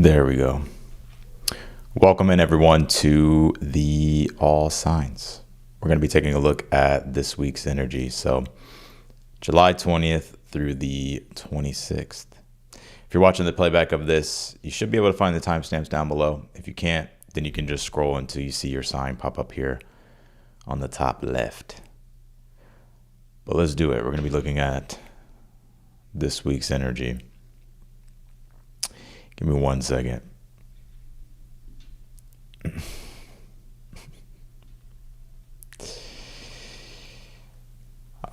There we go. Welcome in everyone to the All Signs. We're going to be taking a look at this week's energy. So July 20th through the 26th. If you're watching the playback of this, you should be able to find the timestamps down below. If you can't, then you can just scroll until you see your sign pop up here on the top left. But let's do it. We're going to be looking at this week's energy. Give me 1 second.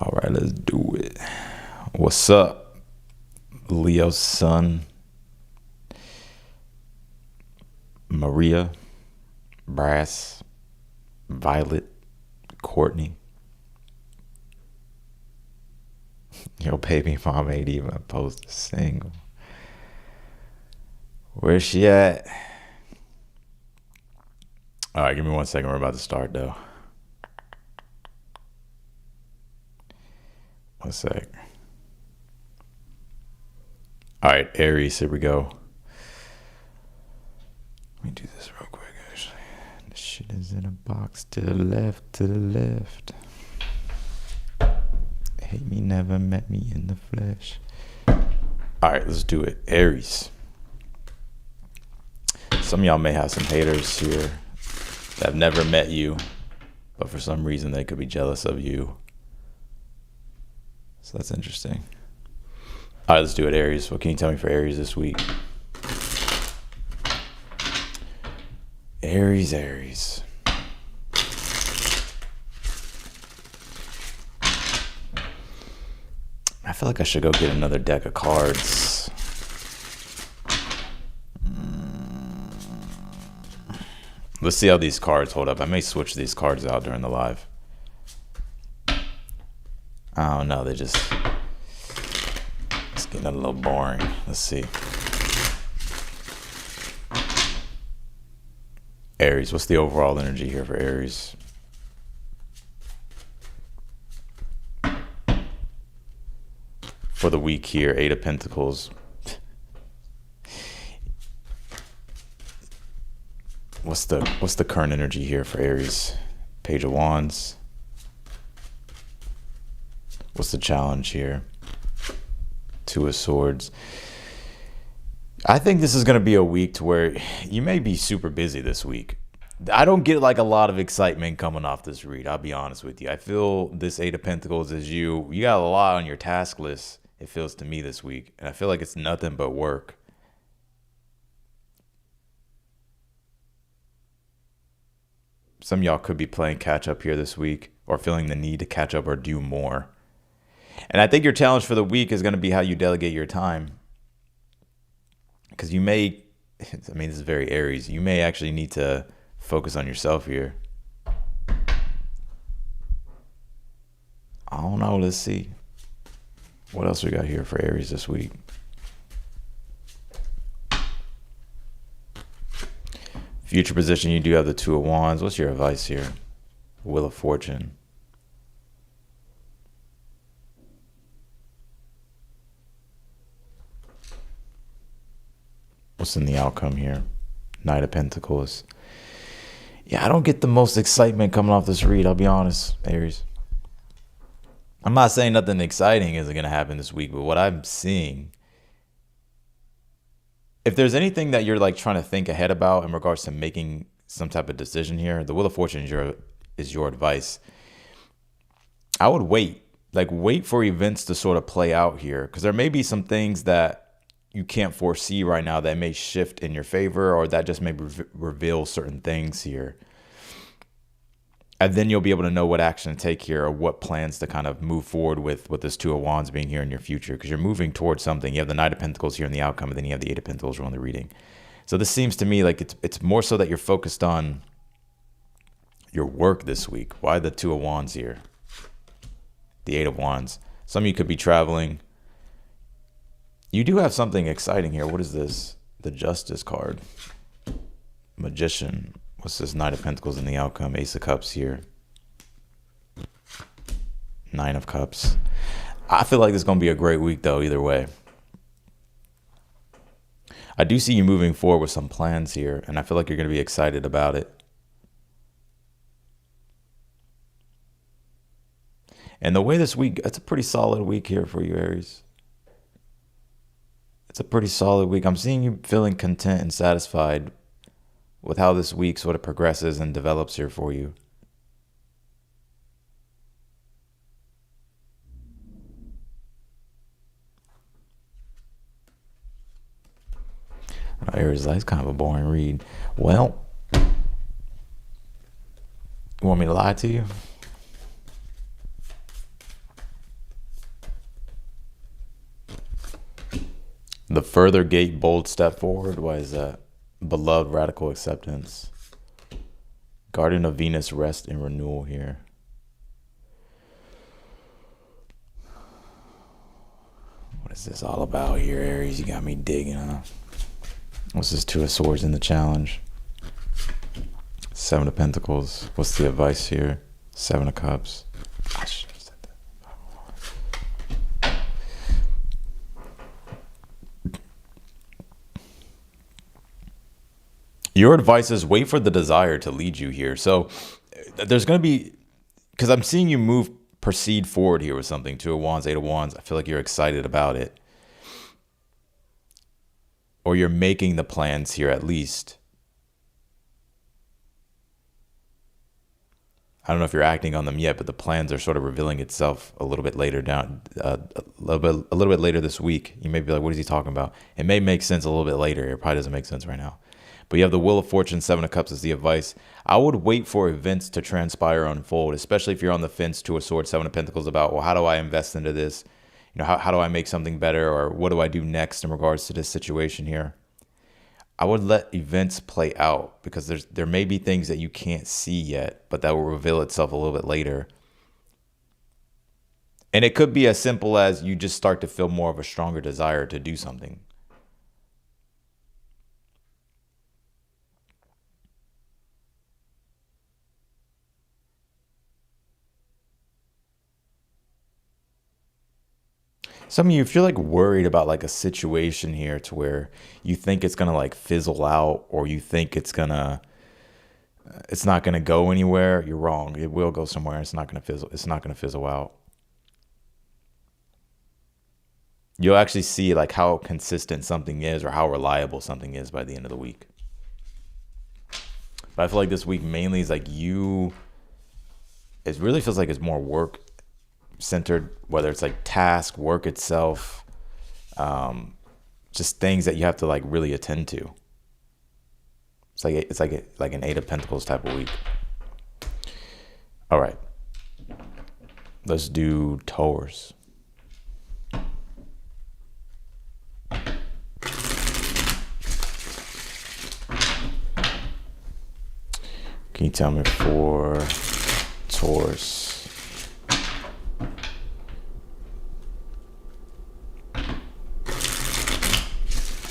All right, let's do it. What's up, Leo's son, Maria, Brass, Violet, Courtney. Yo, baby mom ain't even post a single. Where's she at? All right, give me 1 second. We're about to start, though. 1 sec. All right, Aries, here we go. Let me do this real quick, actually. This shit is in a box to the left, to the left. Hate me, never met me in the flesh. All right, let's do it. Aries. Some of y'all may have some haters here that have never met you, but for some reason they could be jealous of you. So that's interesting. All right, let's do it, Aries. What can you tell me for Aries this week? Aries. I feel like I should go get another deck of cards. Let's see how these cards hold up. I may switch these cards out during the live. Oh no, it's getting a little boring. Let's see. Aries, what's the overall energy here for Aries? For the week here, 8 of Pentacles. What's the current energy here for Aries? Page of Wands. What's the challenge here? 2 of Swords. I think this is going to be a week to where you may be super busy this week. I don't get like a lot of excitement coming off this read. I'll be honest with you. I feel this 8 of Pentacles is you got a lot on your task list, it feels to me this week. And I feel like it's nothing but work. Some of y'all could be playing catch up here this week or feeling the need to catch up or do more. And I think your challenge for the week is going to be how you delegate your time. Because you may, this is very Aries, you may actually need to focus on yourself here. I don't know, let's see. What else we got here for Aries this week? Future position, you do have the 2 of Wands. What's your advice here? Wheel of Fortune. What's in the outcome here? Knight of Pentacles. Yeah, I don't get the most excitement coming off this read, I'll be honest, Aries. I'm not saying nothing exciting isn't going to happen this week, but what I'm seeing, if there's anything that you're like trying to think ahead about in regards to making some type of decision here, the Wheel of Fortune is your advice. I would wait for events to sort of play out here, because there may be some things that you can't foresee right now that may shift in your favor, or that just may reveal certain things here. And then you'll be able to know what action to take here, or what plans to kind of move forward with this 2 of Wands being here in your future, because you're moving towards something. You have the Knight of Pentacles here in the outcome, and then you have the 8 of Pentacles on the reading. So this seems to me like it's more so that you're focused on your work this week. Why the 2 of Wands here? The 8 of Wands. Some of you could be traveling. You do have something exciting here. What is this? The Justice card. Magician. What's this? Knight of Pentacles in the outcome. Ace of Cups here. 9 of Cups. I feel like this is going to be a great week, though, either way. I do see you moving forward with some plans here, and I feel like you're going to be excited about it. And the way this week, it's a pretty solid week here for you, Aries. It's a pretty solid week. I'm seeing you feeling content and satisfied with how this week sort of progresses and develops here for you. Aries, that's kind of a boring read. Well, you want me to lie to you? The further gate, bold step forward. Why is that? Beloved, radical acceptance. Guardian of Venus, rest and renewal here. What is this all about here, Aries? You got me digging, huh? What's this Two of Swords in the challenge? Seven of Pentacles. What's the advice here? Seven of Cups. I should have said that. Your advice is wait for the desire to lead you here. So there's going to be, because I'm seeing you proceed forward here with something. Two of Wands, Eight of Wands. I feel like you're excited about it. Or you're making the plans here at least. I don't know if you're acting on them yet, but the plans are sort of revealing itself a little bit later down, a little bit later this week. You may be like, what is he talking about? It may make sense a little bit later. It probably doesn't make sense right now. But you have the Wheel of Fortune, Seven of Cups is the advice. I would wait for events to transpire, unfold, especially if you're on the fence. Two of Swords, Seven of Pentacles about, well, how do I invest into this? You know, how do I make something better? Or what do I do next in regards to this situation here? I would let events play out because there may be things that you can't see yet, but that will reveal itself a little bit later. And it could be as simple as you just start to feel more of a stronger desire to do something. Some of you, if you're like worried about like a situation here to where you think it's going to like fizzle out, or you think it's not going to go anywhere, you're wrong. It will go somewhere. It's not going to fizzle. It's not going to fizzle out. You'll actually see like how consistent something is or how reliable something is by the end of the week. But I feel like this week mainly is like it really feels like it's more work centered, whether it's like task, work itself, just things that you have to like really attend to. It's like an Eight of Pentacles type of week. All right, let's do Taurus. Can you tell me for Taurus?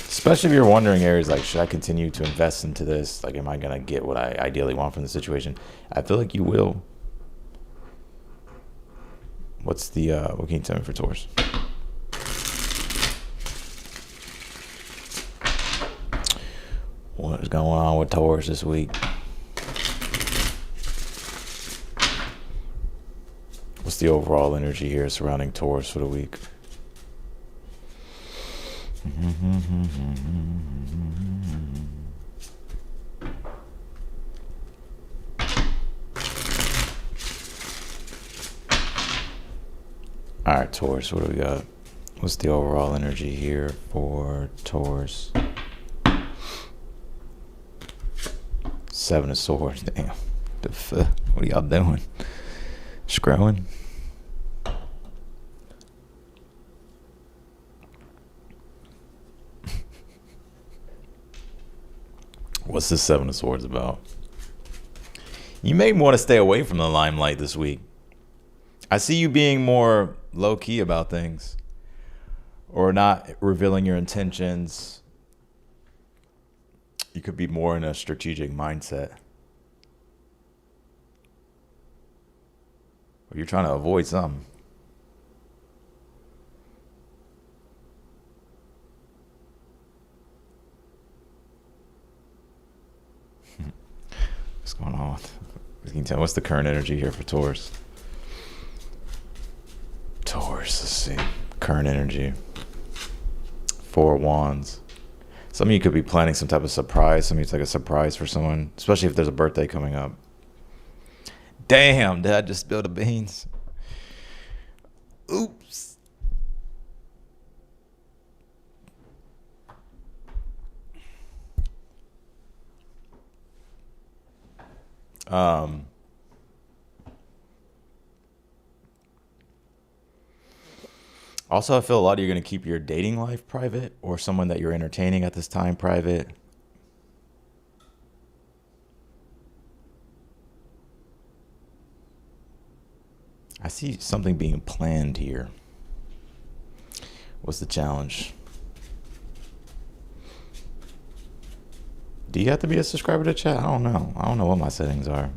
Especially if you're wondering, Aries, like, should I continue to invest into this? Like, am I going to get what I ideally want from the situation? I feel like you will. What can you tell me for Taurus? What is going on with Taurus this week? What's the overall energy here surrounding Taurus for the week? All right, Taurus, what do we got? What's the overall energy here for Taurus? Seven of Swords. Damn. What are y'all doing? Scrolling? What's the Seven of Swords about? You may want to stay away from the limelight this week. I see you being more low-key about things, or not revealing your intentions. You could be more in a strategic mindset. Or you're trying to avoid something. Can you tell what's the current energy here for Taurus? Taurus, let's see. Current energy. 4 of Wands. Some of you could be planning some type of surprise. Some of you it's like a surprise for someone, especially if there's a birthday coming up. Damn, did I just spill the beans? Oops. Also, I feel a lot of you are going to keep your dating life private, or someone that you're entertaining at this time private. I see something being planned here. What's the challenge? Do you have to be a subscriber to chat? I don't know. I don't know what my settings are.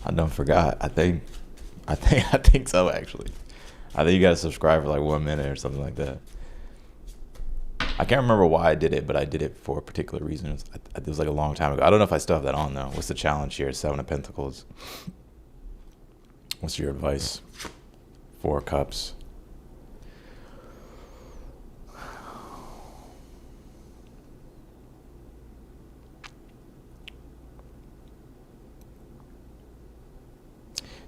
I don't forgot. I think so, actually. I think you got to subscribe for like 1 minute or something like that. I can't remember why I did it, but I did it for a particular reason. It was like a long time ago. I don't know if I still have that on, though. What's the challenge here? 7 of Pentacles. What's your advice? 4 of Cups.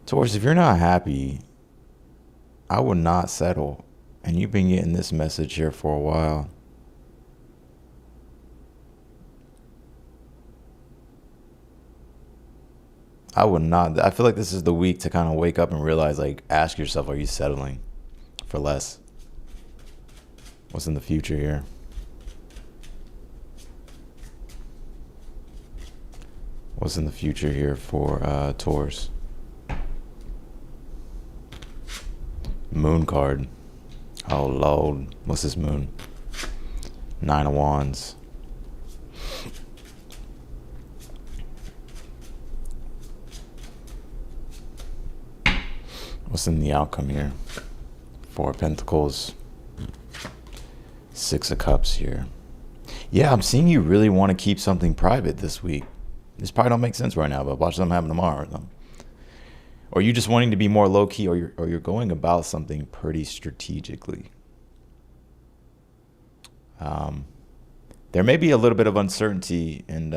Taurus, if you're not happy, I would not settle. And you've been getting this message here for a while. I would not. I feel like this is the week to kind of wake up and realize, like, ask yourself, are you settling for less? What's in the future here? What's in the future here for Taurus? Moon card. Oh, Lord. What's this moon? 9 of Wands. What's in the outcome here? 4 of Pentacles. 6 of Cups here. Yeah, I'm seeing you really want to keep something private this week. This probably don't make sense right now, but watch something happen tomorrow. Or you just wanting to be more low-key, or you're going about something pretty strategically. There may be a little bit of uncertainty and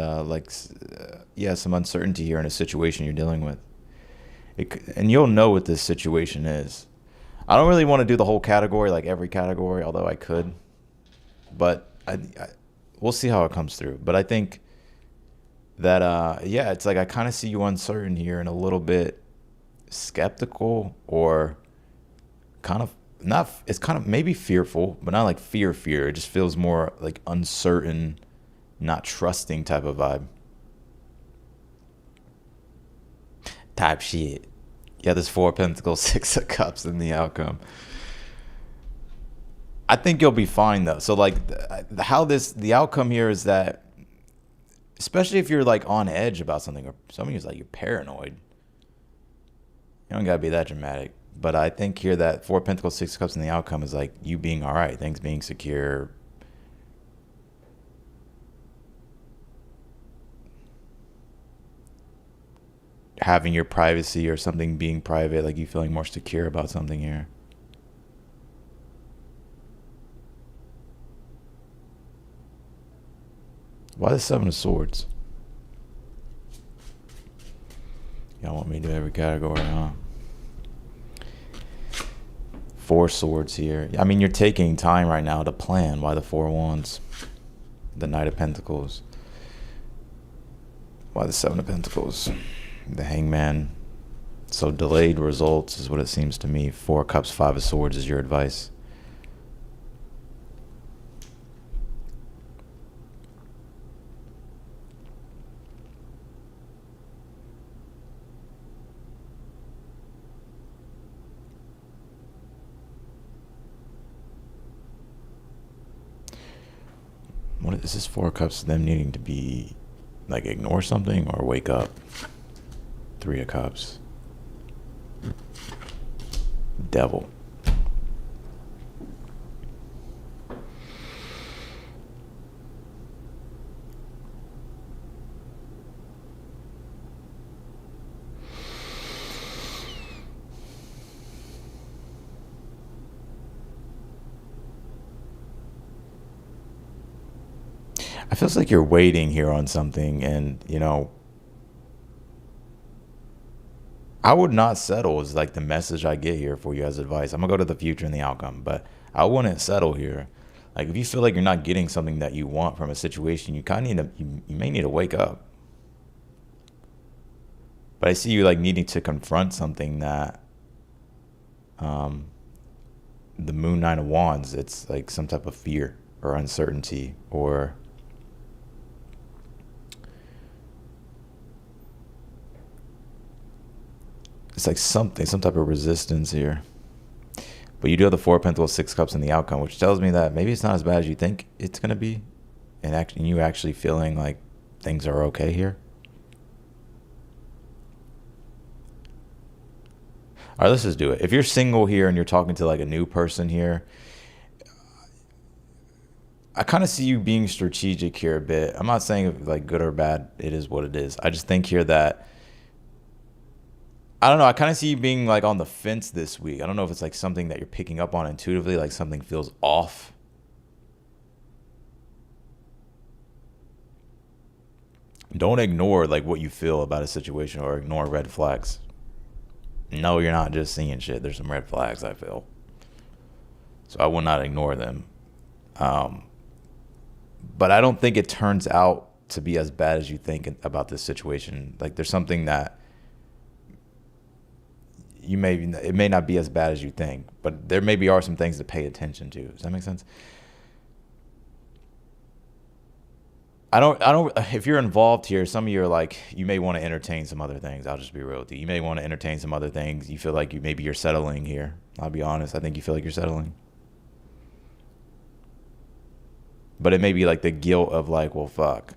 some uncertainty here in a situation you're dealing with. And you'll know what this situation is. I don't really want to do the whole category, like every category, although I could. But we'll see how it comes through. But I think that, it's like I kind of see you uncertain here and a little bit skeptical, or kind of not. It's kind of maybe fearful, but not like fear. It just feels more like uncertain, not trusting type of vibe. Type shit. Yeah, there's 4 of Pentacles, 6 of Cups in the outcome. I think you'll be fine though. So like the outcome here is that, especially if you're like on edge about something, or some of you is like you're paranoid. You don't gotta be that dramatic. But I think here that 4 of Pentacles, 6 of Cups in the outcome is like you being all right, things being secure. Having your privacy or something being private, like you feeling more secure about something here. Why the 7 of Swords? Y'all want me to do every category, huh? 4 Swords here. I mean, you're taking time right now to plan. Why the 4 of Wands? The Knight of Pentacles. Why the 7 of Pentacles? The Hangman. So delayed results is what it seems to me. 4 of Cups, 5 of Swords is your advice. What is this 4 of Cups? Them needing to be like ignore something or wake up? 3 of Cups. Devil. I feels like you're waiting here on something, and I would not settle is like the message I get here for you as advice. I'm gonna go to the future and the outcome, but I wouldn't settle here. Like if you feel like you're not getting something that you want from a situation, you kind of need to, you may need to wake up. But I see you like needing to confront something that, the Moon Nine of Wands, it's like some type of fear or uncertainty, or it's like something, some type of resistance here. But you do have the Four of Pentacles, Six of Cups, and the outcome, which tells me that maybe it's not as bad as you think it's gonna be, and you actually feeling like things are okay here. All right, let's just do it. If you're single here and you're talking to like a new person here, I kind of see you being strategic here a bit. I'm not saying like good or bad. It is what it is. I just think here that, I don't know. I kind of see you being like on the fence this week. I don't know if it's like something that you're picking up on intuitively, like something feels off. Don't ignore like what you feel about a situation or ignore red flags. No, you're not just seeing shit. There's some red flags, I feel. So I will not ignore them. But I don't think it turns out to be as bad as you think about this situation. Like there's something that it may not be as bad as you think, but there maybe are some things to pay attention to. Does that make sense? I don't, if you're involved here, some of you are like, you may want to entertain some other things. I'll just be real with you. You may want to entertain some other things. You feel like maybe you're settling here. I'll be honest. I think you feel like you're settling. But it may be like the guilt of like, well, fuck.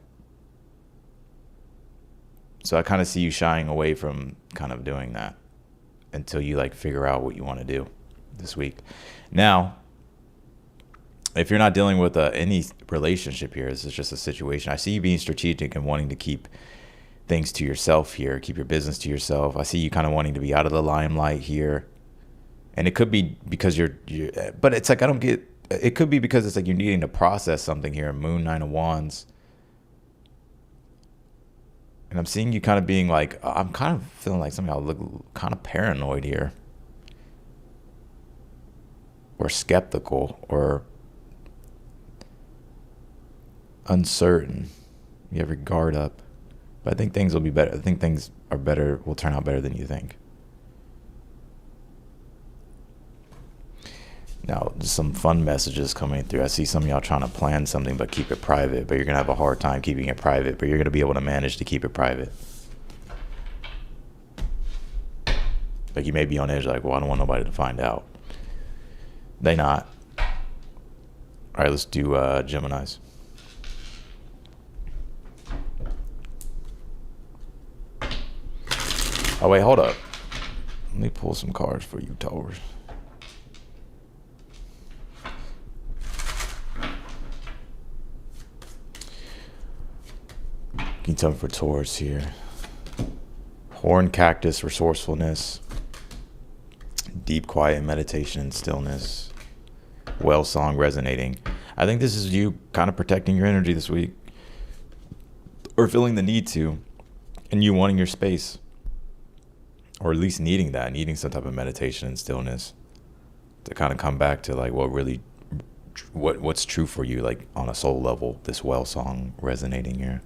So I kind of see you shying away from kind of doing that until you like figure out what you want to do this week. Now, if you're not dealing with any relationship here, this is just a situation. I see you being strategic and wanting to keep things to yourself here, keep your business to yourself. I see you kind of wanting to be out of the limelight here. And it could be because you're but it's like, it could be because it's like you're needing to process something here. Moon, Nine of Wands. And I'm seeing you kind of being like, I'm kind of feeling like somehow look kind of paranoid here. Or skeptical, or uncertain. You have your guard up. But I think things will be better. I think things will turn out better than you think. Now, just some fun messages coming through. I see some of y'all trying to plan something but keep it private, but you're going to have a hard time keeping it private, but you're going to be able to manage to keep it private. Like you may be on edge like, well, I don't want nobody to find out. They not. All right, let's do Geminis. Oh, wait, hold up. Let me pull some cards for you, Taurus. Can you tell me for Taurus here? Horn cactus, resourcefulness, deep quiet meditation and stillness, well song resonating. I think this is you kind of protecting your energy this week, or feeling the need to, and you wanting your space, or at least needing some type of meditation and stillness to kind of come back to like what's true for you, like on a soul level. This well song resonating here.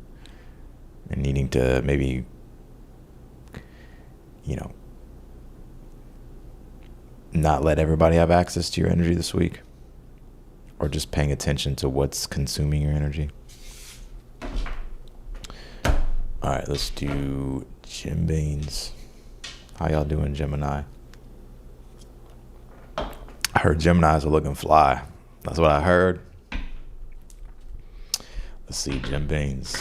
And needing to maybe, not let everybody have access to your energy this week. Or just paying attention to what's consuming your energy. All right, let's do Jim Beans. How y'all doing, Gemini? I heard Geminis are looking fly. That's what I heard. Let's see, Jim Beans.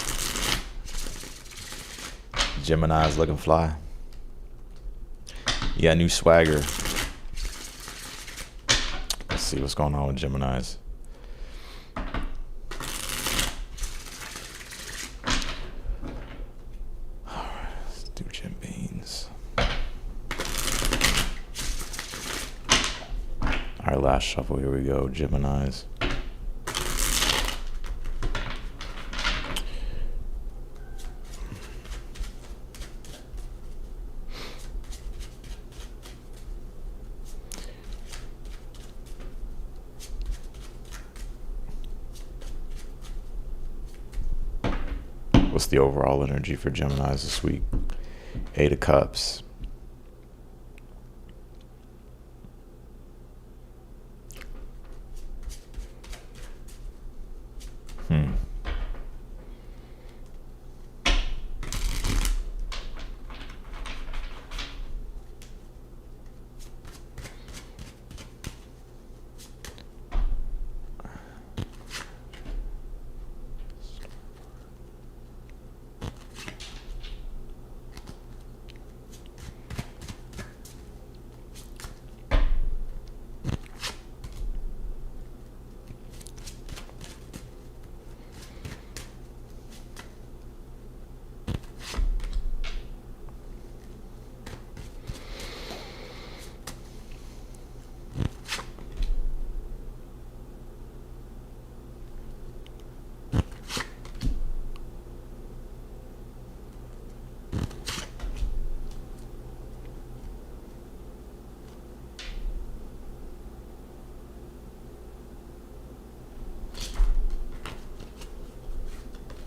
Gemini's looking fly. Yeah, new swagger. Let's see what's going on with Geminis. All right, let's do Jim Beans. All right, last shuffle. Here we go, Geminis. What's the overall energy for Geminis this week? Eight of Cups.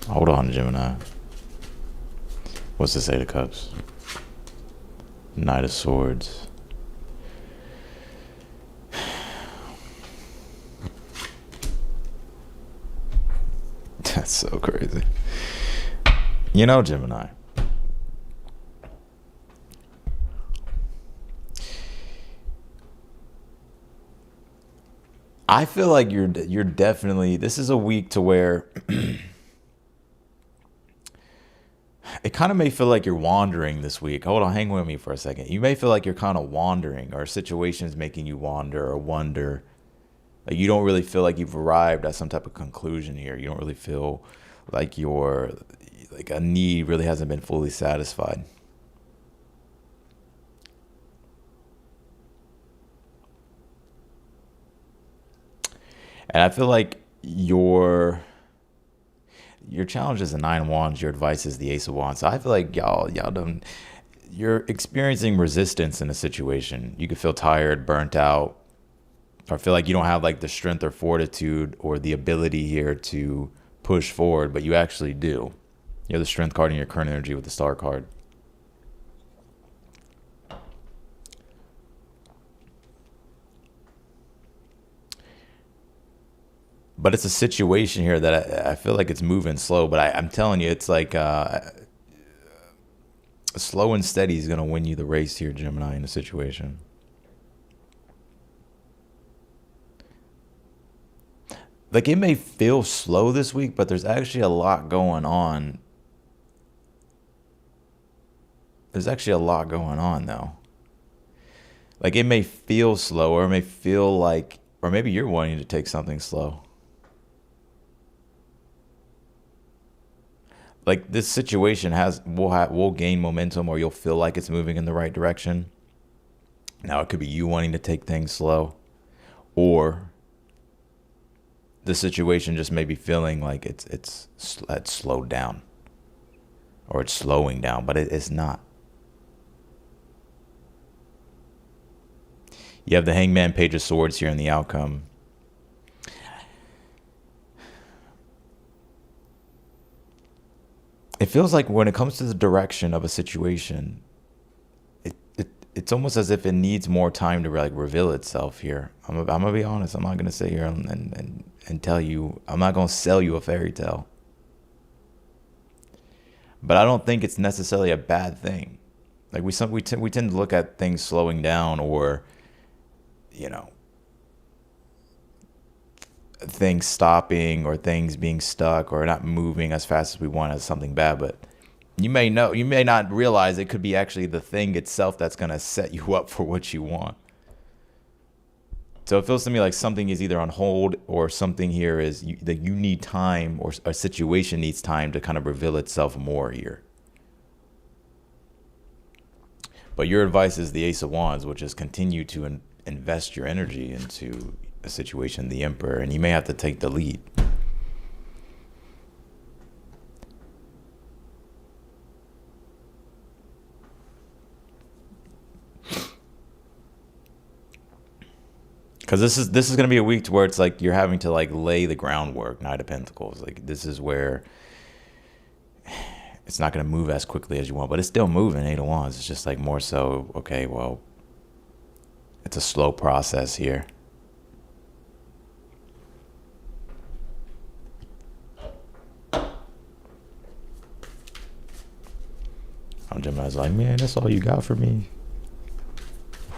Hold on, Gemini. What's this Eight of Cups? Knight of Swords. That's so crazy. You know, Gemini. I feel like you're definitely, this is a week to where it kind of may feel like you're wandering this week. Hold on, hang with me for a second. You may feel like you're kind of wandering, or situations making you wander or wonder. Like you don't really feel like you've arrived at some type of conclusion here. You don't really feel like like a need really hasn't been fully satisfied. And I feel like your challenge is the Nine of Wands. Your advice is the Ace of Wands. So I feel like you're experiencing resistance in a situation. You could feel tired, burnt out, or feel like you don't have like the strength or fortitude or the ability here to push forward, but you actually do. You have the Strength card in your current energy with the Star card. But it's a situation here that I feel like it's moving slow, but I'm telling you, it's like slow and steady is going to win you the race here, Gemini, in a situation. Like it may feel slow this week, but there's actually a lot going on. There's actually a lot going on, though. Like it may feel slow, or it may feel like, or maybe you're wanting to take something slow. Like this situation will gain momentum, or you'll feel like it's moving in the right direction. Now it could be you wanting to take things slow, or the situation just may be feeling like it's slowed down, or it's slowing down, but it's not. You have the Hangman, Page of Swords here in the outcome. It feels like when it comes to the direction of a situation, it's almost as if it needs more time to like reveal itself here. I'm gonna be honest. I'm not gonna sit here and tell you. I'm not gonna sell you a fairy tale. But I don't think it's necessarily a bad thing. Like we tend to look at things slowing down, or you know, things stopping, or things being stuck or not moving as fast as we want as something bad. But you may not realize it could be actually the thing itself that's going to set you up for what you want. So it feels to me like something is either on hold, or something here is that you need time, or a situation needs time to kind of reveal itself more here. But your advice is the Ace of Wands, which is continue to invest your energy into a situation, the Emperor, and you may have to take the lead. Because this is going to be a week to where it's like you're having to like lay the groundwork. Knight of Pentacles, like this is where it's not going to move as quickly as you want, but it's still moving. Eight of Wands. It's just like more so, okay, well, it's a slow process here. Gemini's like, man, that's all you got for me.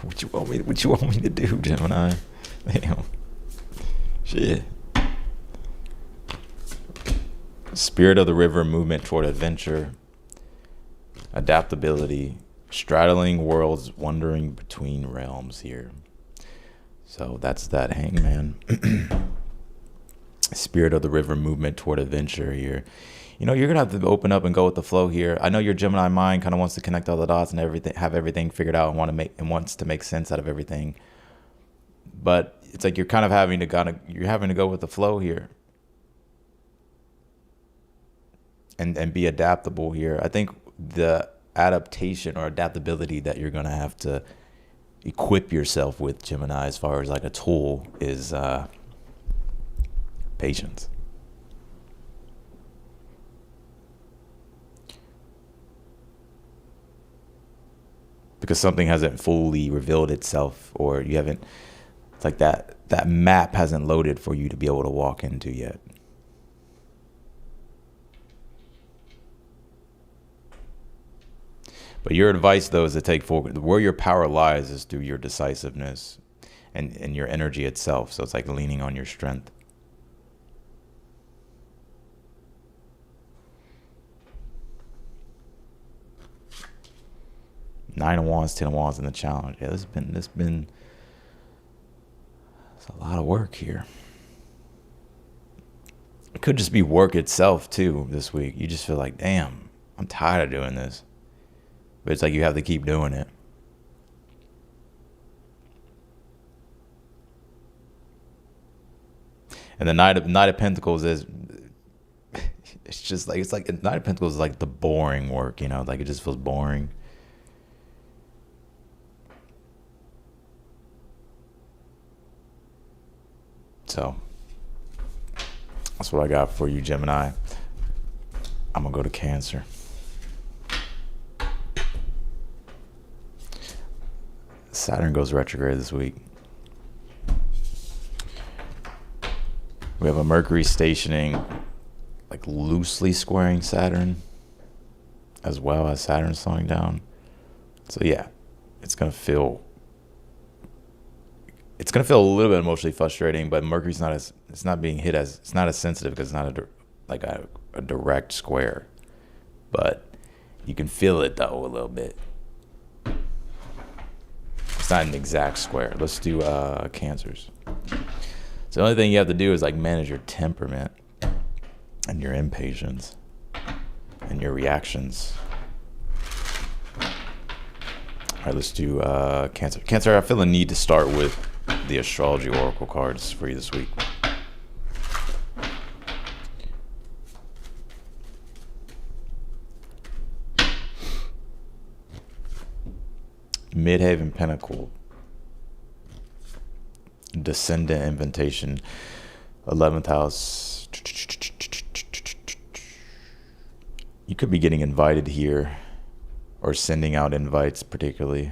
What you want me to do, Gemini? Damn. Shit. Spirit of the river, movement toward adventure, adaptability, straddling worlds, wandering between realms here. So that's that Hangman. Spirit of the river, movement toward adventure here. You know, you're going to have to open up and go with the flow here. I know your Gemini mind kind of wants to connect all the dots and everything, have everything figured out and wants to make sense out of everything. But it's like you're kind of having to go with the flow here. And be adaptable here. I think the adaptation or adaptability that you're going to have to equip yourself with, Gemini, as far as like a tool, is patience. Because something hasn't fully revealed itself, or you haven't, it's like that map hasn't loaded for you to be able to walk into yet. But your advice, though, is to take forward. Where your power lies is through your decisiveness and your energy itself. So it's like leaning on your strength. Nine of Wands, 10 of Wands in the challenge. Yeah, it's a lot of work here. It could just be work itself, too, this week. You just feel like, damn, I'm tired of doing this. But it's like you have to keep doing it. And the Knight of Pentacles is, it's like Knight of Pentacles is like the boring work, you know, like it just feels boring. So that's what I got for you, Gemini. I'm gonna go to Cancer. Saturn goes retrograde this week. We have a Mercury stationing, like loosely squaring Saturn, as well as Saturn slowing down. So yeah, it's gonna feel a little bit emotionally frustrating, but Mercury's not as sensitive because it's not a direct square, but you can feel it though a little bit. It's not an exact square. Let's do Cancers. So the only thing you have to do is like manage your temperament and your impatience and your reactions. All right, let's do Cancer. Cancer, I feel a need to start with the astrology oracle cards for you this week. Midhaven Pentacle, Descendant Invitation, 11th house. You could be getting invited here or sending out invites particularly.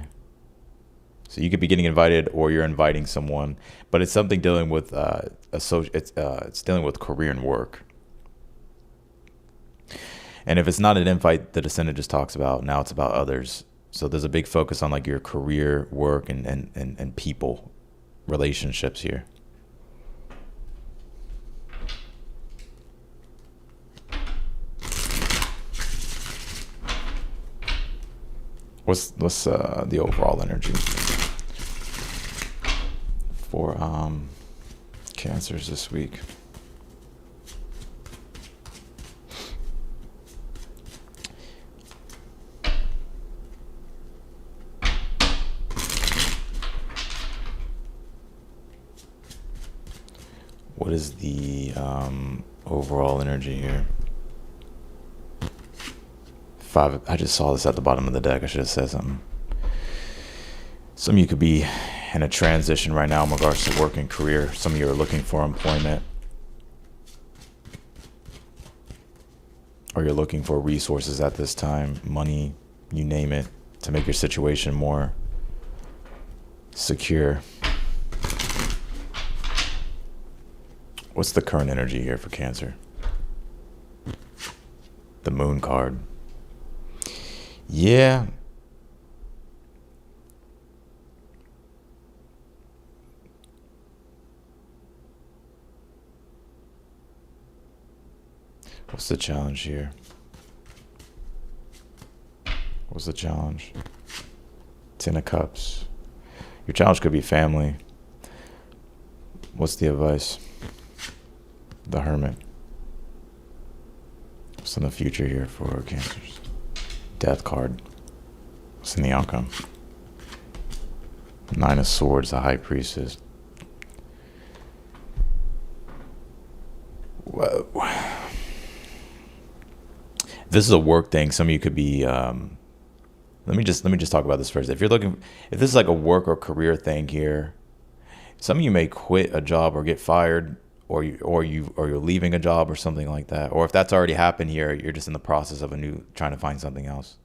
So you could be getting invited or you're inviting someone, but it's something dealing with it's dealing with career and work. And if it's not an invite, the Descendant just talks about, now it's about others. So there's a big focus on like your career, work, and people, relationships here. What's the overall energy for Cancers this week? What is the overall energy here? 5. I just saw this at the bottom of the deck. I should have said something. Some of you could be in a transition right now in regards to work and career. Some of you are looking for employment. or you're looking for resources at this time, money, you name it, to make your situation more secure. What's the current energy here for Cancer? The Moon card. Yeah. What's the challenge here? What's the challenge? Ten of Cups. Your challenge could be family. What's the advice? The Hermit. What's in the future here for Cancers? Death card. What's in the outcome? Nine of Swords, the High Priestess. Whoa. This is a work thing. Some of you could be. Let me just talk about this first. If this is like a work or career thing here, some of you may quit a job or get fired, or you're leaving a job or something like that. Or if that's already happened here, you're just in the process of trying to find something else.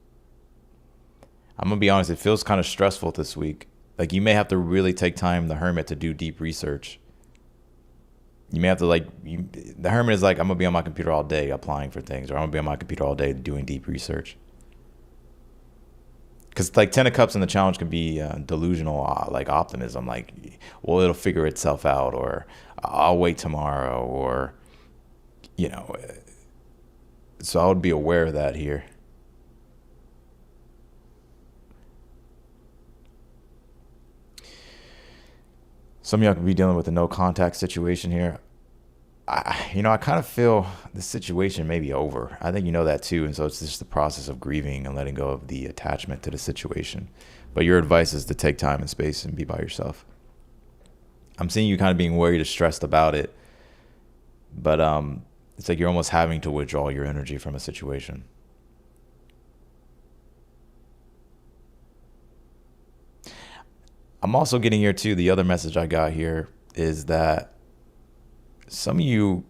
I'm gonna be honest. It feels kind of stressful this week. Like you may have to really take time, the Hermit, to do deep research. You may have to the Hermit is like, I'm gonna be on my computer all day applying for things, or I'm gonna be on my computer all day doing deep research. Because like Ten of Cups in the challenge can be delusional, like optimism, like, well, it'll figure itself out, or I'll wait tomorrow, or, so I would be aware of that here. Some of y'all could be dealing with a no contact situation here. I kind of feel the situation may be over. I think you know that too. And so it's just the process of grieving and letting go of the attachment to the situation. But your advice is to take time and space and be by yourself. I'm seeing you kind of being worried or stressed about it. But it's like you're almost having to withdraw your energy from a situation. I'm also getting here too. The other message I got here is that some of you,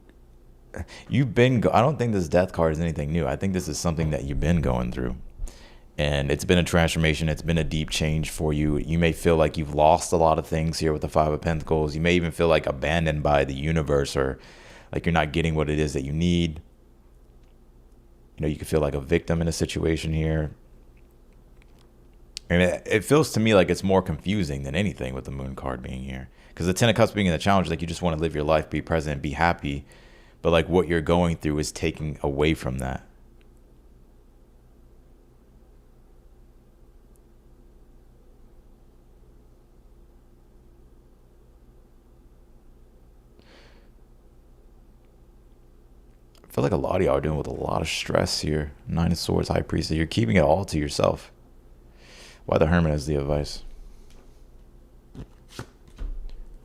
I don't think this death card is anything new. I think this is something that you've been going through. And it's been a transformation. It's been a deep change for you. You may feel like you've lost a lot of things here with the Five of Pentacles. You may even feel like abandoned by the universe, or like you're not getting what it is that you need. You could feel like a victim in a situation here. And it feels to me like it's more confusing than anything with the Moon card being here. Because the Ten of Cups being in the challenge, like you just want to live your life, be present, be happy. But like what you're going through is taking away from that. I feel like a lot of y'all are dealing with a lot of stress here. Nine of Swords, High Priestess. You're keeping it all to yourself. Why the Hermit has the advice?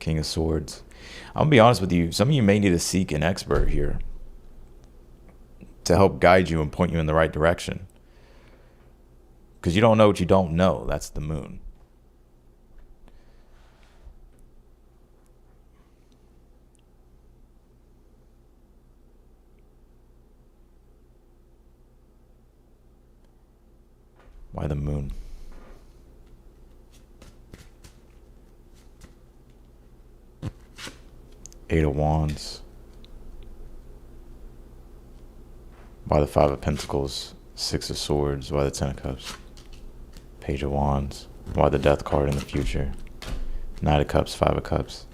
King of Swords. I'm gonna be honest with you. Some of you may need to seek an expert here to help guide you and point you in the right direction. Because you don't know what you don't know. That's the Moon. Why the Moon? Eight of Wands. Why the Five of Pentacles? Six of Swords. Why the Ten of Cups? Page of Wands. Why the Death card in the future? Knight of Cups, Five of Cups.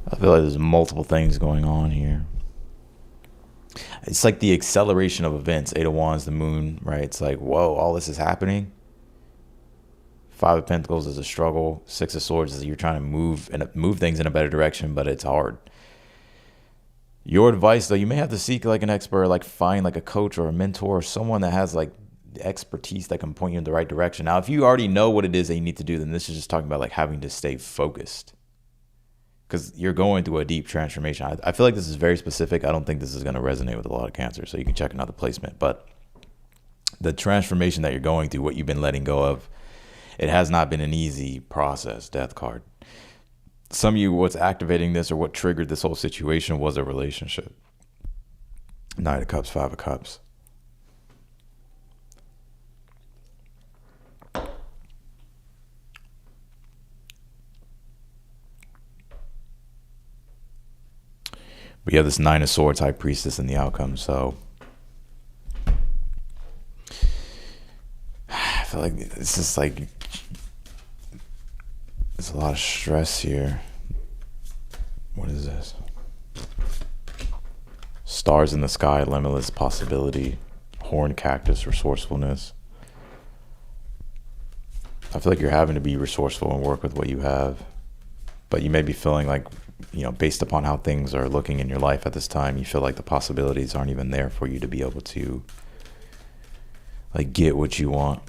I feel like there's multiple things going on here. It's like the acceleration of events. Eight of Wands, the Moon, right? It's like, whoa, all this is happening. Five of Pentacles is a struggle. Six of Swords is you're trying to move things in a better direction, but it's hard. Your advice, though, you may have to seek like an expert, like find like a coach or a mentor or someone that has like the expertise that can point you in the right direction. Now, if you already know what it is that you need to do, then this is just talking about like having to stay focused, because you're going through a deep transformation. I feel like this is very specific. I don't think this is going to resonate with a lot of Cancer, so you can check another placement. But the transformation that you're going through, what you've been letting go of, it has not been an easy process. Death card. Some of you, what's activating this or what triggered this whole situation was a relationship. Knight of Cups, Five of Cups. We have this Nine of Swords, High Priestess in the outcome. So I feel like this is like, there's a lot of stress here. What is this? Stars in the sky, limitless possibility, horn cactus, resourcefulness. I feel like you're having to be resourceful and work with what you have, but you may be feeling like, based upon how things are looking in your life at this time, you feel like the possibilities aren't even there for you to be able to like get what you want.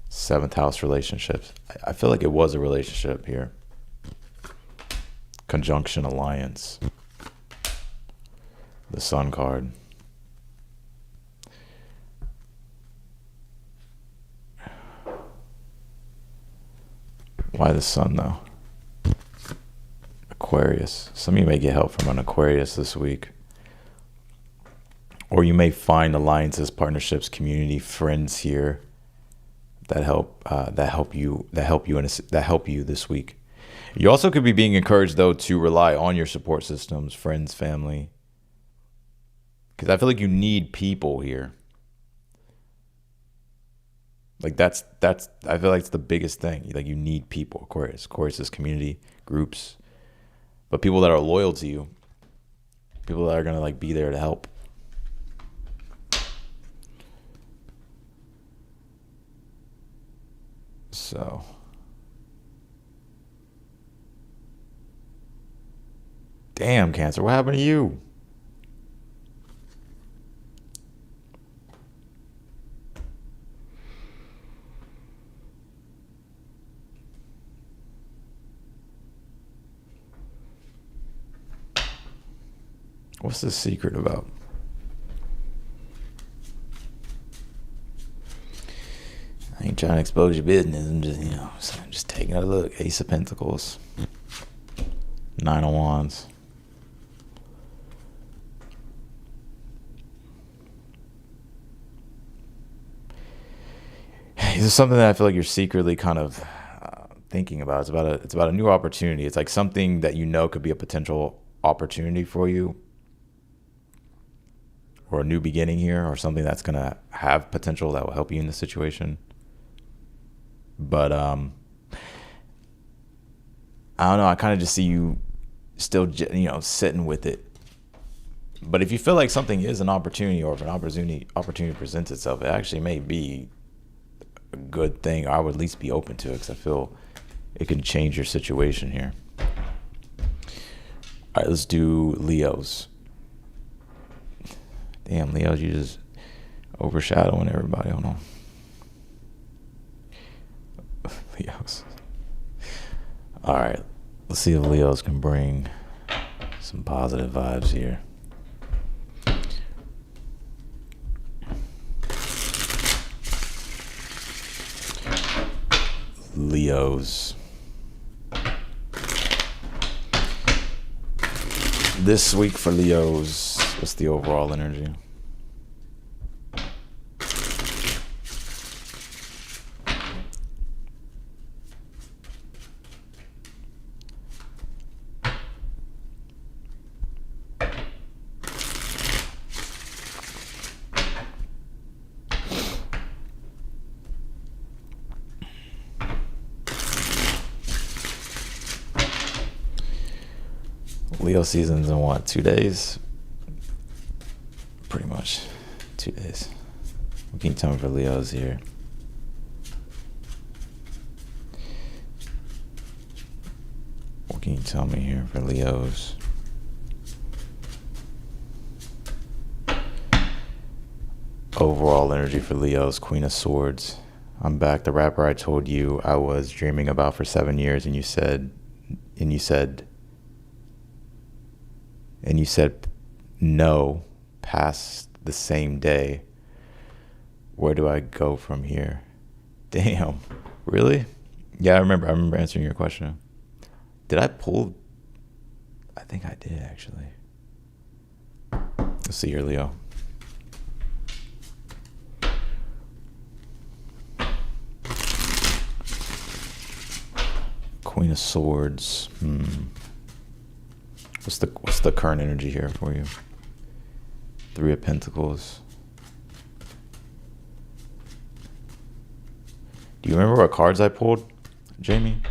Seventh house relationships. I feel like it was a relationship here. Conjunction alliance. The Sun card. Why the Sun though? Aquarius. Some of you may get help from an Aquarius this week. Or you may find alliances, partnerships, community, friends here that help you this week. You also could be being encouraged though to rely on your support systems, friends, family. Because I feel like you need people here. Like that's I feel like it's the biggest thing. Like you need people, Aquarius. Aquarius is community, groups, but people that are loyal to you, people that are gonna like be there to help. So damn, Cancer, what happened to you? What's the secret about? I ain't trying to expose your business. I'm just taking a look. Ace of Pentacles. Nine of Wands. This is something that I feel like you're secretly kind of thinking about. It's about a new opportunity. It's like something that could be a potential opportunity for you, or a new beginning here, or something that's gonna have potential that will help you in this situation. But I don't know. I kind of just see you still, sitting with it. But if you feel like something is an opportunity, or if an opportunity presents itself, it actually may be a good thing. I would at least be open to it, because I feel it can change your situation here. All right, let's do Leos. Damn, Leos, you just overshadowing everybody. Hold on. Leos. All right, let's see if Leos can bring some positive vibes here. Leos. This week for Leos, what's the overall energy? Leo season's in what, 2 days? Pretty much 2 days. What can you tell me for Leos here? What can you tell me here for Leos? Overall energy for Leos, Queen of Swords. I'm back. The rapper I told you I was dreaming about for 7 years, and you said no past the same day. Where do I go from here? Damn, really? Yeah, I remember answering your question. Did I pull? I think I did, actually. Let's see here, Leo. Queen of Swords. What's the current energy here for you? Three of Pentacles. Do you remember what cards I pulled, Jamie?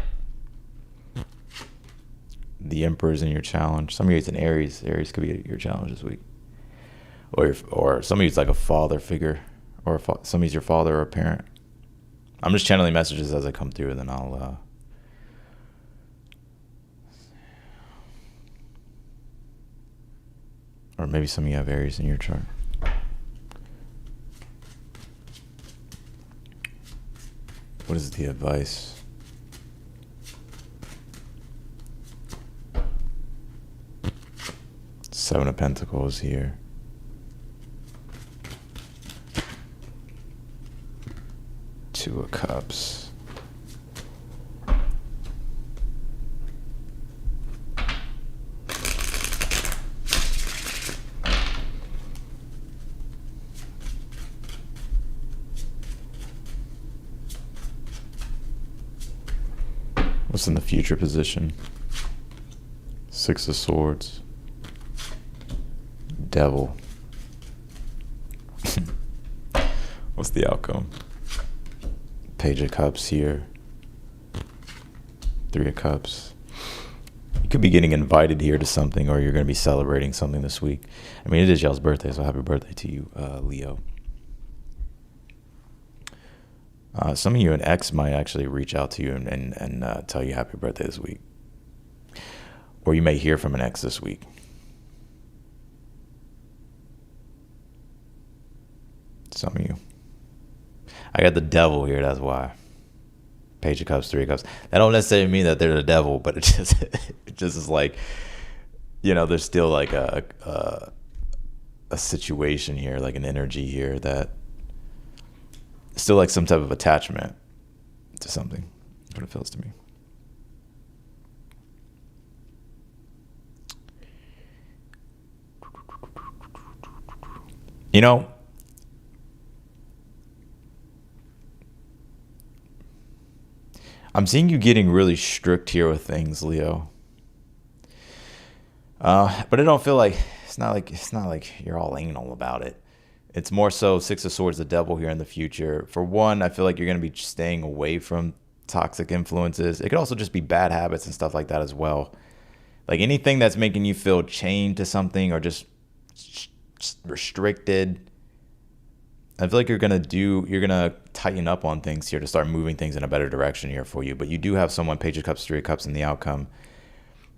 The Emperor's in your challenge. Some of you it's an Aries. Aries could be your challenge this week. Or some of you it's like a father figure. Or some of you your father or a parent. I'm just channeling messages as I come through, and then I'll... Or maybe some of you have Aries in your chart. What is the advice? Seven of Pentacles here. Two of Cups. What's in the future position? Six of Swords. Devil. What's the outcome? Page of Cups here. Three of Cups. You could be getting invited here to something, or you're going to be celebrating something this week. I mean, it is y'all's birthday, so happy birthday to you, Leo. Some of you, an ex might actually reach out to you and tell you happy birthday this week. Or you may hear from an ex this week. Some of you. I got the devil here, that's why. Page of Cups, Three of Cups. That don't necessarily mean that they're the devil, but it just is like, you know, there's still like a situation here, like an energy here that still like some type of attachment to something. That's what it feels to me. You know, I'm seeing you getting really strict here with things, Leo. But I don't feel like it's not like you're all anal about it. It's more so Six of Swords, the devil here in the future. For one, I feel like you're going to be staying away from toxic influences. It could also just be bad habits and stuff like that as well. Like anything that's making you feel chained to something or just restricted. I feel like you're going to tighten up on things here to start moving things in a better direction here for you. But you do have someone, Page of Cups, Three of Cups in the outcome,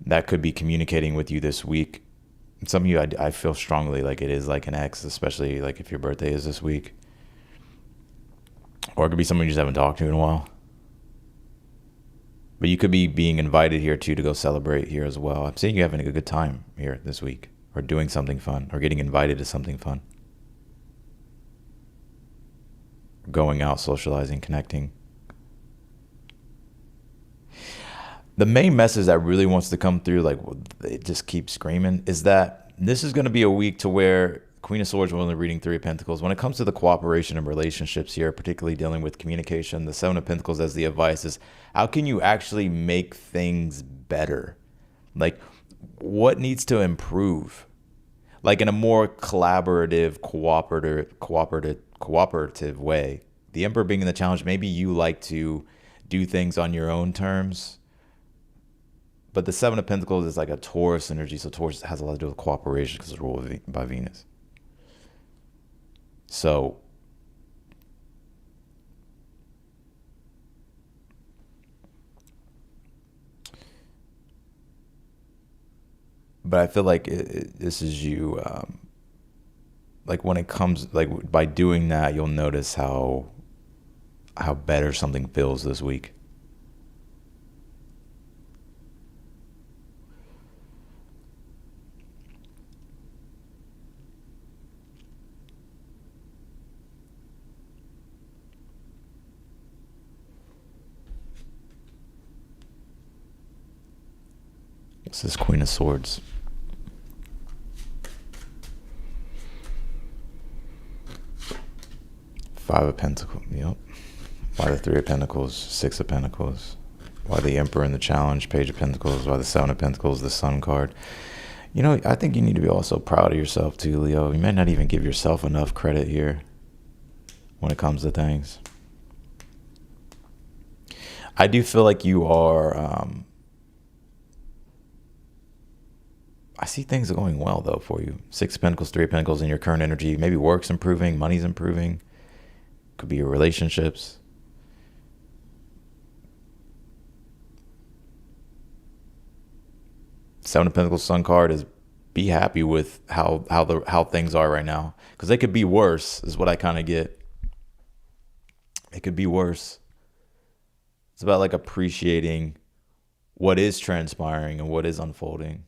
that could be communicating with you this week. Some of you, I feel strongly like it is like an ex, especially like if your birthday is this week. Or it could be someone you just haven't talked to in a while. But you could be being invited here too to go celebrate here as well. I'm seeing you having a good time here this week, or doing something fun, or getting invited to something fun. Going out, socializing, connecting. The main message that really wants to come through, like it just keeps screaming, is that this is going to be a week to where Queen of Swords, we're only reading Three of Pentacles. When it comes to the cooperation and relationships here, particularly dealing with communication, the Seven of Pentacles as the advice is, how can you actually make things better? Like, what needs to improve? Like in a more collaborative, cooperative way. The Emperor being in the challenge, maybe you like to do things on your own terms. But the Seven of Pentacles is like a Taurus energy. So Taurus has a lot to do with cooperation because it's ruled by Venus. So but I feel like this is you, like when it comes, like by doing that, you'll notice how better something feels this week. This is Queen of Swords. Five of Pentacles. Yep. Why the Three of Pentacles? Six of Pentacles. Why the Emperor in the Challenge, Page of Pentacles, why the Seven of Pentacles, the Sun card. You know, I think you need to be also proud of yourself too, Leo. You may not even give yourself enough credit here when it comes to things. I do feel like you are, I see things are going well though for you. Six of Pentacles, Three of Pentacles in your current energy. Maybe work's improving, money's improving. Could be your relationships. Seven of Pentacles Sun card is be happy with how things are right now, because they could be worse is what I kind of get. It could be worse. It's about like appreciating what is transpiring and what is unfolding.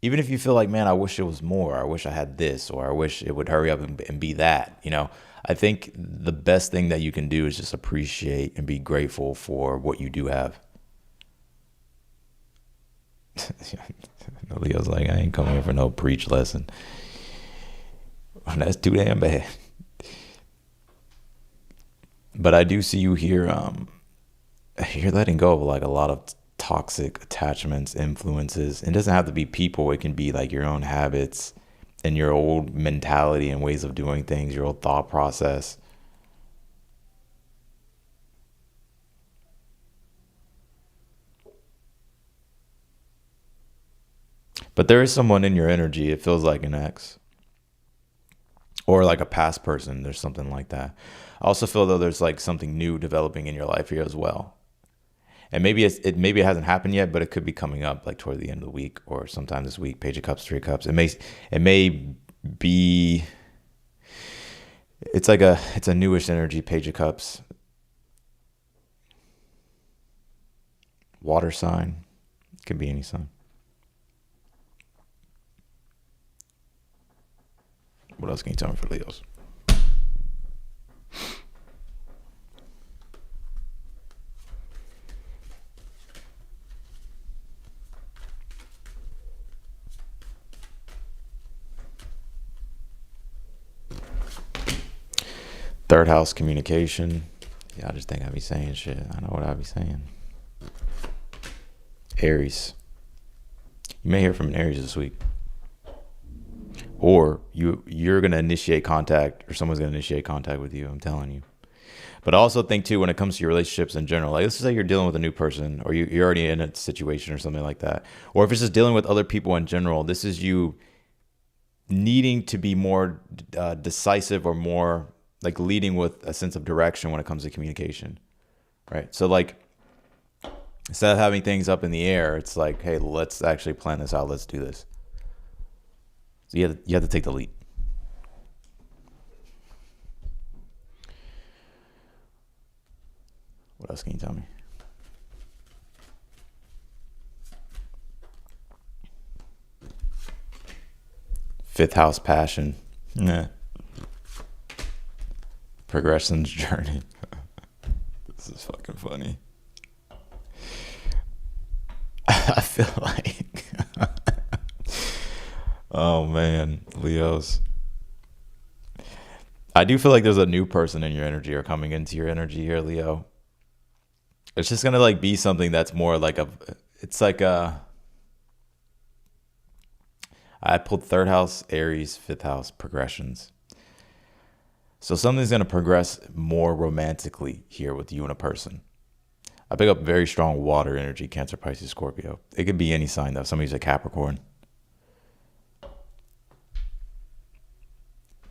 Even if you feel like, man, I wish it was more. I wish I had this, or I wish it would hurry up and be that. You know, I think the best thing that you can do is just appreciate and be grateful for what you do have. Leo's like, I ain't coming here for no preach lesson. That's too damn bad. But I do see you here. You're letting go of like a lot of toxic attachments, influences. It doesn't have to be people. It can be like your own habits and your old mentality and ways of doing things, your old thought process. But there is someone in your energy, it feels like an ex or like a past person. There's something like that. I also feel though there's like something new developing in your life here as well. And maybe maybe it hasn't happened yet, but it could be coming up like toward the end of the week or sometime this week. Page of Cups, Three of Cups. It may be, it's a newish energy. Page of Cups. Water sign. It could be any sign. What else can you tell me for Leos? Third house, communication. Yeah, I just think I be saying shit. I know what I be saying. Aries. You may hear from an Aries this week. Or you're going to initiate contact, or someone's going to initiate contact with you. I'm telling you. But I also think too, when it comes to your relationships in general, like let's say you're dealing with a new person, or you're already in a situation or something like that. Or if it's just dealing with other people in general, this is you needing to be more decisive, or more like leading with a sense of direction when it comes to communication, right? So like, instead of having things up in the air, it's like, hey, let's actually plan this out. Let's do this. So you have to take the lead. What else can you tell me? Fifth house, passion. Nah. Progression's journey. This is fucking funny. I feel like oh man, Leos. I do feel like there's a new person in your energy or coming into your energy here, Leo. It's just gonna like be something that's more like I pulled third house, Aries, fifth house, progressions. So something's gonna progress more romantically here with you and a person. I pick up very strong water energy, Cancer, Pisces, Scorpio. It could be any sign though. Somebody's a Capricorn.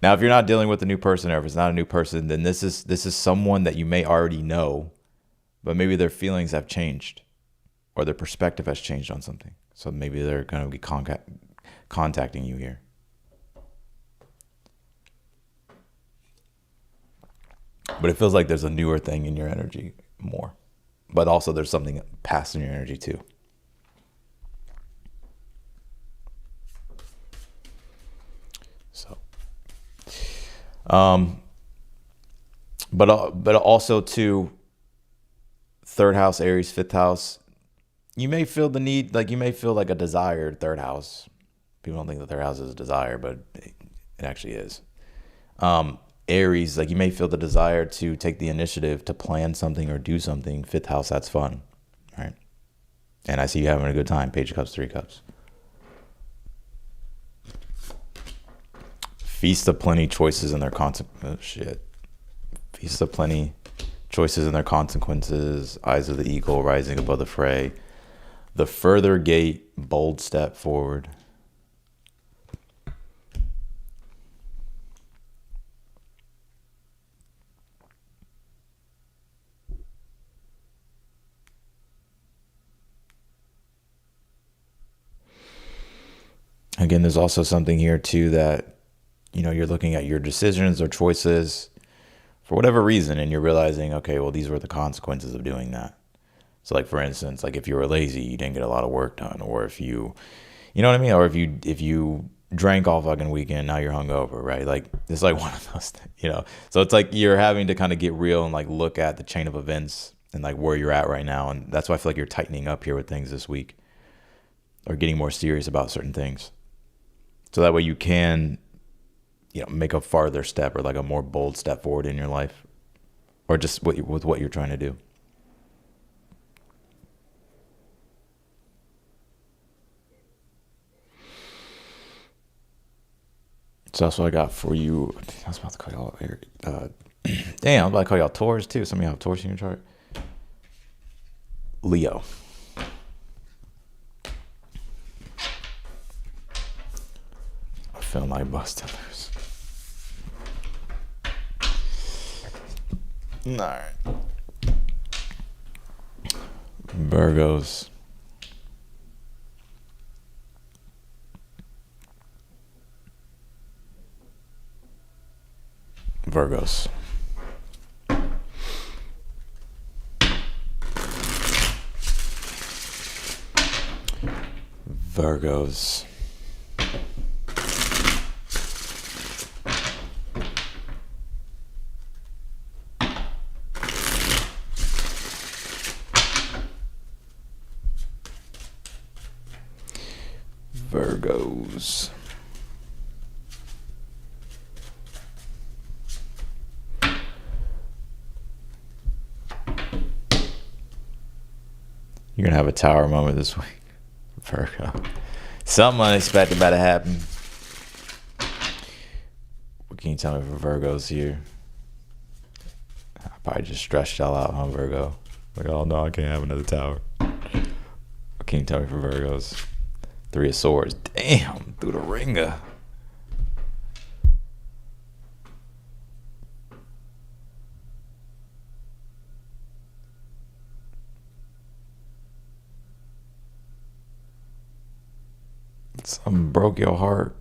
Now, if you're not dealing with a new person, or if it's not a new person, then this is someone that you may already know, but maybe their feelings have changed, or their perspective has changed on something. So maybe they're going to be contacting you here. But it feels like there's a newer thing in your energy more. But also there's something past in your energy too. So, but also too, third house, Aries, fifth house, you may feel the need, like you may feel like a desired third house. People don't think the third house is a desire, but it actually is. Aries, like you may feel the desire to take the initiative to plan something or do something. Fifth house, that's fun, right? And I see you having a good time. Page of Cups, Three Cups. Feast of plenty, choices and their consequences. Oh, shit. Feast of plenty, choices and their consequences. Eyes of the eagle rising above the fray. The further gate, bold step forward. Again, there's also something here too that, you're looking at your decisions or choices for whatever reason, and you're realizing, okay, well, these were the consequences of doing that. So like, for instance, like if you were lazy, you didn't get a lot of work done, or if you know what I mean? Or if you drank all fucking weekend, now you're hungover, right? Like it's like one of those things. So it's like you're having to kind of get real and like look at the chain of events and like where you're at right now. And that's why I feel like you're tightening up here with things this week, or getting more serious about certain things. So that way you can, make a farther step or like a more bold step forward in your life, or just with what you're trying to do. So that's what I got for you. I was about to call y'all. Damn, I was about to call y'all Taurus too. Some of y'all have Taurus in your chart. Leo. I feel like busting loose. All right. Virgos. Virgos. Virgos. Virgos. You're gonna have a tower moment this week, Virgo. Something unexpected about to happen. What can you tell me for Virgos here? I probably just stressed y'all out, huh, Virgo? Like, oh no, I can't have another tower. What can you tell me for Virgos? Three of Swords. Damn, through the ringer. Something broke your heart.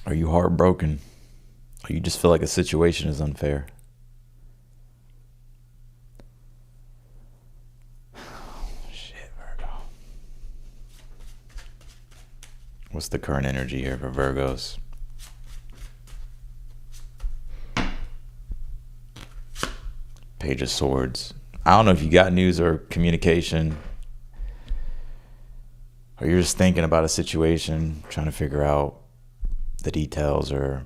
Are you heartbroken? Or you just feel like a situation is unfair? Shit, Virgo. What's the current energy here for Virgos? Page of Swords. I don't know if you got news or communication, or you're just thinking about a situation, trying to figure out the details, or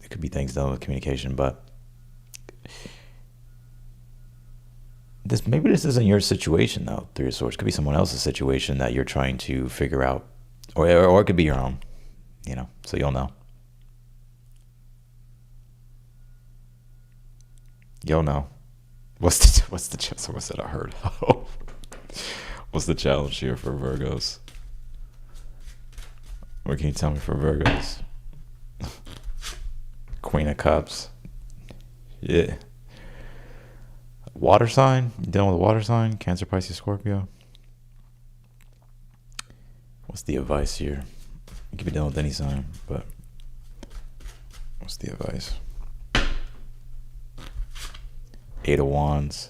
it could be things done with communication, but maybe this isn't your situation though, Three of Swords. It could be someone else's situation that you're trying to figure out, or it could be your own, so you'll know. You'll know. What's the someone said I heard. What's the challenge here for Virgos? What can you tell me for Virgos? Queen of Cups. Yeah. Water sign? You dealing with a water sign? Cancer, Pisces, Scorpio. What's the advice here? You could be dealing with any sign, but what's the advice? Eight of Wands.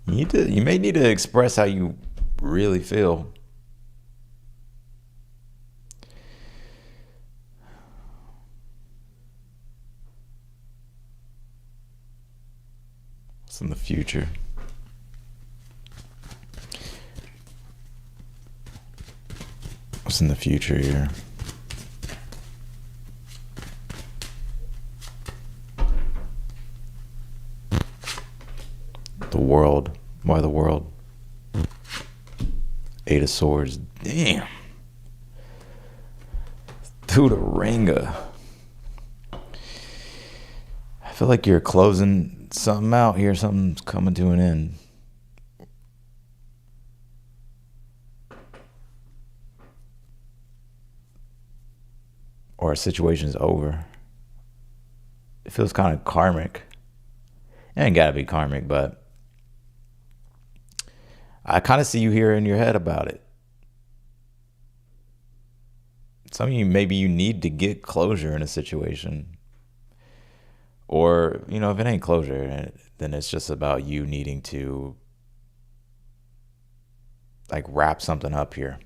You may need to express how you really feel. What's in the future? What's in the future here? The world. Why the world? Eight of Swords. Damn. Through the ringer. I feel like you're closing something out here. Something's coming to an end. Or a situation's over. It feels kind of karmic. It ain't gotta be karmic, but I kind of see you here in your head about it. Some of you, maybe you need to get closure in a situation. Or, if it ain't closure, then it's just about you needing to like wrap something up here.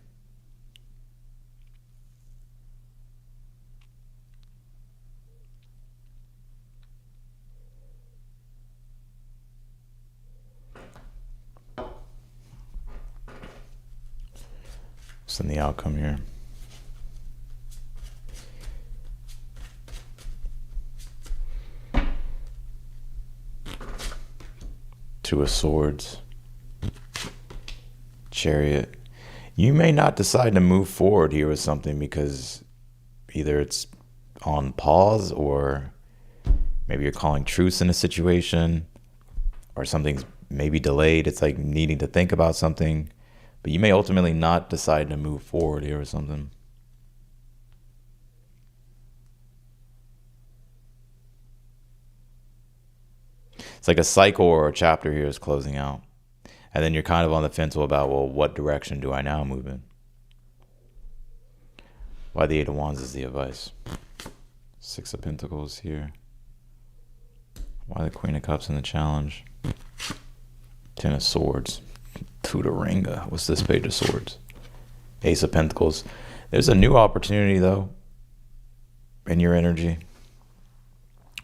What's in the outcome here? Two of Swords. Chariot. You may not decide to move forward here with something because either it's on pause or maybe you're calling truce in a situation or something's maybe delayed. It's like needing to think about something, but you may ultimately not decide to move forward here with something. It's like a cycle or a chapter here is closing out. And then you're kind of on the fence about, well, what direction do I now move in? Why the Eight of Wands is the advice. Six of Pentacles here. Why the Queen of Cups in the challenge? Ten of Swords. To the ringer. What's this Page of Swords? Ace of Pentacles. There's a new opportunity, though, in your energy.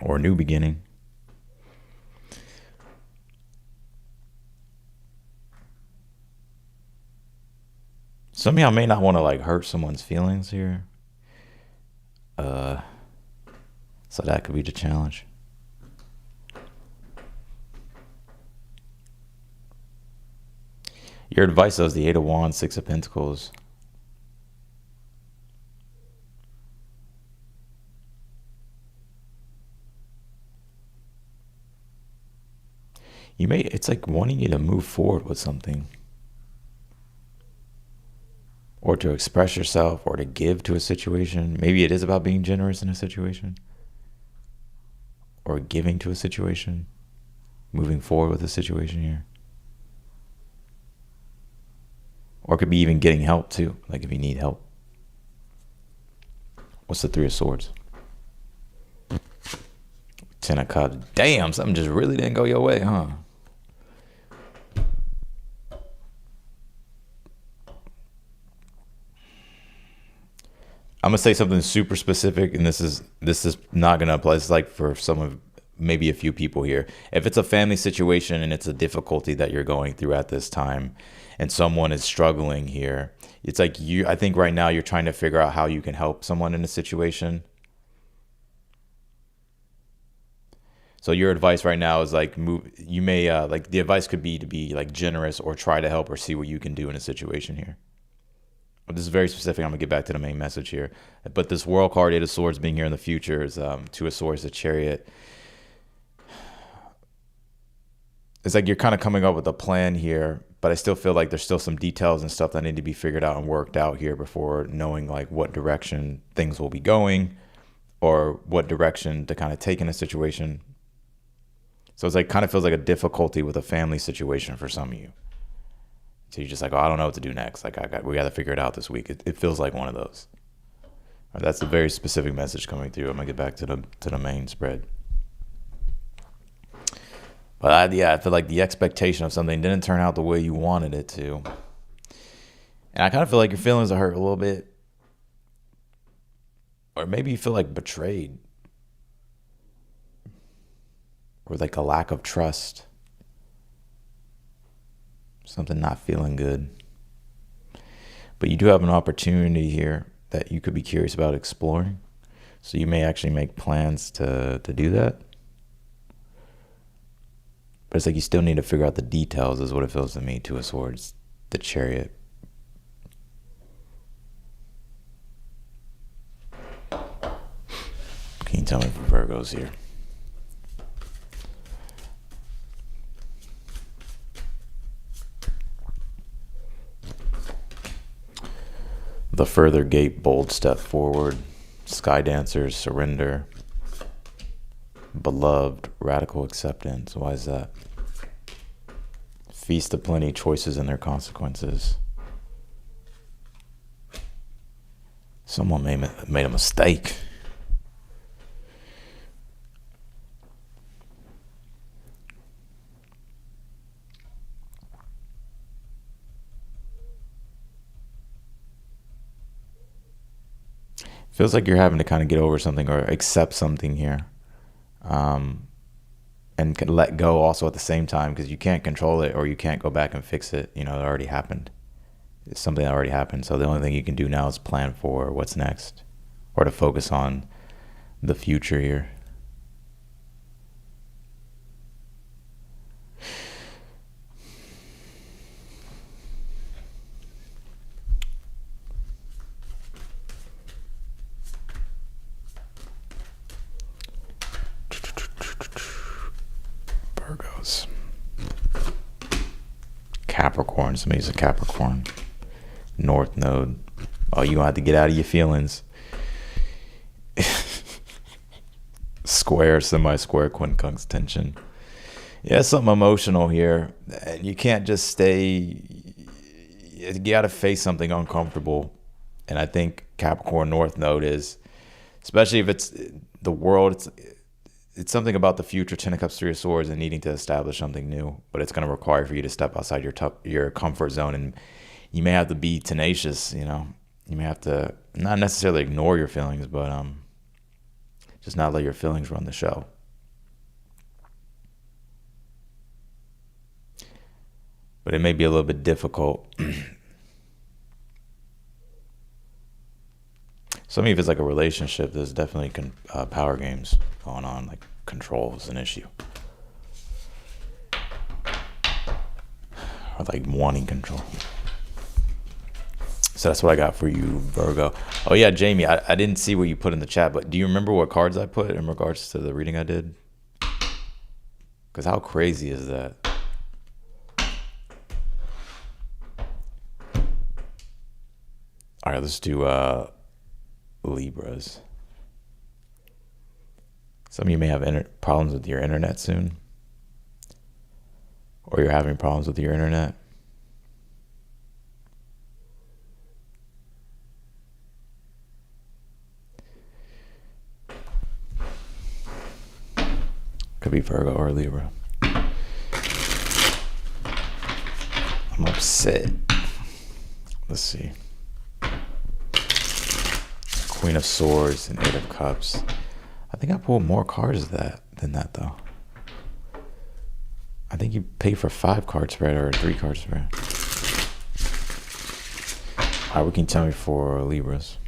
Or a new beginning. Some of y'all may not want to like hurt someone's feelings here. So that could be the challenge. Your advice is the Eight of Wands, Six of Pentacles. It's like wanting you to move forward with something. Or to express yourself, or to give to a situation. Maybe it is about being generous in a situation. Or giving to a situation. Moving forward with a situation here. Or it could be even getting help too, like if you need help. What's the Three of Swords? Ten of Cups. Damn, something just really didn't go your way, huh? I'm gonna say something super specific, and this is not gonna apply. It's like for maybe a few people here. If it's a family situation and it's a difficulty that you're going through at this time, and someone is struggling here, it's like I think right now you're trying to figure out how you can help someone in a situation. So your advice right now is like you may like the advice could be to be like generous or try to help or see what you can do in a situation here. This is very specific. I'm going to get back to the main message here. But this World card, Eight of Swords being here in the future is Two of Swords, the Chariot. It's like you're kind of coming up with a plan here, but I still feel like there's still some details and stuff that need to be figured out and worked out here before knowing like what direction things will be going or what direction to kind of take in a situation. So it's like kind of feels like a difficulty with a family situation for some of you. So you're just like, oh, I don't know what to do next. Like we got to figure it out this week. It feels like one of those. That's a very specific message coming through. I'm gonna get back to the main spread. But I feel like the expectation of something didn't turn out the way you wanted it to, and I kind of feel like your feelings are hurt a little bit, or maybe you feel like betrayed, or like a lack of trust. Something not feeling good. But you do have an opportunity here that you could be curious about exploring. So you may actually make plans to do that. But it's like you still need to figure out the details is what it feels to me. Two of Swords, the Chariot. can you tell me for Virgos here? The further gate, bold step forward. Sky dancers, surrender. Beloved, radical acceptance. Why is that? Feast of plenty, choices and their consequences. Someone made a mistake. Feels like you're having to kind of get over something or accept something here. And can let go also at the same time, because you can't control it or you can't go back and fix it. You know, it already happened. It's something that already happened. So the only thing you can do now is plan for what's next, or to focus on the future here. Virgos. Capricorn. Somebody's a Capricorn. North node. Oh, you gonna have to get out of your feelings. Square, semi-square, quincunx tension. Yeah, something emotional here. And you can't just stay. You gotta face something uncomfortable. And I think Capricorn North node is, especially if it's the world, it's something about the future, Ten of Cups, Three of Swords, and needing to establish something new. But it's going to require for you to step outside your comfort zone, and you may have to be tenacious. You know, you may have to not necessarily ignore your feelings, but just not let your feelings run the show. But it may be a little bit difficult. Some of you, if it's like a relationship, there's definitely power games going on, like control is an issue. Or like wanting control. So that's what I got for you, Virgo. Oh yeah, Jamie, I didn't see what you put in the chat, but do you remember what cards I put in regards to the reading I did? Because how crazy is that? All right, let's do Libras. Some of you may have problems with your internet soon, or you're having problems with your internet. Could be Virgo or Libra. I'm upset. Let's see. Queen of Swords and Eight of Cups. I think I pulled more cards than that though. I think you pay for 5 card spread or 3 card spread. All right, what can you tell me for Libras?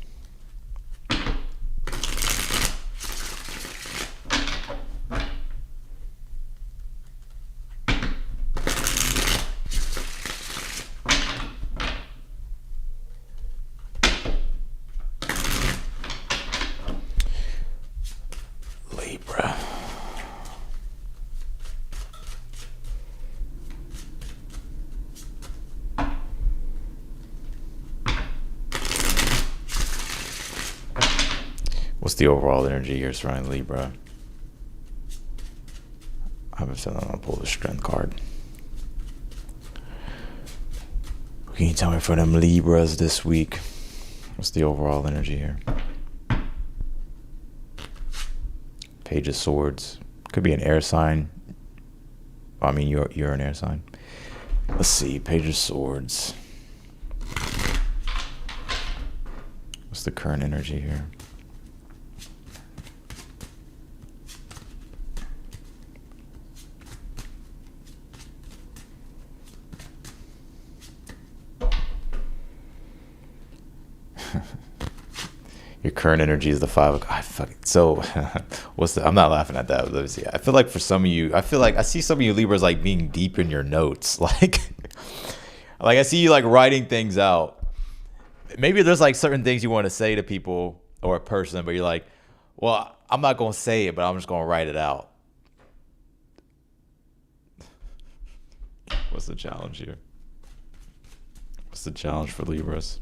Libra. What's the overall energy here surrounding Libra? I have a feeling I'm gonna pull the Strength card. What can you tell me for them Libras this week? What's the overall energy here? Page of Swords. Could be an air sign. I mean, you're an air sign. Let's see. Page of Swords. What's the current energy here? Your current energy is the 5 o'clock. So I'm not laughing at that. Let me see. I feel like for some of you, I see some of you Libras like being deep in your notes. Like I see you like writing things out. Maybe there's like certain things you want to say to people or a person, but you're like, well, I'm not gonna say it, but I'm just gonna write it out. What's the challenge here? What's the challenge for Libras?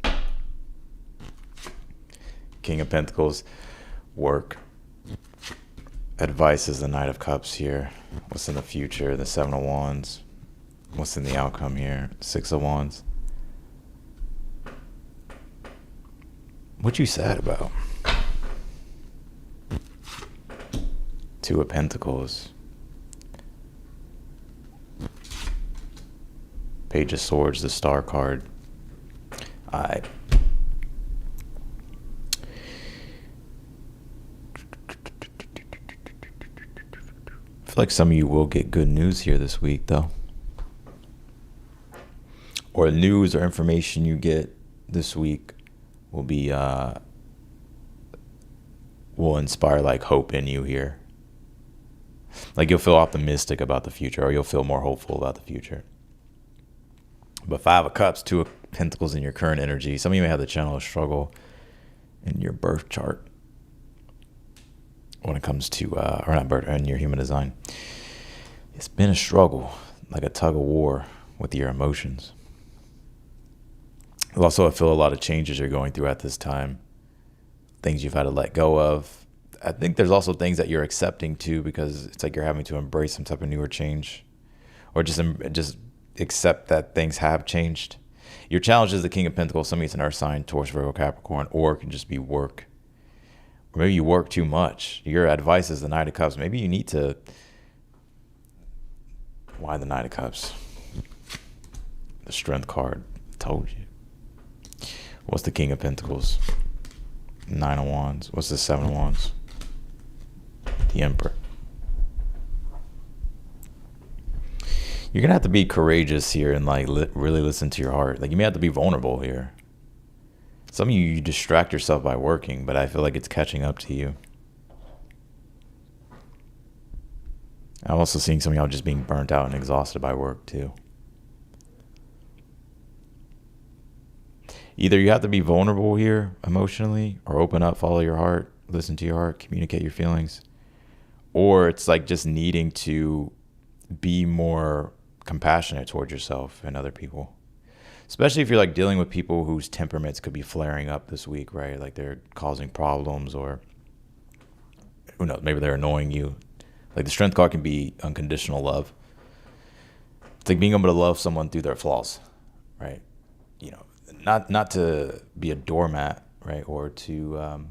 King of Pentacles, work. Advice is the Knight of Cups here. What's in the future? The Seven of Wands. What's in the outcome here? Six of Wands. What you sad about? Two of Pentacles. Page of Swords, the Star card. Alright. I feel like some of you will get good news here this week, though. Or news or information you get this week will be will inspire like hope in you here. Like you'll feel optimistic about the future, or you'll feel more hopeful about the future. But Five of Cups, Two of Pentacles in your current energy. Some of you may have the channel of struggle in your birth chart when it comes to, or not birth, in your human design. It's been a struggle, like a tug of war with your emotions. Also, I feel a lot of changes you're going through at this time. Things you've had to let go of. I think there's also things that you're accepting too, because it's like you're having to embrace some type of newer change, or just accept that things have changed. Your challenge is the King of Pentacles. Some of it's an Earth sign, Taurus, Virgo, Capricorn, or it can just be work. Or maybe you work too much. Your advice is the Knight of Cups. Maybe you need to. Why the Knight of Cups? The Strength card. Told you. What's the King of Pentacles? Nine of Wands. What's the Seven of Wands? The Emperor. You're going to have to be courageous here and like really listen to your heart. Like you may have to be vulnerable here. Some of you distract yourself by working, but I feel like it's catching up to you. I'm also seeing some of y'all just being burnt out and exhausted by work too. Either you have to be vulnerable here emotionally, or open up, follow your heart, listen to your heart, communicate your feelings. Or it's like just needing to be more compassionate towards yourself and other people. Especially if you're like dealing with people whose temperaments could be flaring up this week, right? Like they're causing problems, or who knows, maybe they're annoying you. Like the Strength card can be unconditional love. It's like being able to love someone through their flaws, right? You know, not to be a doormat, right? Or to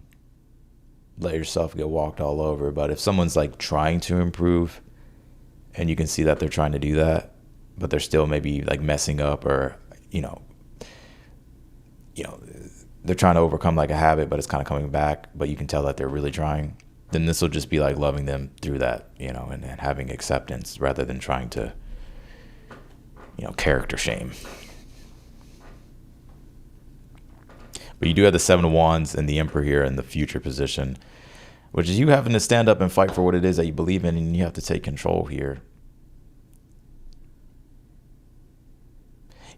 let yourself get walked all over. But if someone's like trying to improve and you can see that they're trying to do that, but they're still maybe like messing up, or, you know, they're trying to overcome like a habit, but it's kind of coming back, but you can tell that they're really trying, then this will just be like loving them through that, you know, and having acceptance rather than trying to, you know, character shame. But you do have the Seven of Wands and the Emperor here in the future position, which is you having to stand up and fight for what it is that you believe in, and you have to take control here.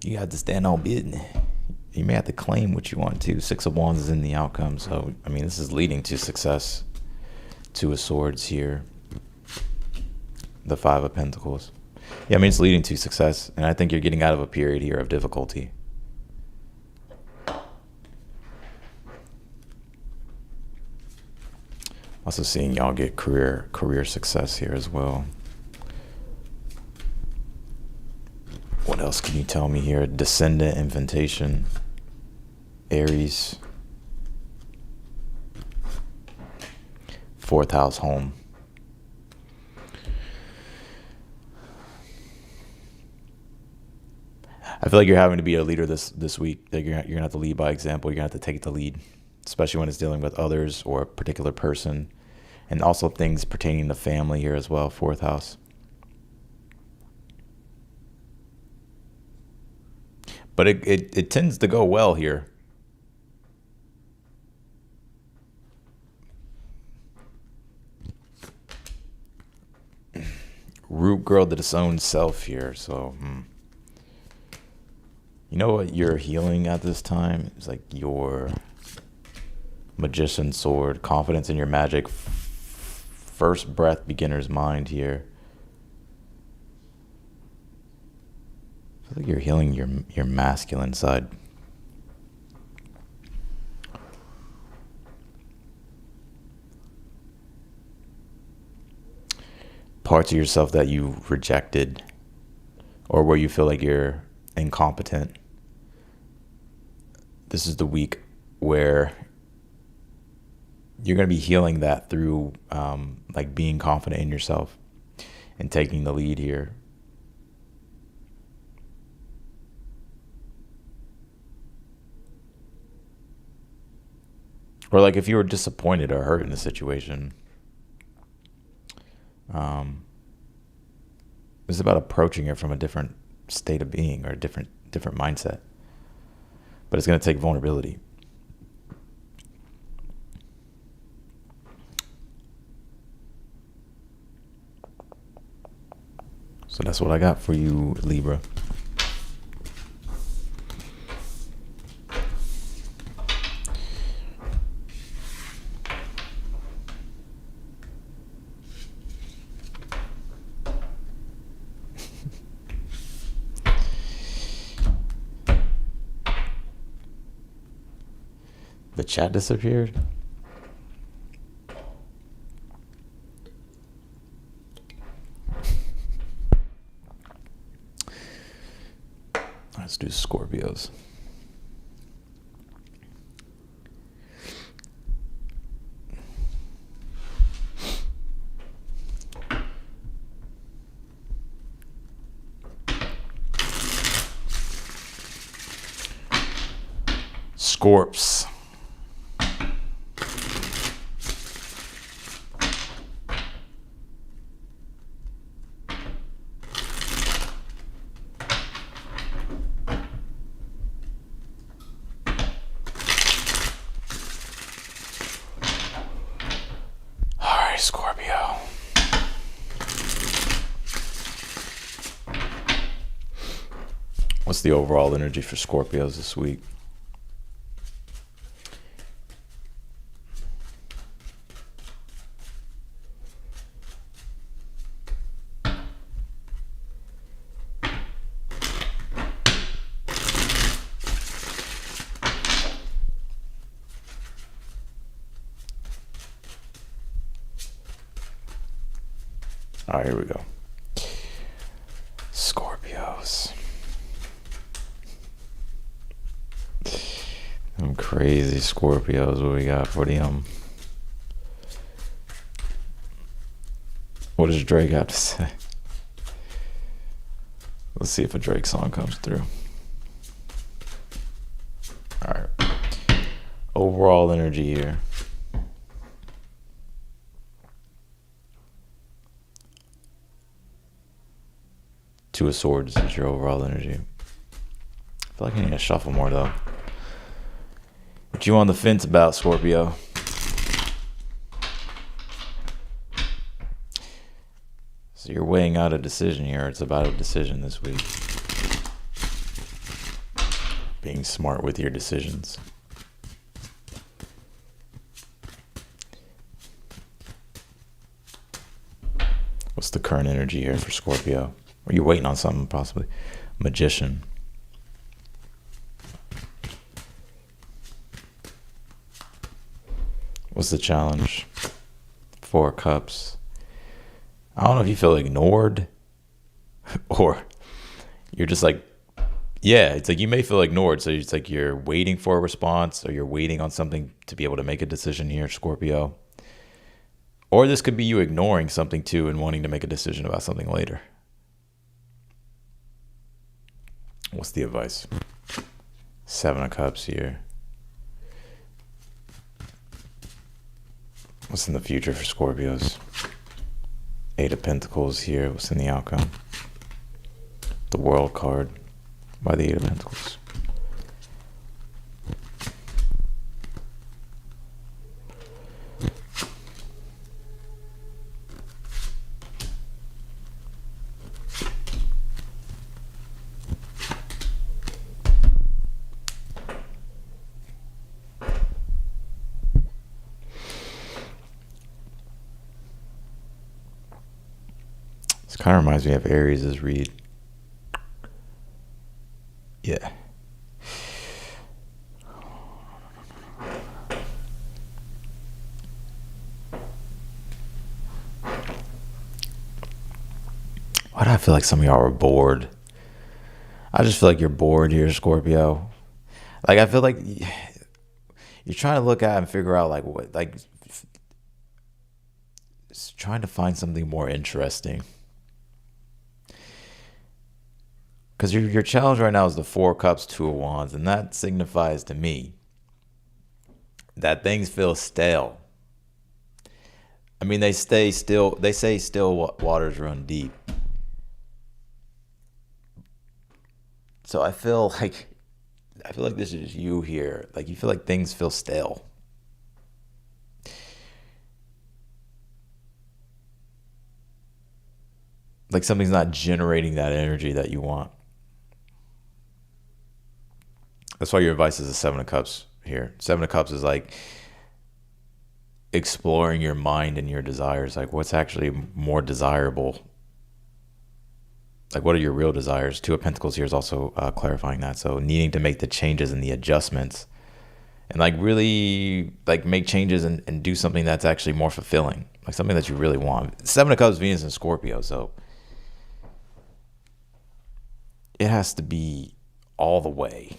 You have to stand on business. You may have to claim what you want to. Six of Wands is in the outcome. So, I mean, this is leading to success. Two of Swords here. The Five of Pentacles. Yeah, I mean, it's leading to success. And I think you're getting out of a period here of difficulty. Also seeing y'all get career success here as well. What else can you tell me here? Descendant, invitation, Aries, fourth house, home. I feel like you're having to be a leader this week. That you're gonna have to lead by example. You're gonna have to take the lead, especially when it's dealing with others or a particular person, and also things pertaining to family here as well. Fourth house. But it tends to go well here. Root girl to its own self here. So, you know what you're healing at this time? It's like your Magician sword, confidence in your magic, first breath beginner's mind here. I feel like you're healing your masculine side. Parts of yourself that you rejected, or where you feel like you're incompetent. This is the week where you're going to be healing that through like being confident in yourself and taking the lead here. Or like if you were disappointed or hurt in a situation, it's about approaching it from a different state of being or a different mindset. But it's going to take vulnerability. So that's what I got for you, Libra. The chat disappeared. Let's do Scorpios. Scorps. Scorpio. What's the overall energy for Scorpios this week? All right, here we go. Scorpios. Them crazy Scorpios. What we got for them? What does Drake have to say? Let's see if a Drake song comes through. All right. Overall energy here. Two of Swords is your overall energy. I feel like I need to shuffle more though. What you on the fence about, Scorpio? So you're weighing out a decision here. It's about a decision this week. Being smart with your decisions. What's the current energy here for Scorpio? Are you waiting on something possibly? Magician. What's the challenge? 4 of Cups. I don't know if you feel ignored or you're just like, yeah, it's like you may feel ignored. So it's like you're waiting for a response or you're waiting on something to be able to make a decision here, Scorpio. Or this could be you ignoring something too and wanting to make a decision about something later. What's the advice? 7 of Cups here. What's in the future for Scorpios? 8 of Pentacles here. What's in the outcome? The World card by the 8 of Pentacles. This kind of reminds me of Aries' read. Yeah. Why do I feel like some of y'all are bored? I just feel like you're bored here, Scorpio. Like, I feel like you're trying to look at and figure out, like, what, like, trying to find something more interesting. Because your challenge right now is the Four of Cups, Two of Wands, and that signifies to me that things feel stale. I mean, they say still waters run deep. So I feel like this is you here. Like, you feel like things feel stale. Like something's not generating that energy that you want. That's why your advice is the Seven of Cups here. Seven of Cups is like exploring your mind and your desires. Like, what's actually more desirable? Like, what are your real desires? Two of Pentacles here is also clarifying that. So needing to make the changes and the adjustments and like really like make changes and do something that's actually more fulfilling. Like something that you really want. Seven of Cups, Venus and Scorpio. So it has to be all the way.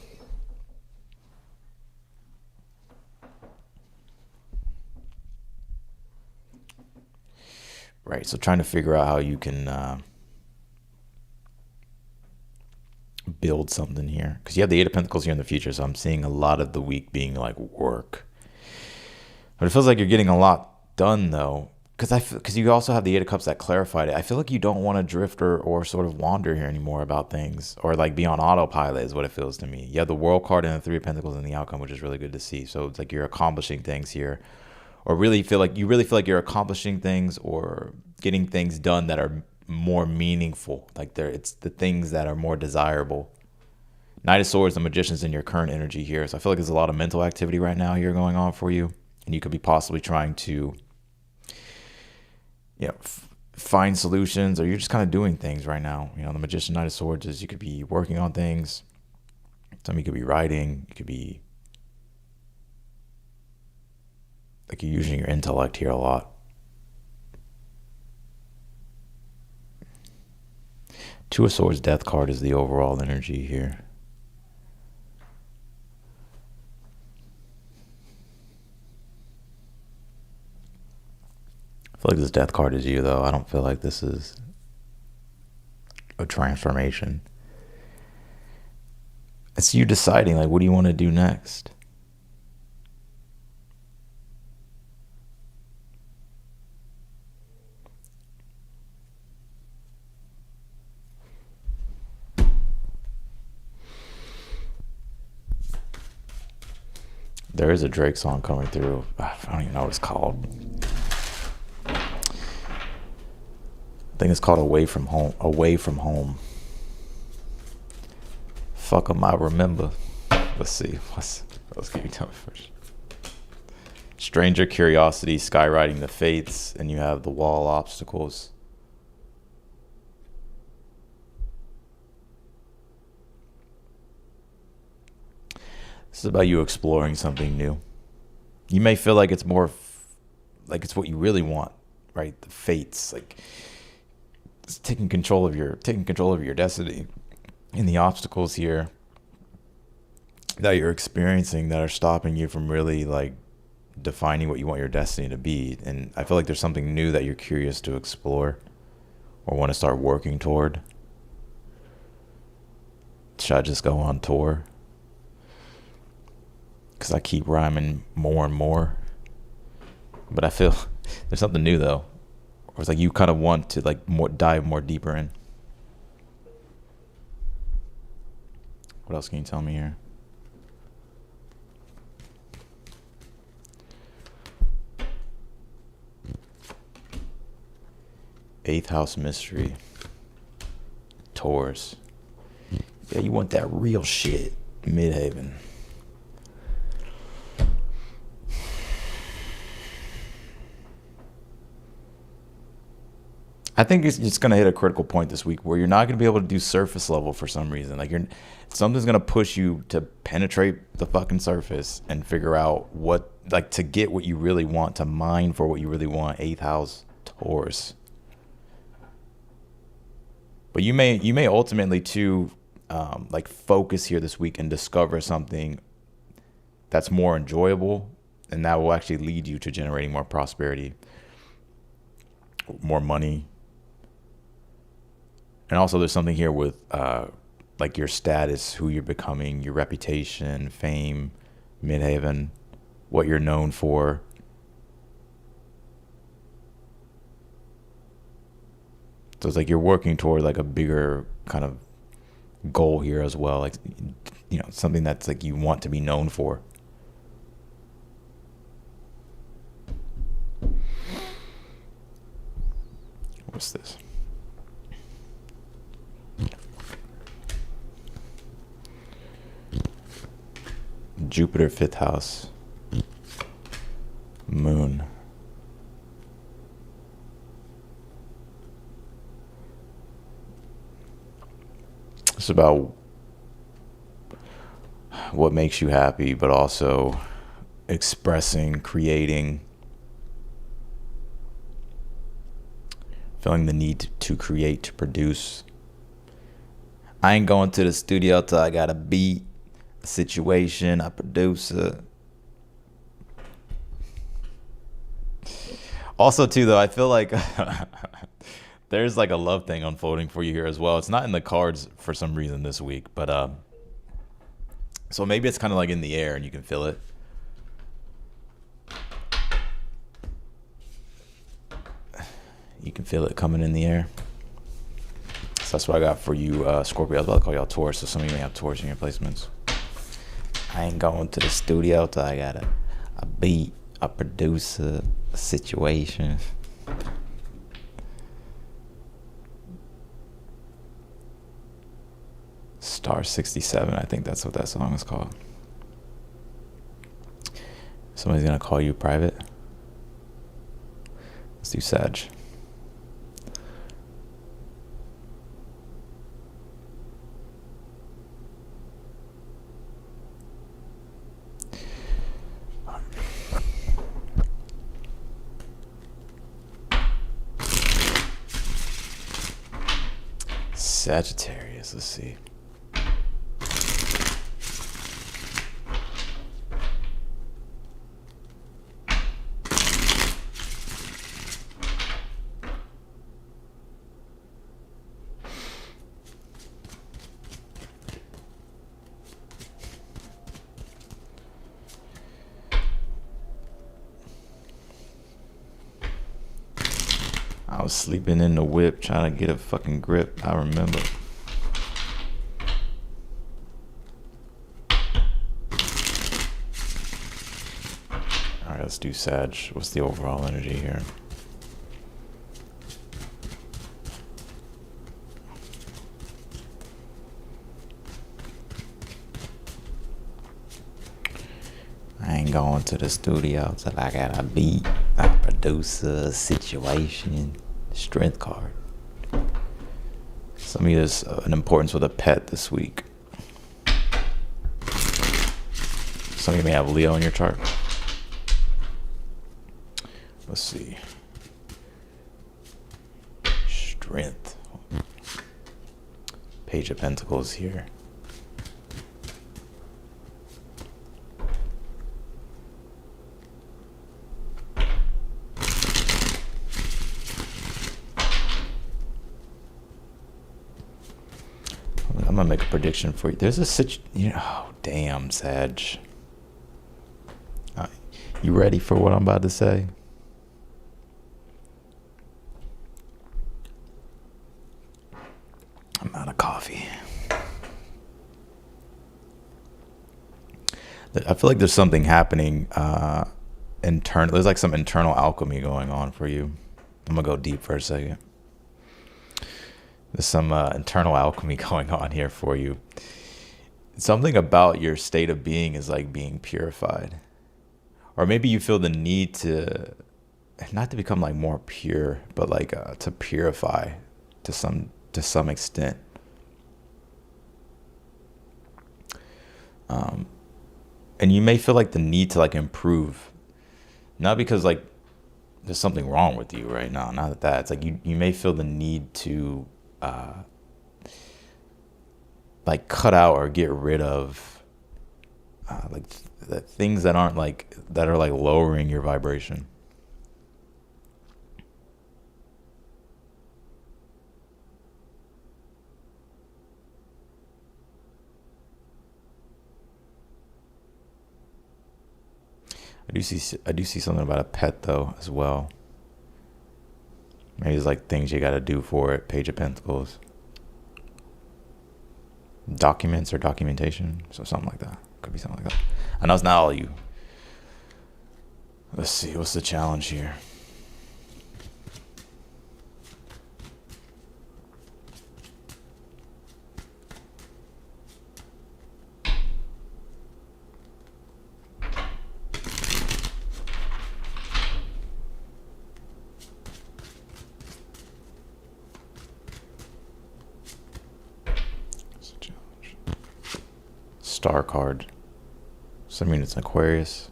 Right. So trying to figure out how you can build something here, because you have the Eight of Pentacles here in the future. So I'm seeing a lot of the week being like work, but it feels like you're getting a lot done though. Because you also have the Eight of Cups that clarified it. I feel like you don't want to drift or sort of wander here anymore about things, or like be on autopilot is what it feels to me. You have the World card and the Three of Pentacles in the outcome, which is really good to see. So it's like you're accomplishing things here, or really feel like you're accomplishing things or getting things done that are more meaningful. Like it's the things that are more desirable. Knight of Swords, the Magician's in your current energy here. So I feel like there's a lot of mental activity right now here going on for you, and you could be possibly trying to find solutions, or you're just kind of doing things right now. The Magician, Knight of Swords is you could be working on things. Some of you could be writing. You could be like you're using your intellect here a lot. Two of Swords, Death card is the overall energy here. I feel like this Death card is you, though. I don't feel like this is a transformation. It's you deciding, like, what do you want to do next? There is a Drake song coming through. I don't even know what it's called. I think it's called Away From Home. Away From Home. Fuck 'em, I remember. Let's see. What else can you tell me first? Stranger Curiosity, Skywriting the Fates, and you have the Wall Obstacles. This is about you exploring something new. You may feel like it's more, like it's what you really want, right? The fates, like it's taking control of your destiny. And the obstacles here that you're experiencing that are stopping you from really like defining what you want your destiny to be. And I feel like there's something new that you're curious to explore or want to start working toward. Should I just go on tour? Because I keep rhyming more and more. But I feel there's something new though. Or it's like you kind of want to like dive more deeper in. What else can you tell me here? Eighth house mystery. Taurus. Yeah, you want that real shit. Midhaven. I think it's going to hit a critical point this week where you're not going to be able to do surface level for some reason. Like something's going to push you to penetrate the fucking surface and figure out what, like, to get what you really want, to mine for what you really want. Eighth house Taurus. But you may ultimately too, like, focus here this week and discover something that's more enjoyable, and that will actually lead you to generating more prosperity, more money. And also there's something here with like your status, who you're becoming, your reputation, fame, midhaven, what you're known for. So it's like you're working toward like a bigger kind of goal here as well, like, you know, something that's like you want to be known for. What's this? Jupiter, fifth house, moon. It's about what makes you happy, but also expressing, creating, feeling the need to create, to produce. I ain't going to the studio till I got a beat, a situation, a producer. Also, too, though, I feel like there's like a love thing unfolding for you here as well. It's not in the cards for some reason this week, but so maybe it's kind of like in the air and you can feel it. You can feel it coming in the air. So that's what I got for you, Scorpio. I was about to call y'all Taurus, so some of you may have Taurus in your placements. I ain't going to the studio till I got a beat, a producer, a situation. Star 67, I think that's what that song is called. Somebody's gonna call you private. Let's do Sag. Sagittarius, let's see. I was sleeping in the whip trying to get a fucking grip. I remember. Alright, let's do Sag. What's the overall energy here? I ain't going to the studio till I got a beat, a producer, situation, strength card. Some of you there's an importance with a pet this week. Some of you may have Leo in your chart. Let's see. Strength. Page of Pentacles here. I'm gonna make a prediction for you. There's a oh damn, Sag. You ready for what I'm about to say? I'm out of coffee. I feel like there's something happening internal. There's like some internal alchemy going on for you. I'm gonna go deep for a second. There's some internal alchemy going on here for you. Something about your state of being is like being purified. Or maybe you feel the need to not to become like more pure, but like to purify to some extent. And you may feel like the need to like improve, not because like there's something wrong with you right now. Not that it's like you may feel the need to like cut out or get rid of like the things that aren't like that are like lowering your vibration. I do see something about a pet though as well. Maybe it's like things you got to do for it. Page of Pentacles, documents or documentation, so something like that. Could be something like that. I know it's not all of you. Let's see, what's the challenge here? Star card. So I mean it's Aquarius.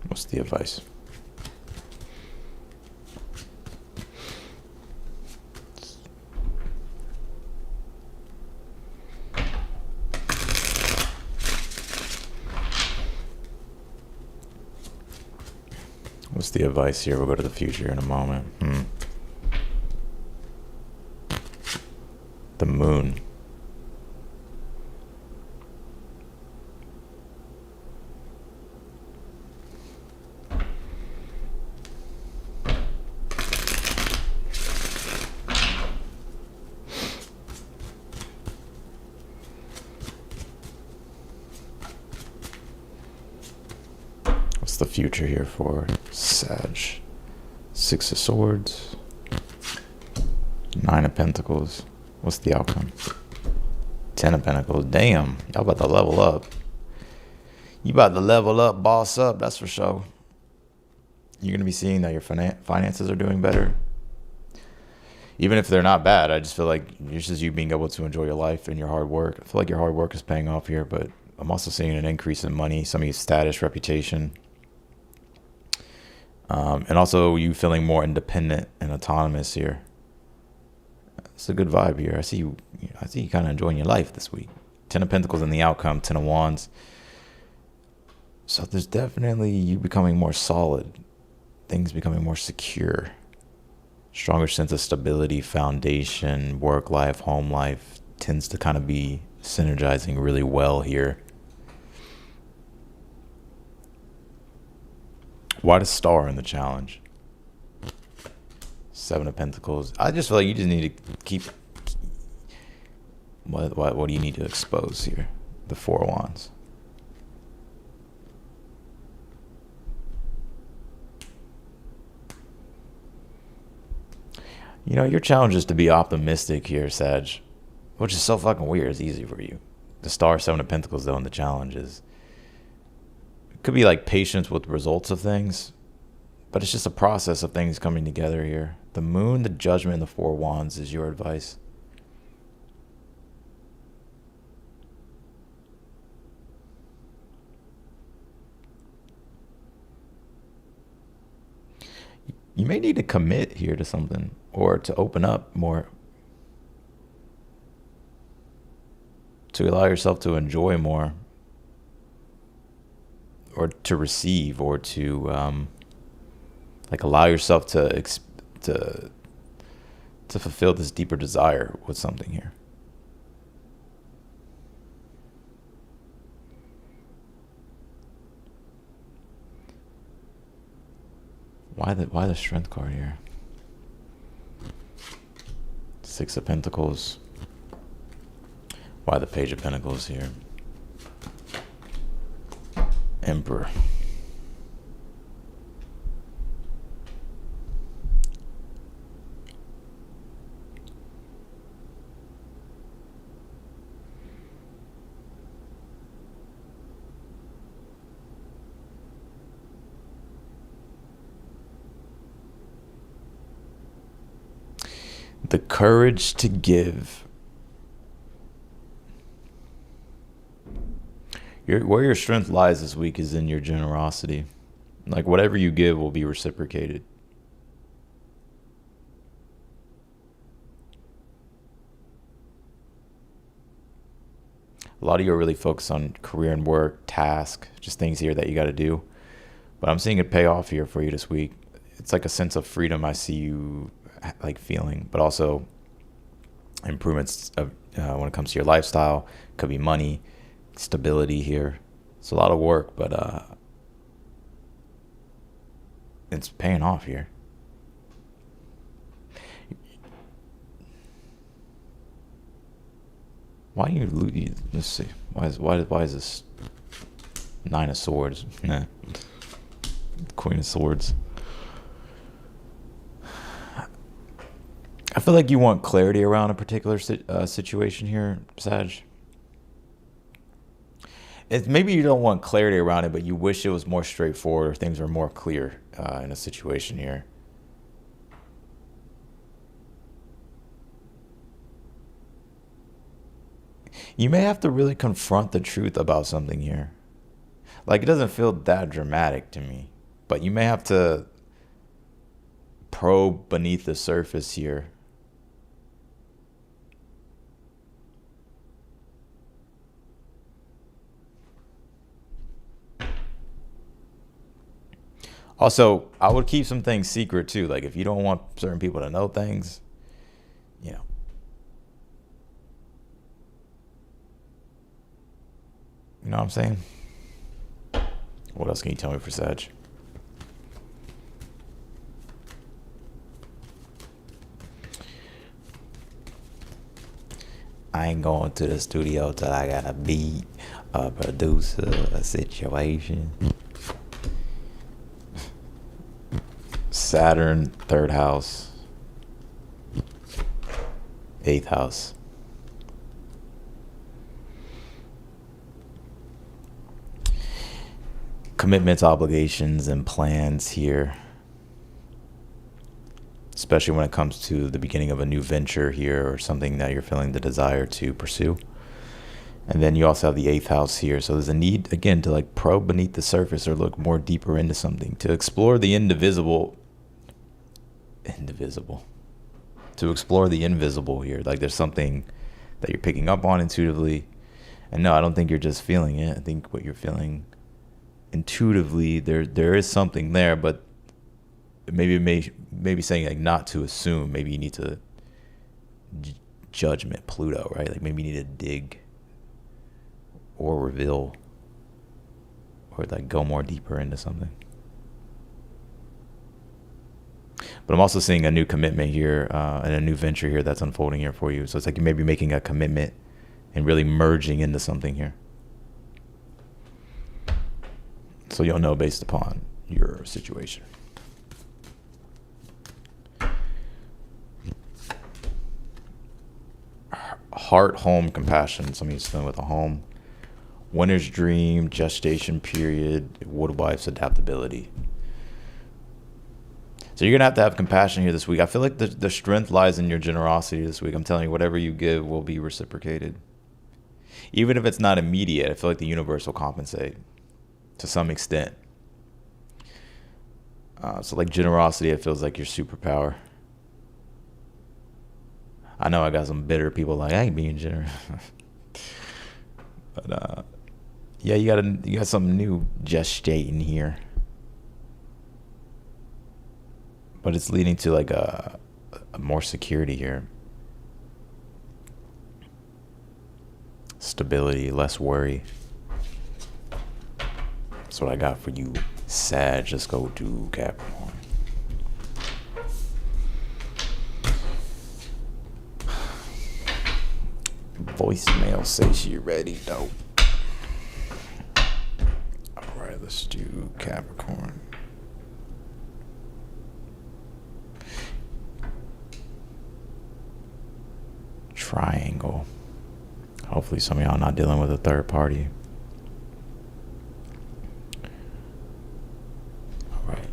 What's the advice? What's the advice here? We'll go to the future in a moment. The moon. What's the future here for Sag? Six of Swords. Nine of Pentacles. What's the outcome? 10 of Pentacles. Damn, y'all about to level up. You about to level up, boss up, that's for sure. You're going to be seeing that your finances are doing better. Even if they're not bad, I just feel like it's just you being able to enjoy your life and your hard work. I feel like your hard work is paying off here, but I'm also seeing an increase in money, some of your status, reputation. And also you feeling more independent and autonomous here. It's a good vibe here. I see you kind of enjoying your life this week. 10 of Pentacles in the outcome, 10 of Wands. So there's definitely you becoming more solid, things becoming more secure, stronger sense of stability, foundation, work life, home life tends to kind of be synergizing really well here. Why the star in the challenge? 7 of Pentacles. I just feel like you just need to keep. What do you need to expose here? The 4 of Wands. You know, your challenge is to be optimistic here, Sag, which is so fucking weird. It's easy for you. The star, 7 of Pentacles, though, in the challenge is. It could be like patience with results of things, but it's just a process of things coming together here. The moon, the judgment, and the 4 wands is your advice. You may need to commit here to something or to open up more, to allow yourself to enjoy more, or to receive, or to like allow yourself to fulfill this deeper desire with something here. Why the Strength card here? 6 of Pentacles. Why the Page of Pentacles here? Emperor. the courage to give. Where your strength lies this week is in your generosity. Like whatever you give will be reciprocated. A lot of you are really focused on career and work, task, just things here that you got to do. But I'm seeing it pay off here for you this week. It's like a sense of freedom I see you like feeling, but also improvements of when it comes to your lifestyle. Could be money, stability here. It's a lot of work, but it's paying off here. Why you let's see. Why is this Nine of Swords? Nah. Queen of Swords. I feel like you want clarity around a particular situation here, Sag. Maybe you don't want clarity around it, but you wish it was more straightforward or things were more clear in a situation here. You may have to really confront the truth about something here. Like, it doesn't feel that dramatic to me, but you may have to probe beneath the surface here. Also, I would keep some things secret too. Like, if you don't want certain people to know things, you know. You know what I'm saying? What else can you tell me for Sag? I ain't going to the studio till I got a beat, a producer, a situation. Saturn, 3rd house, 8th house. Commitments, obligations, and plans here. Especially when it comes to the beginning of a new venture here or something that you're feeling the desire to pursue. And then you also have the 8th house here. So there's a need, again, to like probe beneath the surface or look more deeper into something. To explore the indivisible. To explore the invisible here. Like there's something that you're picking up on intuitively. And no, I don't think you're just feeling it. I think what you're feeling intuitively, there is something there, but maybe saying like not to assume. Maybe you need to judgment Pluto, right? Like maybe you need to dig or reveal or like go more deeper into something. But I'm also seeing a new commitment here and a new venture here that's unfolding here for you. So it's like you may be making a commitment and really merging into something here. So you'll know based upon your situation. Heart, home, compassion. Somebody's dealing with a home. Winter's dream, gestation period, woodwife's adaptability. So you're going to have compassion here this week. I feel like the strength lies in your generosity this week. I'm telling you, whatever you give will be reciprocated. Even if it's not immediate, I feel like the universe will compensate to some extent. So like generosity, it feels like your superpower. I know I got some bitter people like, I ain't being generous. But yeah, you got something new gestating here. But it's leading to like a more security here. Stability, less worry. That's what I got for you, Sag. Let's go to Capricorn. Voicemail says she ready, though. All right, let's do Capricorn. Triangle. Hopefully some of y'all not dealing with a third party. All right.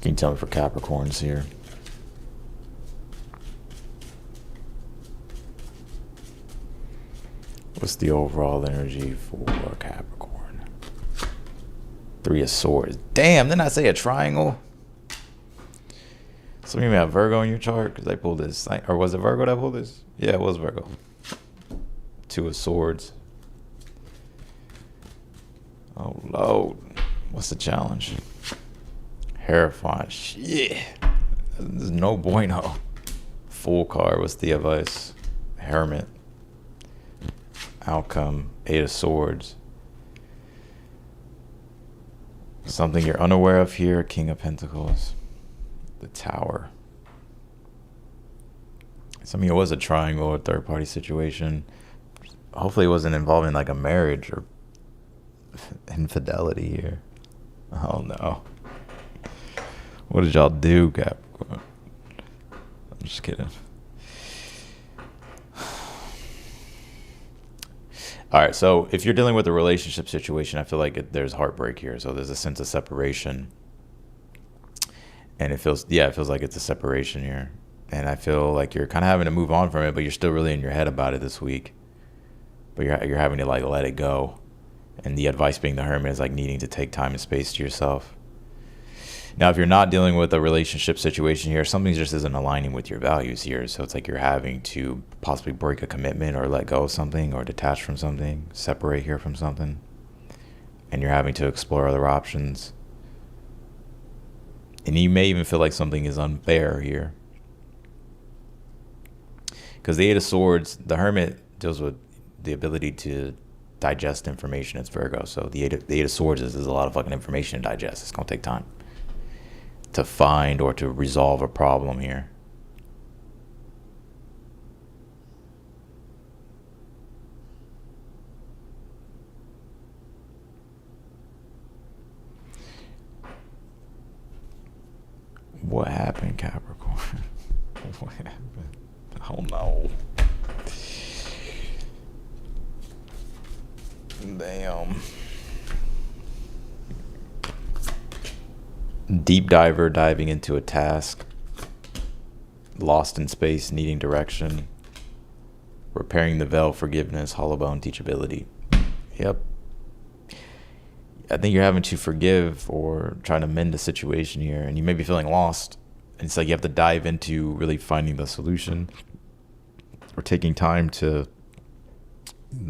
Can you tell me for Capricorns here? What's the overall energy for Capricorn? 3 of Swords. Damn, didn't I say a triangle? So you may have Virgo in your chart because I pulled this. Or was it Virgo that pulled this? Yeah, it was Virgo. 2 of Swords. Oh, Lord. What's the challenge? Hierophant. Shit. There's no bueno. Fool card. What's the advice? Hermit. Outcome. 8 of Swords. Something you're unaware of here. King of Pentacles. The Tower. Something it was a triangle or third party situation. Hopefully it wasn't involving like a marriage or infidelity here. Oh no. What did y'all do, Capricorn? I'm just kidding. All right, so if you're dealing with a relationship situation, I feel like there's heartbreak here. So there's a sense of separation. And it feels like it's a separation here. And I feel like you're kind of having to move on from it, but you're still really in your head about it this week. But you're having to like let it go. And the advice being the Hermit is like needing to take time and space to yourself. Now, if you're not dealing with a relationship situation here, something just isn't aligning with your values here. So it's like you're having to possibly break a commitment or let go of something or detach from something, separate here from something. And you're having to explore other options. And you may even feel like something is unfair here. Because the 8 of Swords, the Hermit deals with the ability to digest information. It's Virgo. So the eight of Swords is there's a lot of fucking information to digest. It's going to take time to find or to resolve a problem here. What happened, Capricorn? What happened? Oh no. Damn. Deep diver diving into a task. Lost in space, needing direction. Repairing the veil, forgiveness, hollow bone, teachability. Yep. I think you're having to forgive or trying to mend a situation here, and you may be feeling lost. And it's like you have to dive into really finding the solution or taking time to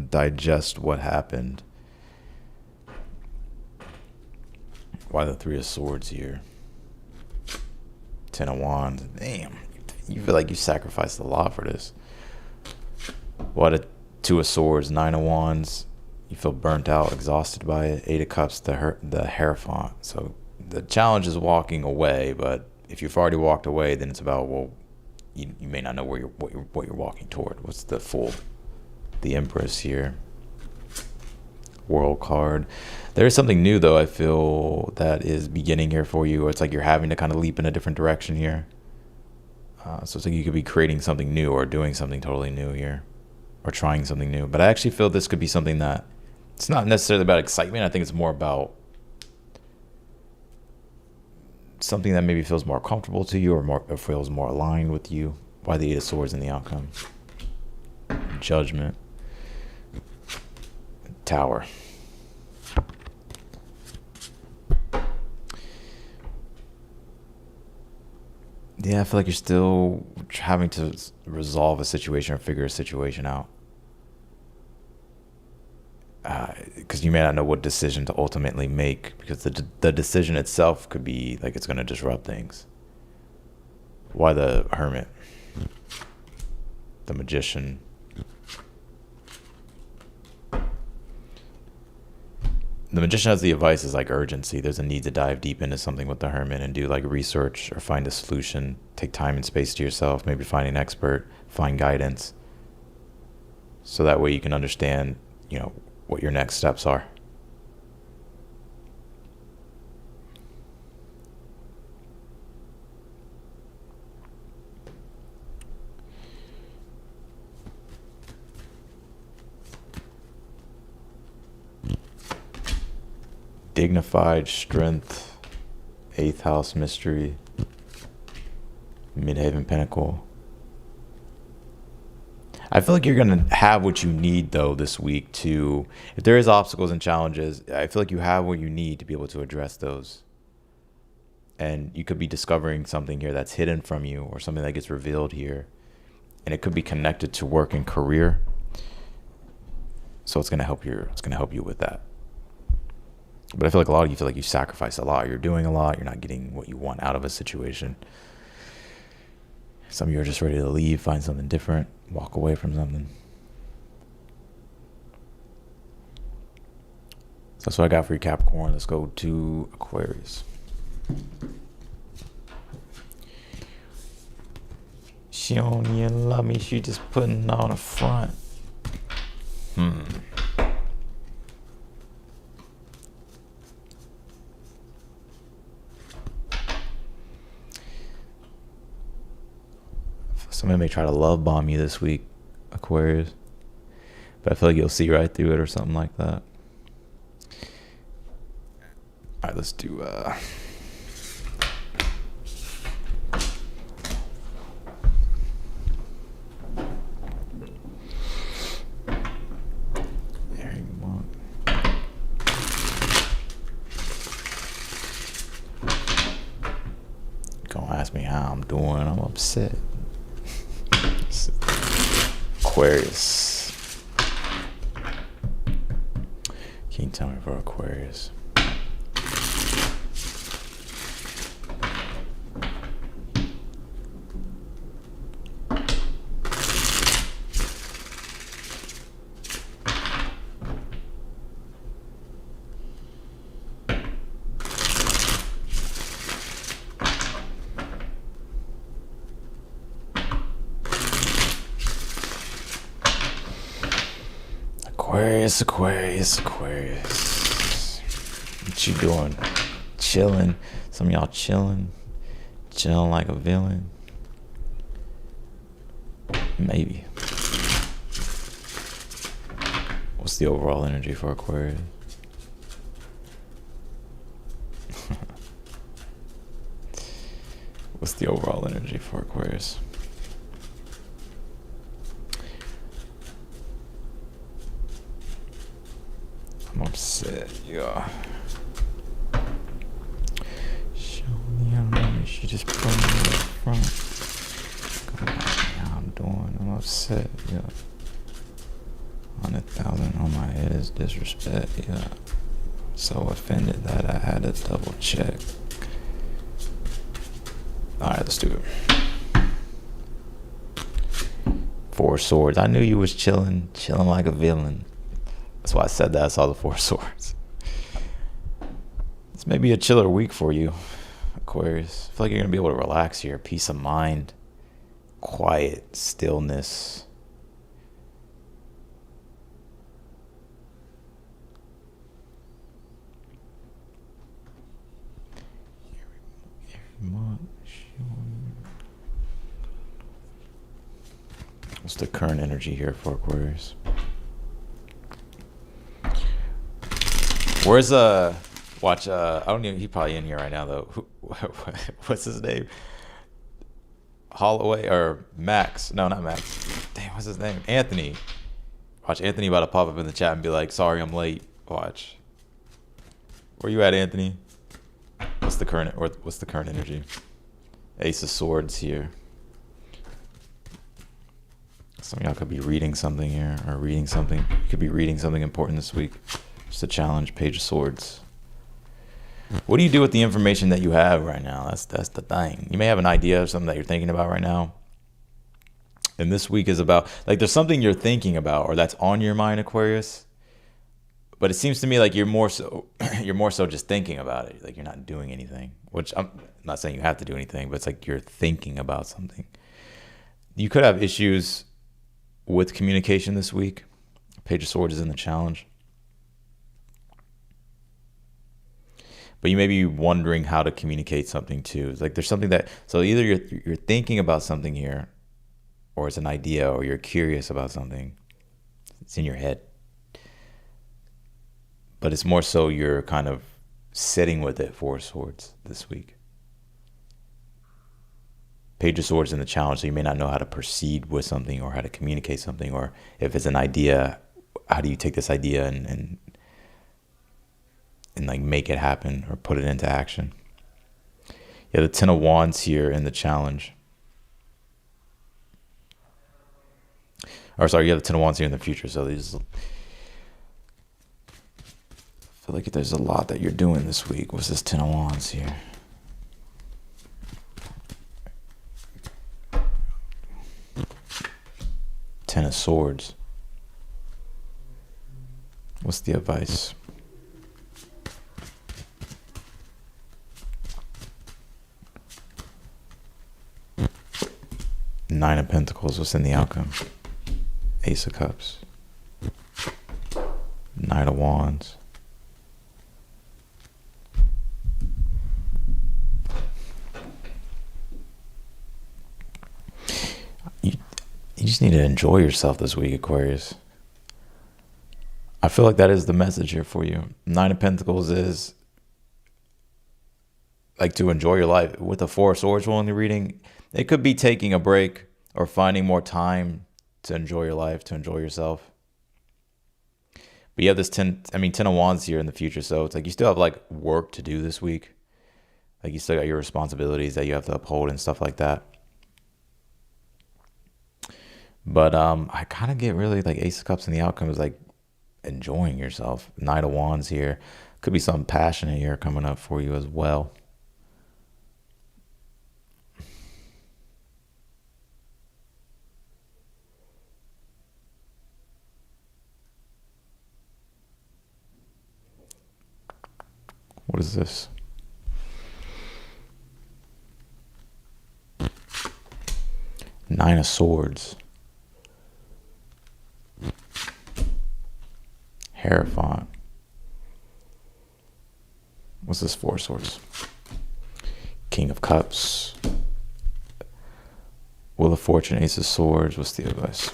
digest what happened. Why the 3 of Swords here? 10 of Wands. Damn. You feel like you sacrificed a lot for this. Why the 2 of Swords? 9 of Wands. You feel burnt out, exhausted by it. 8 of Cups, the Hierophant. So the challenge is walking away, but if you've already walked away, then it's about, well, you may not know what you're walking toward. What's the Fool? The Empress here. World card. There is something new, though, I feel, that is beginning here for you. It's like you're having to kind of leap in a different direction here. So it's like you could be creating something new or doing something totally new here. Or trying something new. But I actually feel this could be something that, it's not necessarily about excitement. I think it's more about something that maybe feels more comfortable to you or feels more aligned with you. Why the 8 of Swords in the outcome? Judgment. Tower. Yeah, I feel like you're still having to resolve a situation or figure a situation out. Because you may not know what decision to ultimately make, because the decision itself could be like it's going to disrupt things. Why the Hermit? The Magician. The Magician has the advice is like urgency. There's a need to dive deep into something with the Hermit and do like research or find a solution. Take time and space to yourself. Maybe find an expert, find guidance. So that way you can understand, what your next steps are. Dignified strength, Eighth house mystery. Midhaven Pinnacle. I feel like you're going to have what you need, though, this week to, if there is obstacles and challenges, I feel like you have what you need to be able to address those. And you could be discovering something here that's hidden from you, or something that gets revealed here. And it could be connected to work and career. So it's going to help you with that. But I feel like a lot of you feel like you sacrifice a lot. You're doing a lot. You're not getting what you want out of a situation. Some of you are just ready to leave, find something different, walk away from something. So that's what I got for you, Capricorn. Let's go to Aquarius. She don't even love me. She just putting on a front. Somebody may try to love bomb you this week, Aquarius. But I feel like you'll see right through it or something like that. All right, let's do... Gonna ask me how I'm doing. I'm upset. Aquarius. Can you tell me for Aquarius? Aquarius. What you doing? Chilling. Some of y'all chilling like a villain. Maybe. What's the overall energy for Aquarius? What's the overall energy for Aquarius? I'm upset, yeah. Show me how she just put me in the front. Come on, how I'm doing. I'm upset, yeah. 100,000 on my head is disrespect, yeah. So offended that I had to double check. Alright, let's do it. Four Swords. I knew you was chilling like a villain. That's why I said that. I saw the Four Swords. This may be a chiller week for you, Aquarius. I feel like you're going to be able to relax here. Peace of mind, quiet, stillness. What's the current energy here for Aquarius? Where's watch I don't even, he's probably in here right now though. What's his name? Holloway or Max? No, not Max. Damn, what's his name? Anthony. Watch, Anthony about to pop up in the chat and be like, sorry I'm late. Watch. Where you at, Anthony? What's the current energy? Ace of Swords here. Some of y'all could be reading something here, or reading something. You could be reading something important this week. Just a challenge, Page of Swords. What do you do with the information that you have right now? That's the thing. You may have an idea of something that you're thinking about right now. And this week is about, like, there's something you're thinking about or that's on your mind, Aquarius. But it seems to me like you're more so just thinking about it. Like you're not doing anything, which I'm not saying you have to do anything, but it's like you're thinking about something. You could have issues with communication this week. Page of Swords is in the challenge. But you may be wondering how to communicate something too. It's like there's something that, so either you're thinking about something here, or it's an idea, or you're curious about something. It's in your head. But it's more so you're kind of sitting with it, Four of Swords, this week. Page of Swords in the challenge, so you may not know how to proceed with something or how to communicate something, or if it's an idea, how do you take this idea and like make it happen or put it into action. Yeah, the Ten of Wands here in the challenge. Or sorry, you have the Ten of Wands here in the future. So these, I feel like there's a lot that you're doing this week. What's this Ten of Wands here? Ten of Swords. What's the advice? Nine of Pentacles. What's in the outcome? Ace of Cups. Knight of Wands. You just need to enjoy yourself this week, Aquarius. I feel like that is the message here for you. Nine of Pentacles is like to enjoy your life. With the Four of Swords while in the reading, it could be taking a break or finding more time to enjoy your life, to enjoy yourself. But you have this 10 of Wands here in the future. So it's like you still have like work to do this week. Like you still got your responsibilities that you have to uphold and stuff like that. But I kind of get really like Ace of Cups in the outcome is like enjoying yourself. Knight of Wands here. Could be something passionate here coming up for you as well. What is this? Nine of Swords. Hierophant. What's this Four of Swords? King of Cups. Wheel of Fortune, Ace of Swords. What's the advice?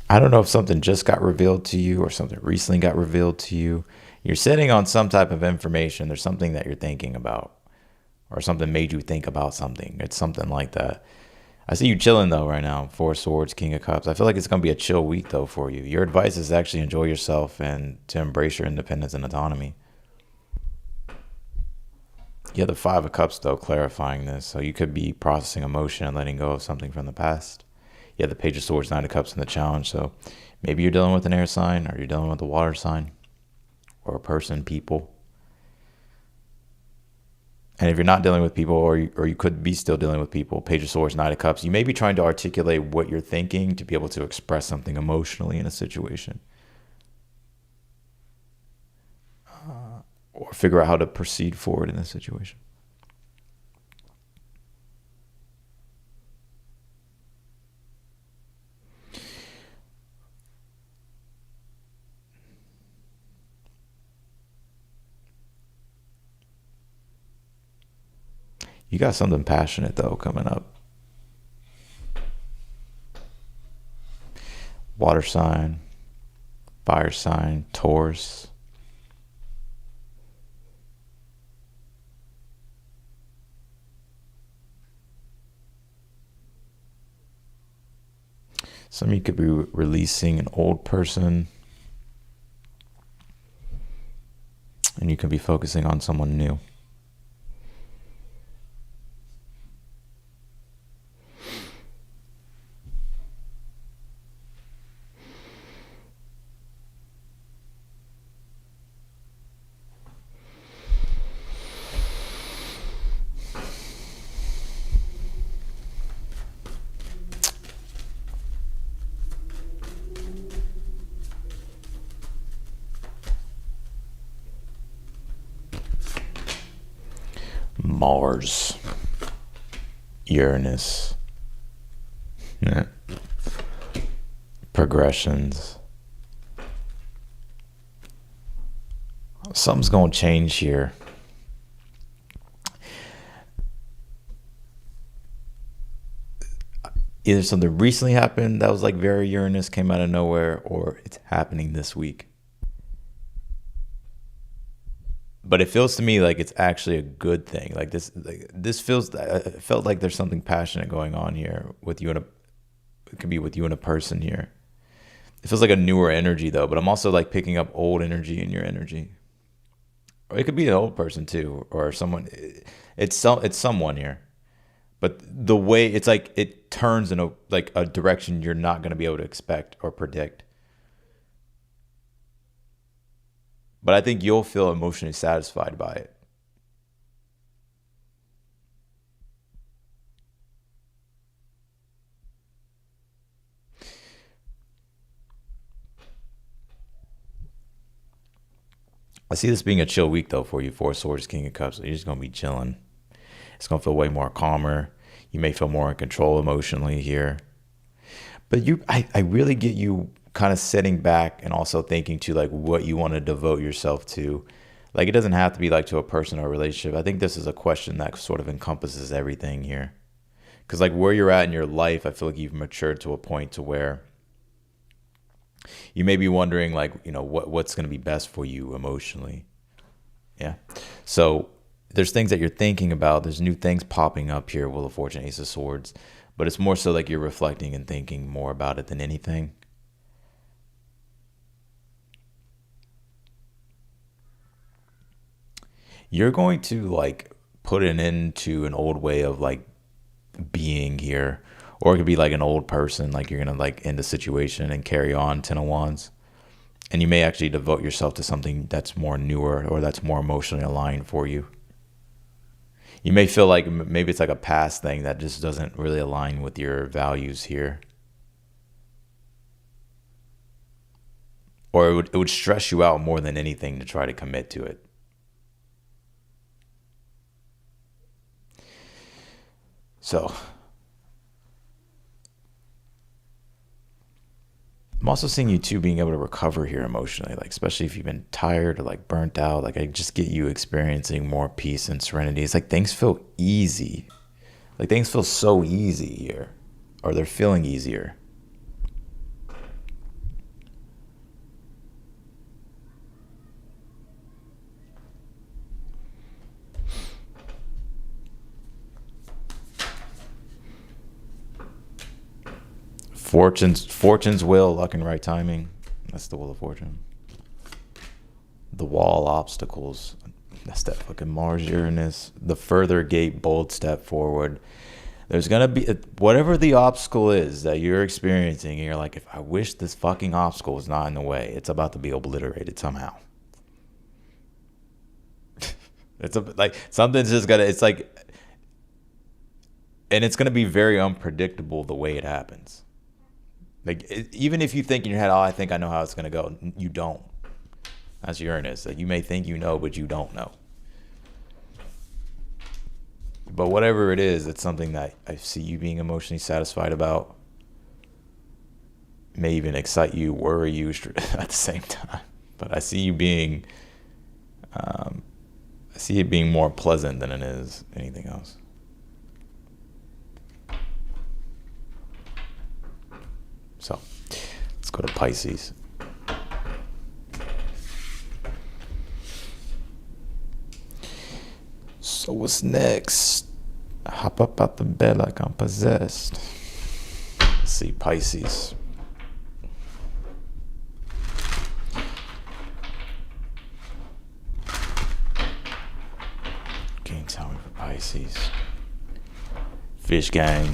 I don't know if something just got revealed to you or something recently got revealed to you. You're sitting on some type of information. There's something that you're thinking about or something made you think about something. It's something like that. I see you chilling though right now. Four of Swords, King of Cups. I feel like it's going to be a chill week though for you. Your advice is to actually enjoy yourself and to embrace your independence and autonomy. You have the Five of Cups though, clarifying this. So you could be processing emotion and letting go of something from the past. You have the Page of Swords, Nine of Cups in the challenge. So maybe you're dealing with an air sign or you're dealing with a water sign or a person, people. And if you're not dealing with people or you could be still dealing with people, Page of Swords, Nine of Cups, you may be trying to articulate what you're thinking to be able to express something emotionally in a situation. Or figure out how to proceed forward in a situation. You got something passionate though coming up. Water sign, fire sign, Taurus. Some of you could be releasing an old person, and you could be focusing on someone new. Mars, Uranus, progressions, something's going to change here. Either something recently happened that was like very Uranus, came out of nowhere, or it's happening this week. But it feels to me like it's actually a good thing. This feels. It felt like there's something passionate going on here with you and it could be with you and a person here. It feels like a newer energy though, but I'm also like picking up old energy in your energy. Or it could be an old person too, or someone. It's someone here. But the way it's like it turns in a direction you're not going to be able to expect or predict. But I think you'll feel emotionally satisfied by it. I see this being a chill week though for you, Four Swords, King of Cups. You're just gonna be chilling. It's gonna feel way more calmer. You may feel more in control emotionally here. But I really get you kind of sitting back and also thinking to like what you want to devote yourself to. Like it doesn't have to be like to a person or a relationship. I think this is a question that sort of encompasses everything here. Because like where you're at in your life, I feel like you've matured to a point to where you may be wondering like, what's going to be best for you emotionally. Yeah. So there's things that you're thinking about. There's new things popping up here, Wheel of Fortune, Ace of Swords. But it's more so like you're reflecting and thinking more about it than anything. You're going to like put an end to an old way of like being here. Or it could be like an old person, like you're going to like end a situation and carry on 10 of Wands. And you may actually devote yourself to something that's more newer or that's more emotionally aligned for you. You may feel like maybe it's like a past thing that just doesn't really align with your values here. Or it would stress you out more than anything to try to commit to it. So I'm also seeing you too being able to recover here emotionally, like especially if you've been tired or like burnt out. Like I just get you experiencing more peace and serenity. It's like things feel easy. Like things feel so easy here, or they're feeling easier. Fortune's will, luck and right timing. That's the Wheel of Fortune. The wall, obstacles. That's that fucking Mars Uranus. The further gate, bold step forward. There's gonna be whatever the obstacle is that you're experiencing, and you're like, if I wish this fucking obstacle was not in the way, it's about to be obliterated somehow. Like something's just gonna. It's like, and it's gonna be very unpredictable the way it happens. Like even if you think in your head, oh, I think I know how it's gonna go, you don't. That's Uranus. Like you may think you know, but you don't know. But whatever it is, it's something that I see you being emotionally satisfied about. May even excite you, worry you at the same time. But I see you being, I see it being more pleasant than it is anything else. So let's go to Pisces. So what's next? I hop up out the bed like I'm possessed. Let's see, Pisces. Can't tell me for Pisces. Fish gang.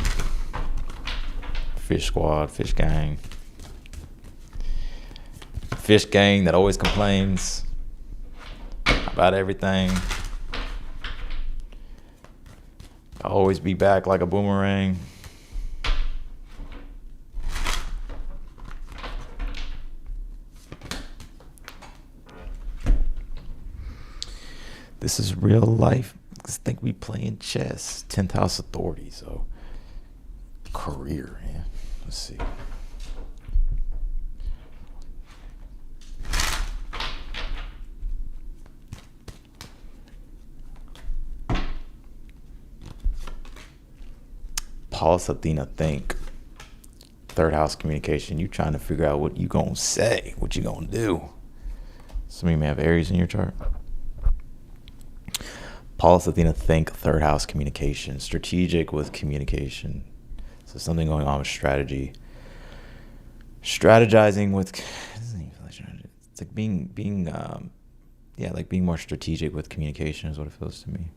Fish squad, fish gang. Fish gang that always complains about everything. Always be back like a boomerang. This is real life. I think we playing chess. 10th house authority, so career, man. Let's see. Paulus Athena, think. Third house communication. You trying to figure out what you gonna say, what you gonna do. Some of you may have Aries in your chart. Paulus Athena, think. Third house communication. Strategic with communication. So something going on with strategy. Strategizing with, it's like being more strategic with communication is what it feels to me.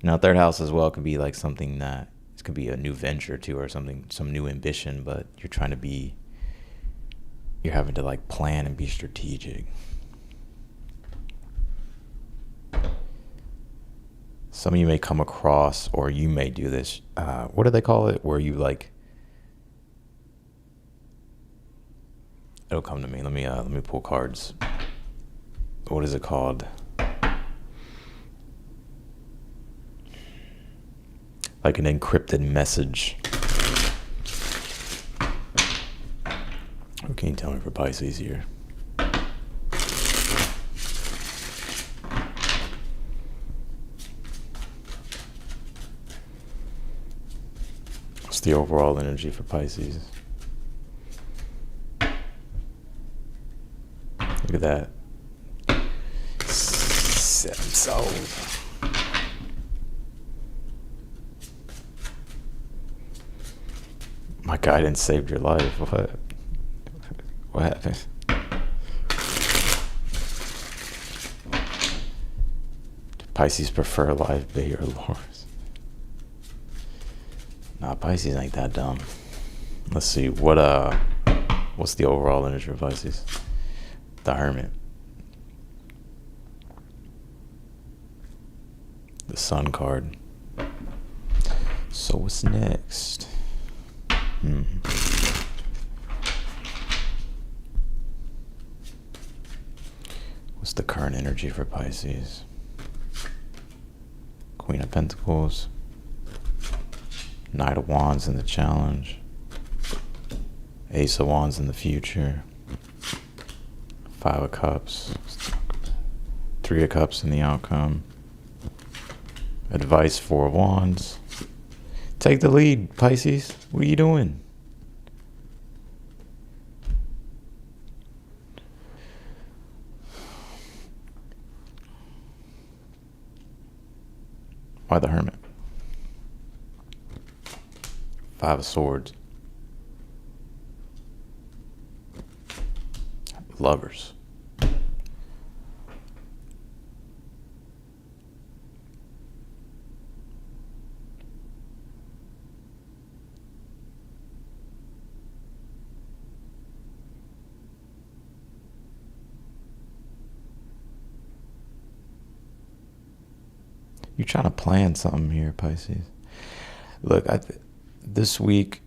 Now, third house as well can be like something that it could be a new venture too, or some new ambition, but you're having to like plan and be strategic. Some of you may come across, or you may do this. What do they call it? Where you like, it'll come to me. Let me pull cards. What is it called? Like an encrypted message. What can you tell me for Pisces here? What's the overall energy for Pisces? Look at that. 7 souls. My guidance saved your life. What happened? Do Pisces prefer live bait or lures? Nah, Pisces ain't that dumb. Let's see, what's the overall energy of Pisces? The Hermit. The Sun card. So what's next? What's the current energy for Pisces? Queen of Pentacles. Knight of Wands in the challenge. Ace of Wands in the future. 5 of Cups. 3 of Cups in the outcome. Advice, 4 of Wands. Take the lead, Pisces. What are you doing? Why the Hermit? 5 of Swords. Lovers. You're trying to plan something here, Pisces. Look, this week,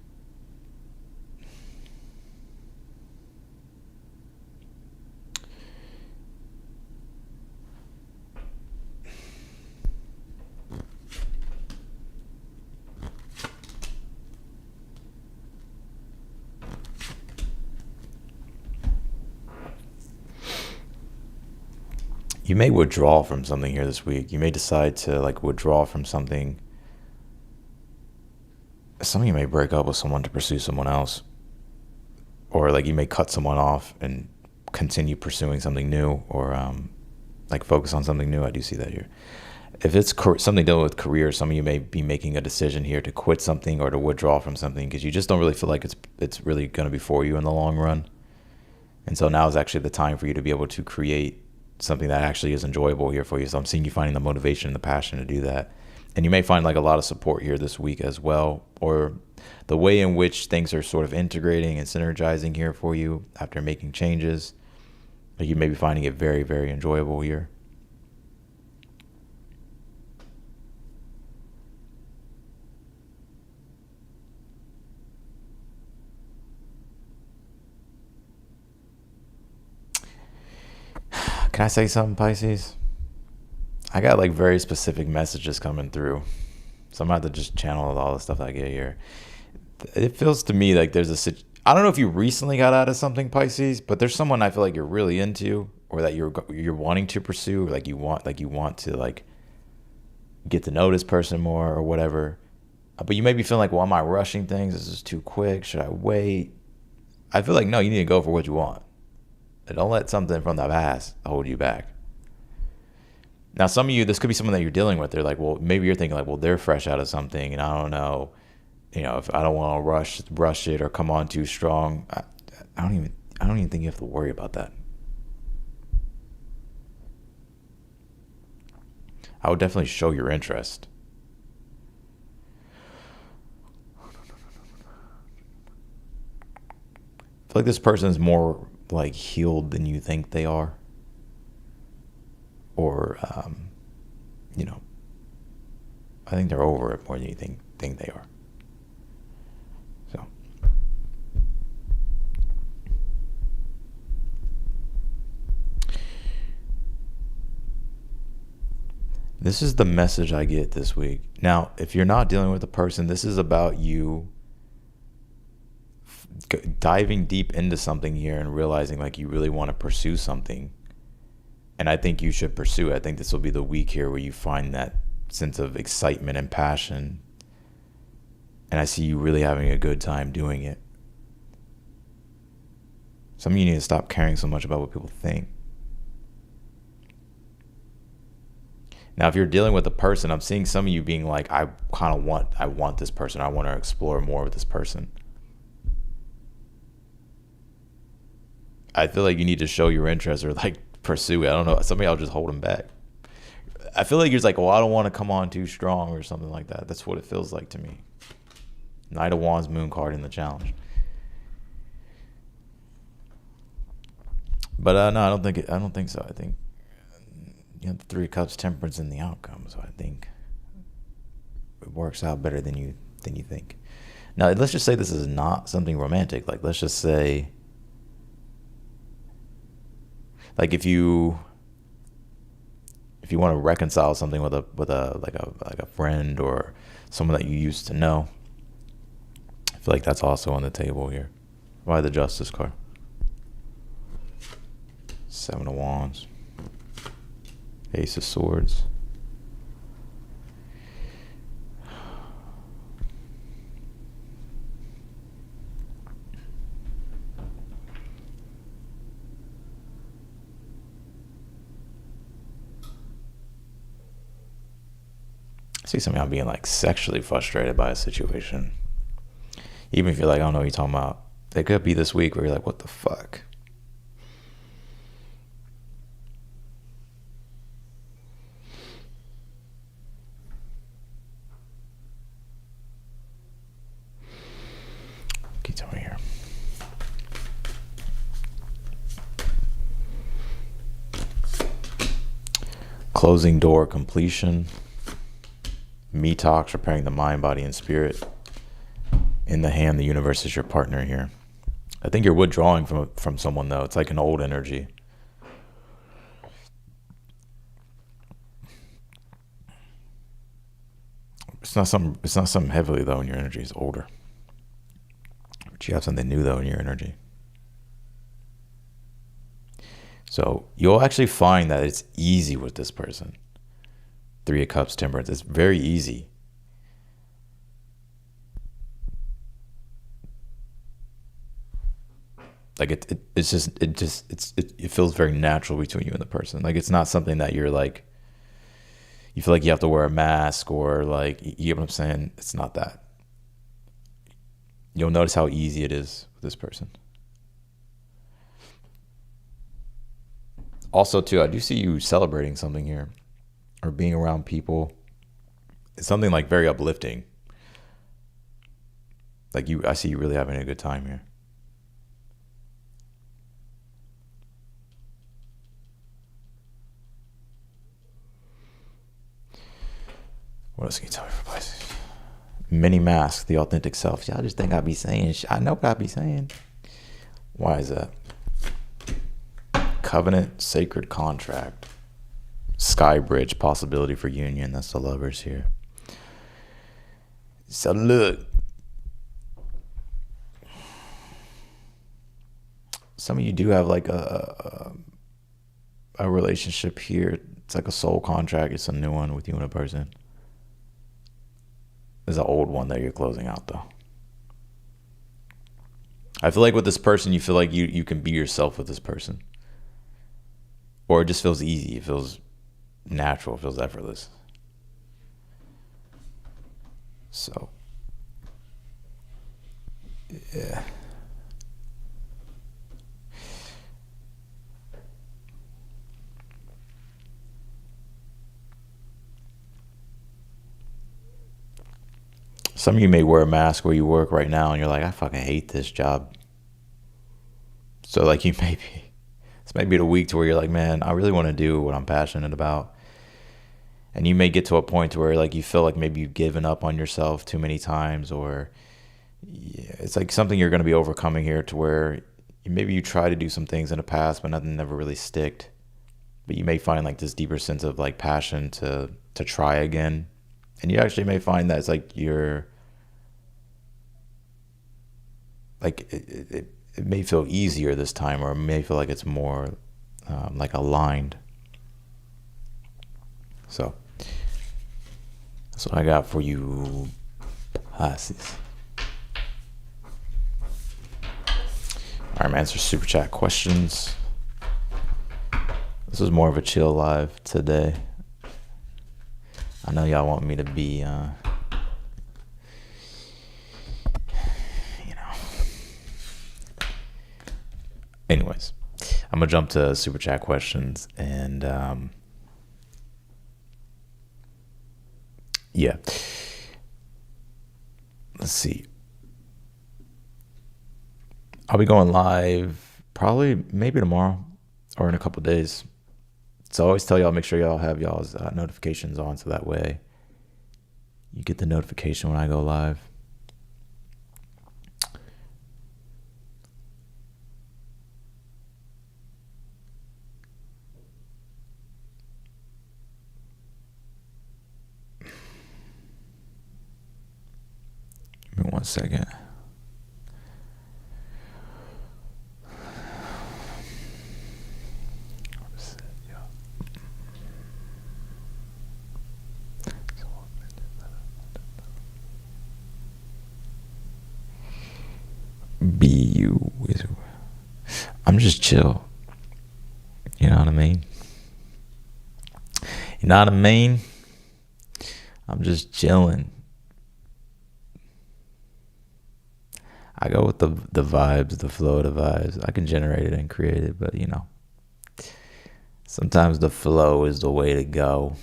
you may withdraw from something here this week. You may decide to like withdraw from something. Some of you may break up with someone to pursue someone else. Or like you may cut someone off and continue pursuing something new, or like focus on something new. I do see that here. If it's something dealing with career, some of you may be making a decision here to quit something or to withdraw from something because you just don't really feel like it's really going to be for you in the long run. And so now is actually the time for you to be able to create something that actually is enjoyable here for you. So I'm seeing you finding the motivation and the passion to do that. And you may find like a lot of support here this week as well, or the way in which things are sort of integrating and synergizing here for you after making changes. Like you may be finding it very, very enjoyable here. Can I say something, Pisces? I got like very specific messages coming through. So I'm going to have to just channel all the stuff I get here. It feels to me like there's I don't know if you recently got out of something, Pisces, but there's someone I feel like you're really into, or that you're wanting to pursue, or you want to like get to know this person more or whatever. But you may be feeling like, well, am I rushing things? This is too quick. Should I wait? I feel like, no, you need to go for what you want. And don't let something from the past hold you back. Now, some of you, this could be someone that you're dealing with. They're like, well, maybe you're thinking like, well, they're fresh out of something, and I don't know, if I don't want to rush it or come on too strong. I don't even think you have to worry about that. I would definitely show your interest. I feel like this person is more like healed than you think they are. Or, I think they're over it more than you think they are. So, this is the message I get this week. Now, if you're not dealing with a person, this is about you diving deep into something here and realizing like you really want to pursue something. And I think you should pursue it. I think this will be the week here where you find that sense of excitement and passion. And I see you really having a good time doing it. Some of you need to stop caring so much about what people think. Now, if you're dealing with a person, I'm seeing some of you being like, I want this person. I want to explore more with this person. I feel like you need to show your interest or like pursue it. I don't know. Some of y'all just holding back. I feel like you're just like, well, I don't want to come on too strong or something like that. That's what it feels like to me. Knight of Wands, Moon card in the challenge. But no, I don't think so. I think the Three of Cups, Temperance in the outcome. So I think it works out better than you think. Now, let's just say this is not something romantic. Like, let's just say, like if you want to reconcile something with a friend or someone that you used to know, I feel like that's also on the table here. Why the Justice card? Seven of Wands. Ace of Swords. I see some of y'all being like sexually frustrated by a situation. Even if you're like, I don't know what you're talking about. It could be this week where you're like, what the fuck? Can you tell me here? Closing door, completion. Me talks, preparing the mind, body, and spirit. In the hand, the universe is your partner here. I think you're withdrawing from someone though. It's like an old energy. It's not something heavily though in your energy. It's older. But you have something new though in your energy. So you'll actually find that it's easy with this person. Three of Cups, Temperance. It's very easy. Like it feels very natural between you and the person. Like it's not something that you're like, you feel like you have to wear a mask or like, you get what I'm saying? It's not that. You'll notice how easy it is with this person. Also too, I do see you celebrating something here or being around people. It's something like very uplifting. Like I see you really having a good time here. What else can you tell me for Pisces? Mini mask, the authentic self. Y'all just think I be saying shit. I know what I be saying. Why is that? Covenant, sacred contract. Sky bridge, possibility for union. That's the Lovers here. So look. Some of you do have like a relationship here. It's like a soul contract. It's a new one with you and a person. There's an old one that you're closing out though. I feel like with this person, you feel like you can be yourself with this person. Or it just feels easy. It feels natural. It feels effortless. So, yeah. Some of you may wear a mask where you work right now and you're like, I fucking hate this job. So like you may be, this might be the week to where you're like, man, I really want to do what I'm passionate about. And you may get to a point to where like you feel like maybe you've given up on yourself too many times, or yeah, it's like something you're going to be overcoming here to where maybe you try to do some things in the past, but nothing never really sticked. But you may find like this deeper sense of like passion to try again. And you actually may find that it's like you're like it may feel easier this time, or it may feel like it's more like aligned. So that's what I got for you, Pisces. All right, I'm answering super chat questions. This is more of a chill live today. I know y'all want me to be, Anyways, I'm gonna jump to super chat questions, and yeah. Let's see. I'll be going live probably maybe tomorrow or in a couple days. So I always tell y'all, make sure y'all have y'all's notifications on, so that way you get the notification when I go live. Give me 1 second. I'm just chill. You know what I mean? You know what I mean? I'm just chilling. I go with the vibes, the flow of the vibes. I can generate it and create it, but sometimes the flow is the way to go.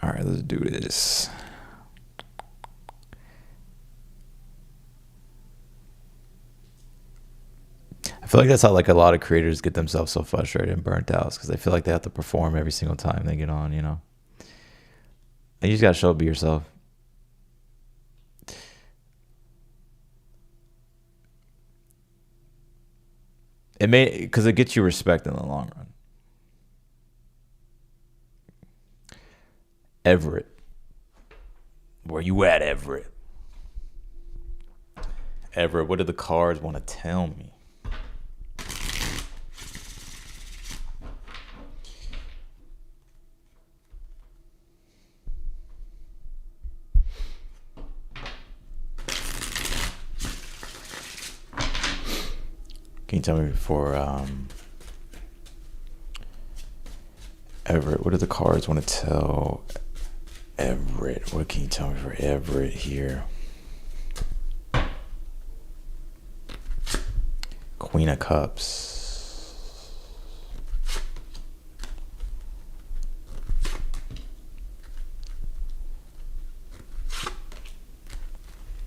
All right, let's do this. I feel like that's how like a lot of creators get themselves so frustrated and burnt out, because they feel like they have to perform every single time they get on, And you just gotta show up, be yourself. Because it gets you respect in the long run. Everett. Where you at, Everett? Everett, what do the cards want to tell me? Can you tell me for Everett? What do the cards want to tell Everett? What can you tell me for Everett here? Queen of Cups.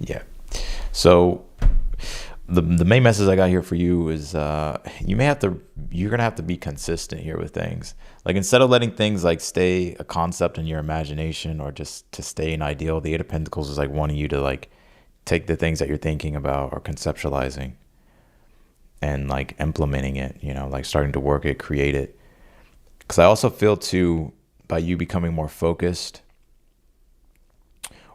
Yeah. So the main message I got here for you is you're gonna have to be consistent here with things. Like, instead of letting things like stay a concept in your imagination or just to stay an ideal, the Eight of Pentacles is like wanting you to like take the things that you're thinking about or conceptualizing and like implementing it, like starting to work it, create it. Because I also feel too, by you becoming more focused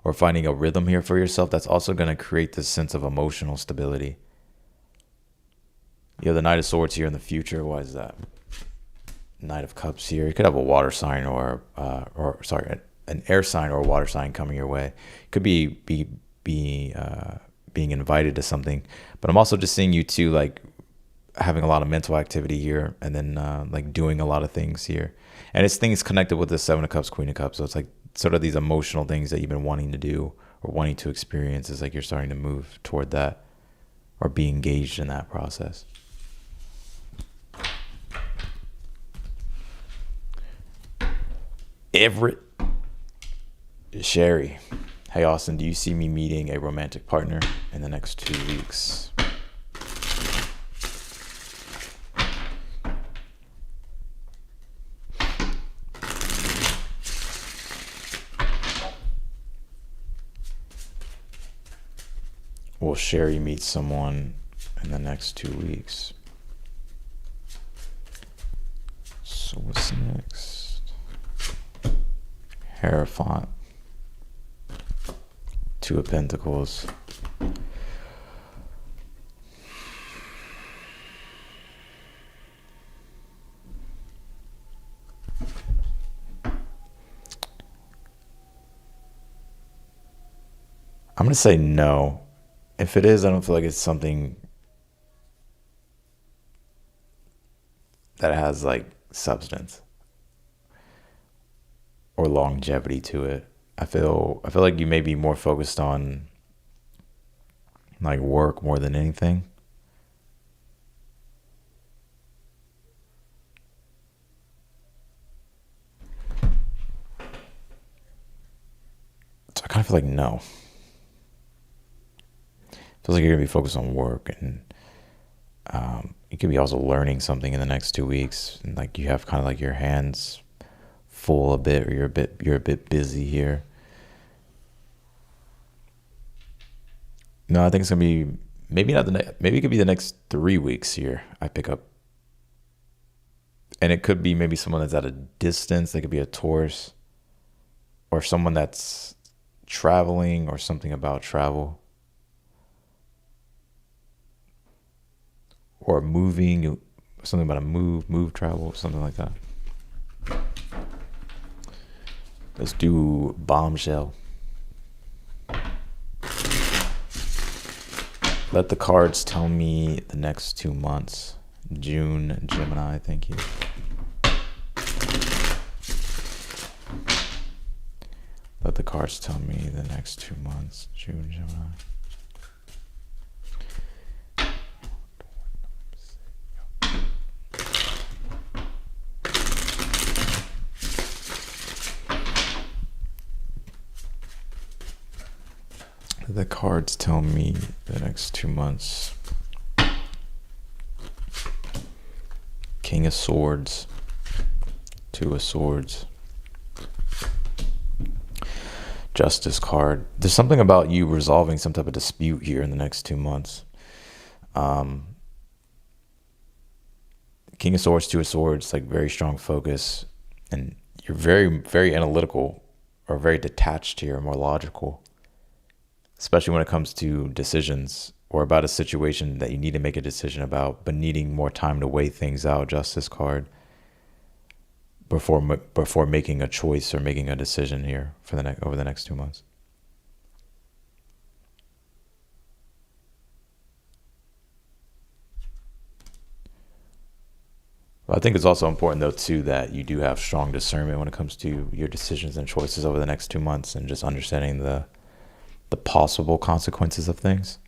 or finding a rhythm here for yourself, that's also going to create this sense of emotional stability. You have the Knight of Swords here in the future. Why is that? Knight of Cups here. You could have a water sign or sorry, an air sign or a water sign coming your way. Could be being invited to something, but I'm also just seeing you too, like having a lot of mental activity here, and then like doing a lot of things here, and it's things connected with the Seven of Cups, Queen of Cups. So it's like sort of these emotional things that you've been wanting to do or wanting to experience. Is like you're starting to move toward that or be engaged in that process. Everett, Sherry. Hey Austin, do you see me meeting a romantic partner in the next 2 weeks? Will Sherry meet someone in the next 2 weeks? So what's next? Hierophant. Two of Pentacles. I'm gonna say no. If it is, I don't feel like it's something that has like substance or longevity to it. I feel like you may be more focused on like work more than anything. So I kind of feel like no. Feels like you're gonna be focused on work, and you could be also learning something in the next 2 weeks, and like you have kind of like your hands full a bit, or you're a bit busy here. No, I think it's gonna be maybe not maybe it could be the next 3 weeks here. I pick up, and it could be maybe someone that's at a distance. They could be a tourist, or someone that's traveling, or something about travel, or moving, something about a move, travel, something like that. Let's do bombshell. Let the cards tell me the next 2 months. June, Gemini, thank you. Let the cards tell me the next 2 months. June, Gemini. The cards tell me the next 2 months. King of Swords, Two of Swords, Justice card. There's something about you resolving some type of dispute here in the next 2 months. King of Swords, Two of Swords, like very strong focus, and you're very, very analytical or very detached here, more logical. Especially when it comes to decisions or about a situation that you need to make a decision about, but needing more time to weigh things out. Justice card before making a choice or making a decision here for over the next 2 months. Well, I think it's also important though too that you do have strong discernment when it comes to your decisions and choices over the next 2 months, and just understanding the possible consequences of things.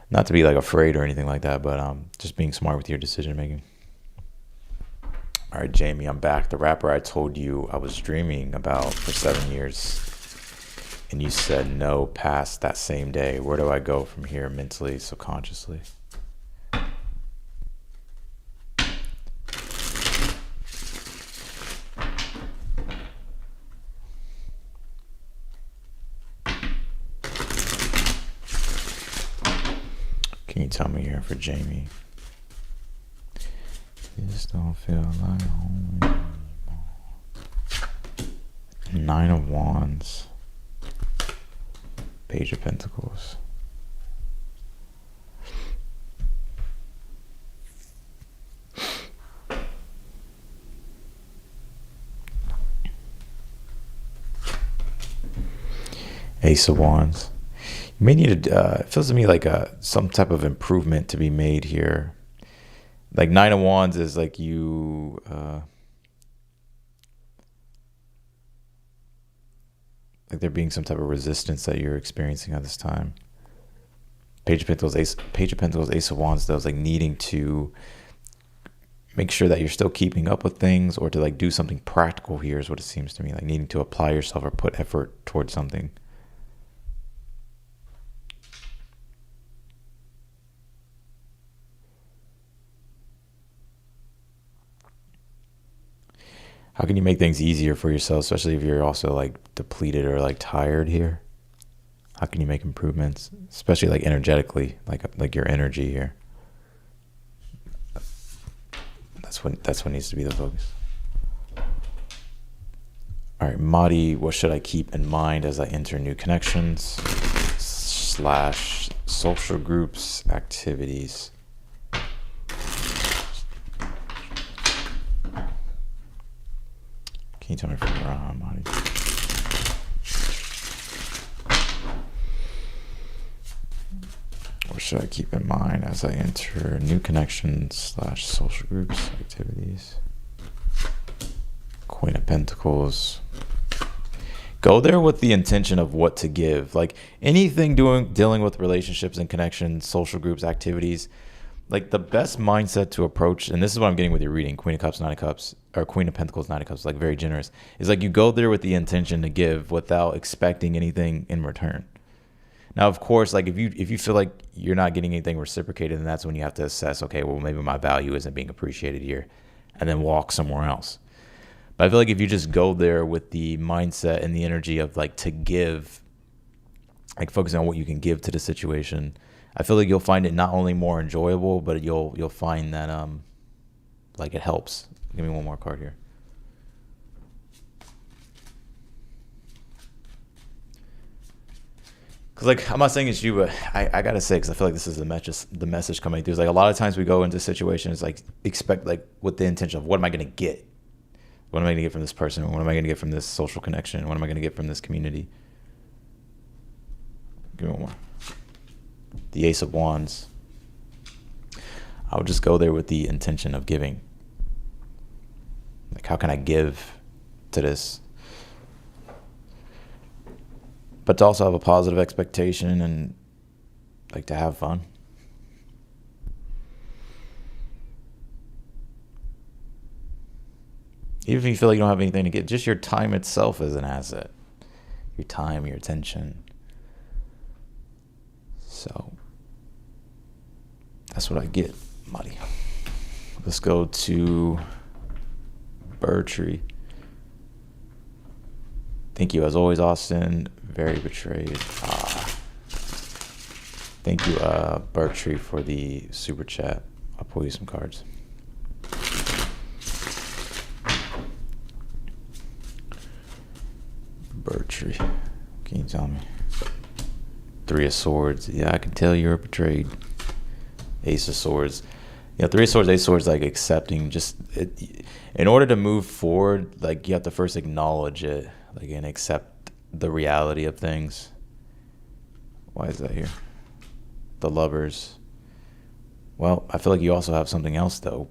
Not to be like afraid or anything like that, but just being smart with your decision making. All right, Jamie, I'm back. The rapper I told you I was dreaming about for 7 years, and you said no past that same day. Where do I go from here mentally, subconsciously? Can you tell me here for Jamie? You just don't feel like home anymore. 9 of Wands. Page of Pentacles. Ace of Wands. You may need it feels to me like some type of improvement to be made here. Like Nine of Wands is like you, like there being some type of resistance that you're experiencing at this time. Page of Pentacles, Ace of Wands, though, is like needing to make sure that you're still keeping up with things, or to like do something practical here is what it seems to me, like needing to apply yourself or put effort towards something. How can you make things easier for yourself, especially if you're also like depleted or like tired here? How can you make improvements, especially like energetically, like your energy here? That's what needs to be the focus. All right, Madi, what should I keep in mind as I enter new connections / social groups, activities? Can you tell me from around, Madi? What should I keep in mind as I enter new connections / social groups, activities? Queen of Pentacles. Go there with the intention of what to give. Like anything dealing with relationships and connections, social groups, activities, like the best mindset to approach, and this is what I'm getting with your reading, Queen of Cups, Nine of Cups, or Queen of Pentacles, Nine of Cups, like very generous, is like you go there with the intention to give without expecting anything in return. Now, of course, like if you feel like you're not getting anything reciprocated, then that's when you have to assess, okay, well, maybe my value isn't being appreciated here, and then walk somewhere else. But I feel like if you just go there with the mindset and the energy of like to give, like focusing on what you can give to the situation, I feel like you'll find it not only more enjoyable, but you'll find that like it helps. Give me one more card here. Because like I'm not saying it's you, but I gotta say, because I feel like this is the message coming through. It's like a lot of times we go into situations like expect like with the intention of what am I gonna get? What am I gonna get from this person? What am I gonna get from this social connection? What am I gonna get from this community? Give me one more. The Ace of Wands. I would just go there with the intention of giving. Like, how can I give to this? But to also have a positive expectation and like to have fun. Even if you feel like you don't have anything to get, just your time itself is an asset. Your time, your attention. So that's what I get, Madi. Let's go to Tree. Thank you, as always, Austin. Very betrayed. Thank you, Tree, for the super chat. I'll pull you some cards. Tree. Can you tell me? Three of Swords. Yeah, I can tell you're betrayed. Ace of Swords. Yeah, Three of Swords, Ace of Swords, like accepting. Just in order to move forward, like you have to first acknowledge it, like, and accept the reality of things. Why is that here? The Lovers. Well, I feel like you also have something else though.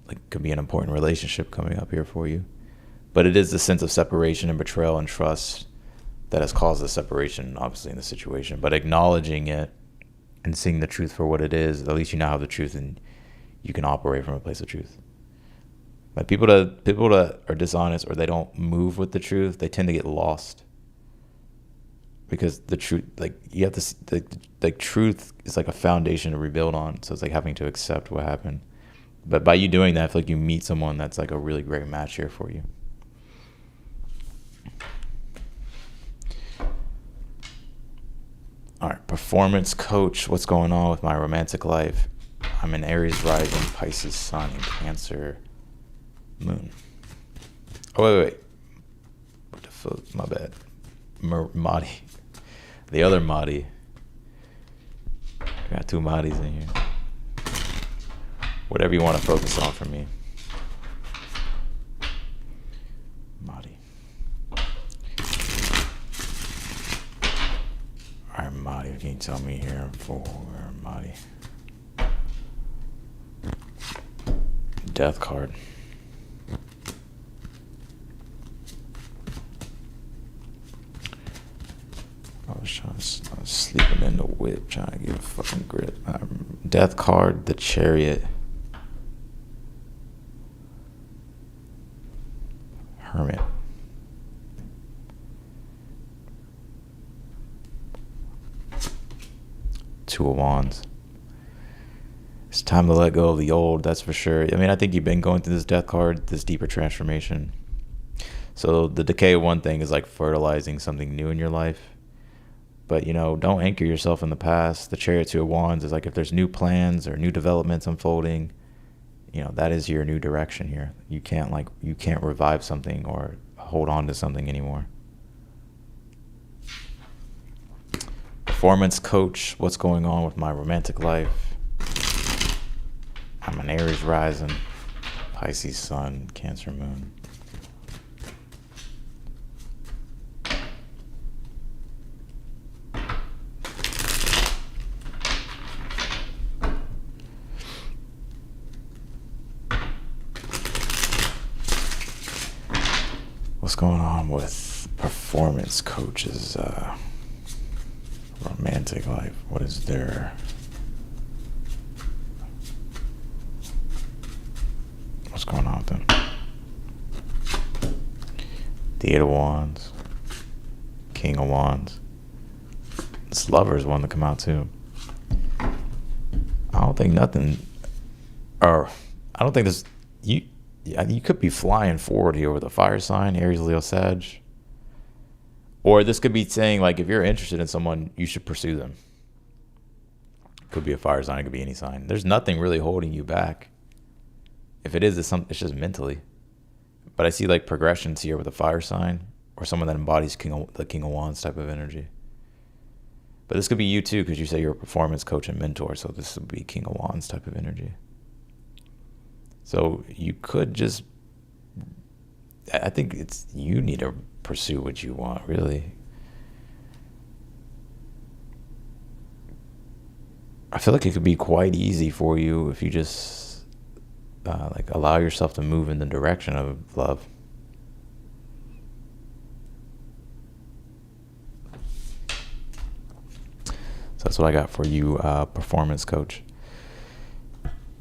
Like could be an important relationship coming up here for you. But it is the sense of separation and betrayal and trust that has caused the separation, obviously, in the situation. But acknowledging it and seeing the truth for what it is, at least you now have the truth and you can operate from a place of truth. Like people that are dishonest or they don't move with the truth, they tend to get lost. Because the truth, like you have to, like truth is like a foundation to rebuild on. So it's like having to accept what happened. But by you doing that, I feel like you meet someone that's like a really great match here for you. All right, performance coach. What's going on with my romantic life? I'm an Aries rising, Pisces sun, and Cancer moon. Oh, wait. What the fuck? My bad. Madi. The other Madi. I got two Madis in here. Whatever you want to focus on for me. Madi. Marty, can you tell me here for Marty? Death card. I was sleeping in the whip, trying to get a fucking grip. Death card, the Chariot. Hermit. Two of Wands. It's time to let go of the old, that's for sure. I mean, I think you've been going through this death card, this deeper transformation. So the decay one thing is like fertilizing something new in your life. But, you know, don't anchor yourself in the past. The Chariot, Two of Wands is like if there's new plans or new developments unfolding, you know, that is your new direction here. You can't revive something or hold on to something anymore. Performance coach, what's going on with my romantic life? I'm an Aries rising, Pisces sun, Cancer moon. What's going on with performance coaches' romantic life? What is their... What's going on with them? The Eight of Wands. King of Wands. This Lover's one to come out too. I don't think nothing... Or, I don't think this... You could be flying forward here with a fire sign, Aries, Leo, Sag. Or this could be saying, like, if you're interested in someone, you should pursue them. Could be a fire sign, it could be any sign. There's nothing really holding you back. If it is, it's just mentally. But I see, like, progressions here with a fire sign or someone that embodies the King of Wands type of energy. But this could be you, too, because you say you're a performance coach and mentor, so this would be King of Wands type of energy. So you could just, I think you need to pursue what you want, really. I feel like it could be quite easy for you if you just like allow yourself to move in the direction of love. So that's what I got for you, performance coach.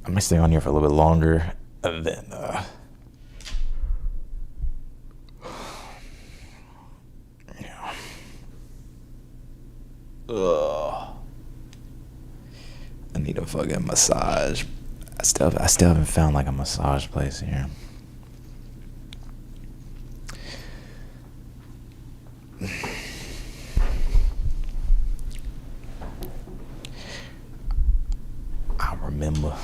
I might stay on here for a little bit longer. And then, yeah. Ugh. I need a fucking massage. I still haven't found like a massage place here. I remember.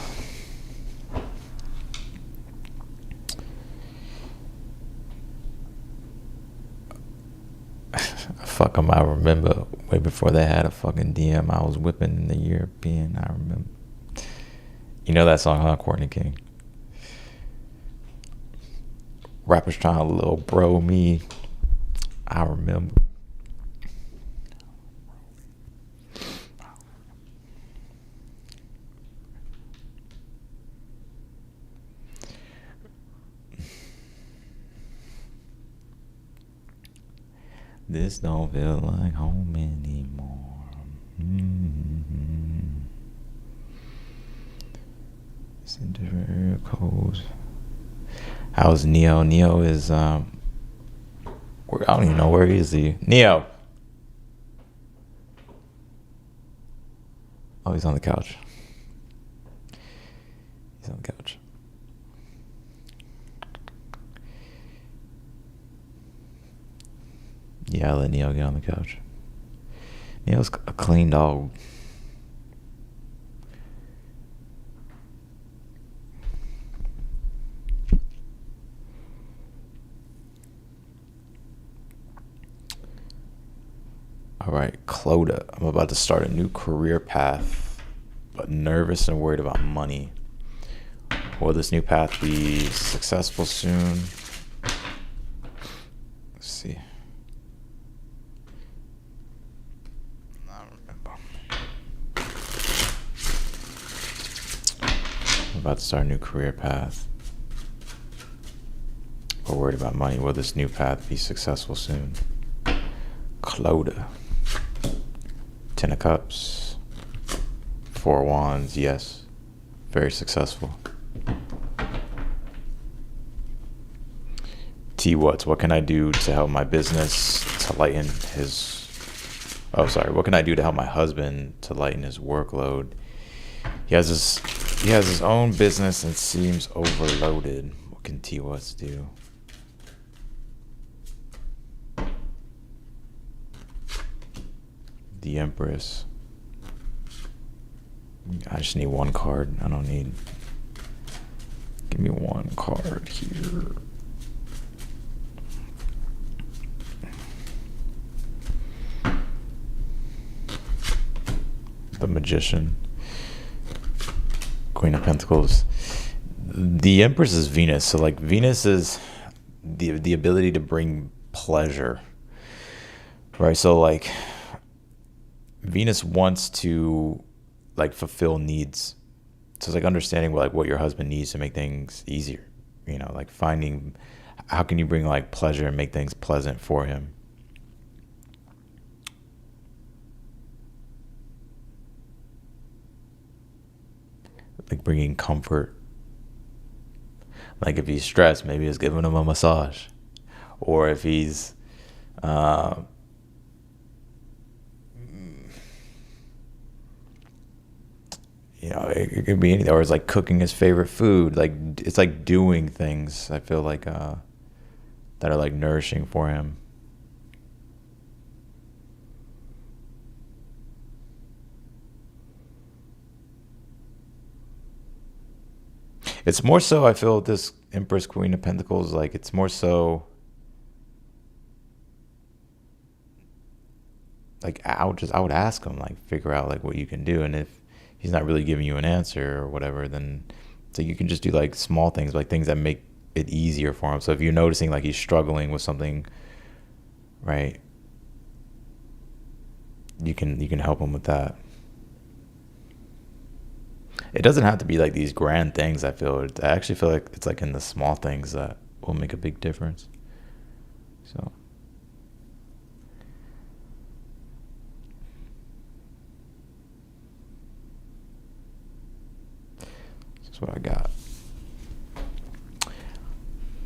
Fuck them, I remember way before they had a fucking DM I was whipping in the European. I remember. You know that song, huh, Courtney King? Rappers trying to little bro me. I remember. This don't feel like home anymore. Mm-hmm. It's in different area codes. How's Neo? Neo is I don't even know where he is. Neo. Oh, he's on the couch. He's on the couch. Yeah, I let Neo get on the couch. Neo's a clean dog. All right, Clodagh. I'm about to start a new career path, but nervous and worried about money. Will this new path be successful soon? Let's see. I don't remember. about to start a new career path. Or worried about money. Will this new path be successful soon? Clodagh. 10 of Cups. 4 of Wands, yes. Very successful. T What's, what can I do to help my business to lighten his... Oh, sorry. What can I do to help my husband to lighten his workload? He has his own business and seems overloaded. What can T What's do? The Empress. I just need one card. I don't need... Give me one card here. The Magician. Queen of Pentacles. The Empress is Venus. So like Venus is the ability to bring pleasure. Right? So like Venus wants to like fulfill needs. So it's like understanding what your husband needs to make things easier. You know, like finding how can you bring like pleasure and make things pleasant for him. Like bringing comfort. Like if he's stressed, maybe it's giving him a massage. Or if he's you know, it could be anything. Or it's like cooking his favorite food. Like it's like doing things, I feel like that are like nourishing for him. It's more so, I feel, this Empress, Queen of Pentacles, like it's more so like I would ask him, like figure out like what you can do, and if he's not really giving you an answer or whatever, then so you can just do like small things, like things that make it easier for him. So if you're noticing like he's struggling with something, right, you can help him with that. It doesn't have to be like these grand things, I feel. I actually feel like it's like in the small things that will make a big difference. So that's what I got.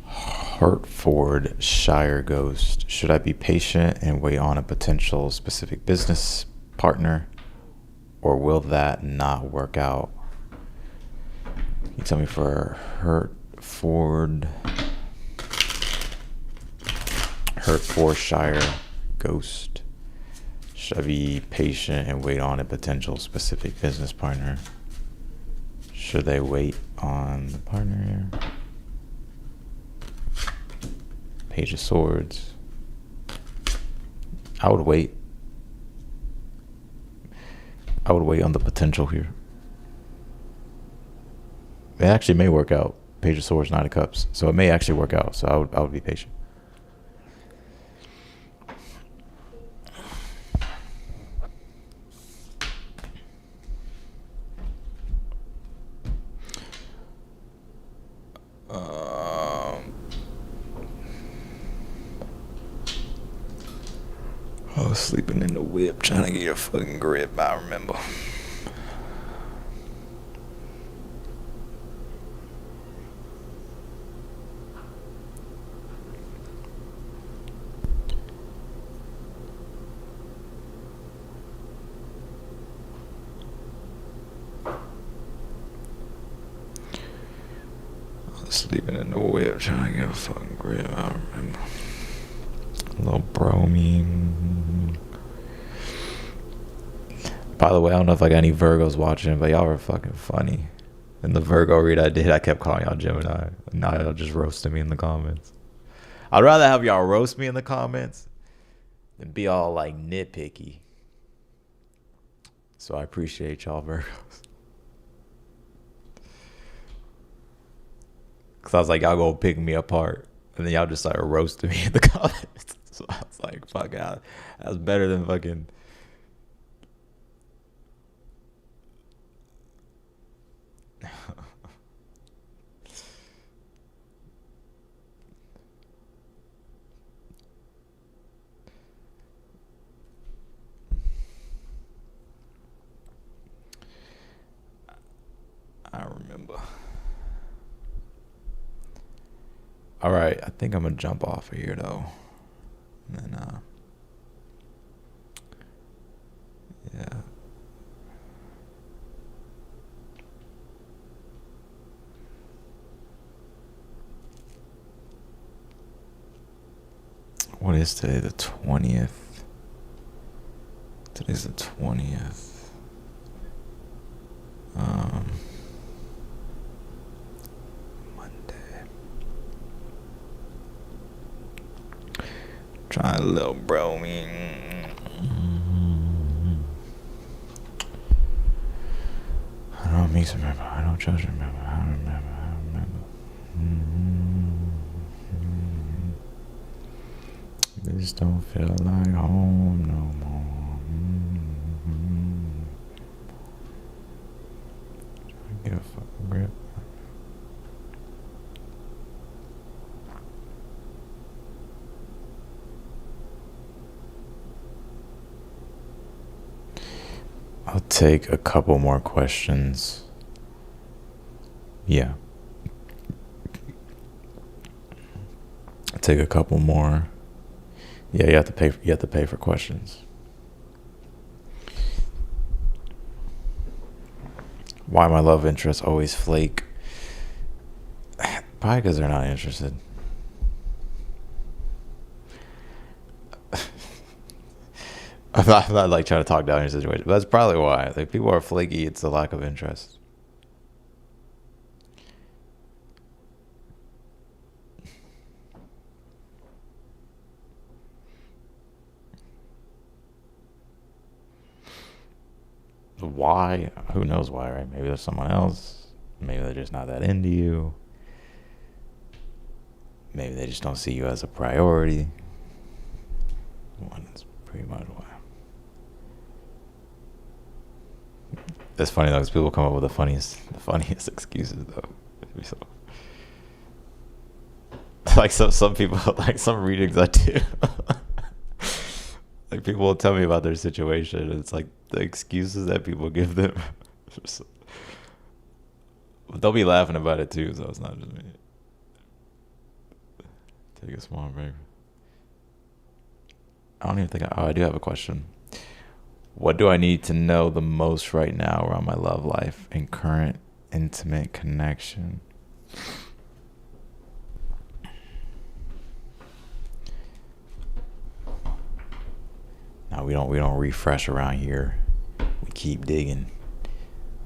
Hertfordshire Ghost. Should I be patient and wait on a potential specific business partner, or will that not work out? Can you tell me for Hertfordshire Ghost? Should I be patient and wait on a potential specific business partner? Should they wait on the partner here? Page of Swords. I would wait. I would wait on the potential here. It actually may work out. Page of Swords, Nine of Cups. So it may actually work out. So I would be patient. I was sleeping in the whip trying to get a fucking grip, I remember. Sleeping in the whip, trying to get a fucking grip. I remember. A little bromine. By the way, I don't know if I got any Virgos watching, but y'all were fucking funny. In the Virgo read I did, I kept calling y'all Gemini. Now y'all just roasting me in the comments. I'd rather have y'all roast me in the comments than be all like nitpicky. So I appreciate y'all, Virgos. Because I was like, y'all go pick me apart. And then y'all just started roasting me in the comments. So I was like, fuck out. That's better than fucking... All right, I think I'm gonna jump off of here though. And then, yeah. What is today? The 20th. Today's the 20th. Monday. Try a little bro me. I don't mix remember. I don't just remember. I remember. This don't feel like home no more. Get a fucking grip. I'll take a couple more questions. Yeah. I'll take a couple more. Yeah, you have to pay. You have to pay for questions. Why my love interests always flake? Probably because they're not interested. I'm not like trying to talk down your situation, but that's probably why. Like people are flaky. It's a lack of interest. Why? Who knows why, right? Maybe there's someone else. Maybe they're just not that into you. Maybe they just don't see you as a priority. That's pretty much why. It's funny though, because people come up with the funniest excuses though. So, like some people, like some readings I do. Like people will tell me about their situation. And it's like the excuses that people give them. They'll be laughing about it too, so it's not just me. Take a small break. I don't even think I do have a question. What do I need to know the most right now around my love life and current intimate connection? Now we don't refresh around here. We keep digging.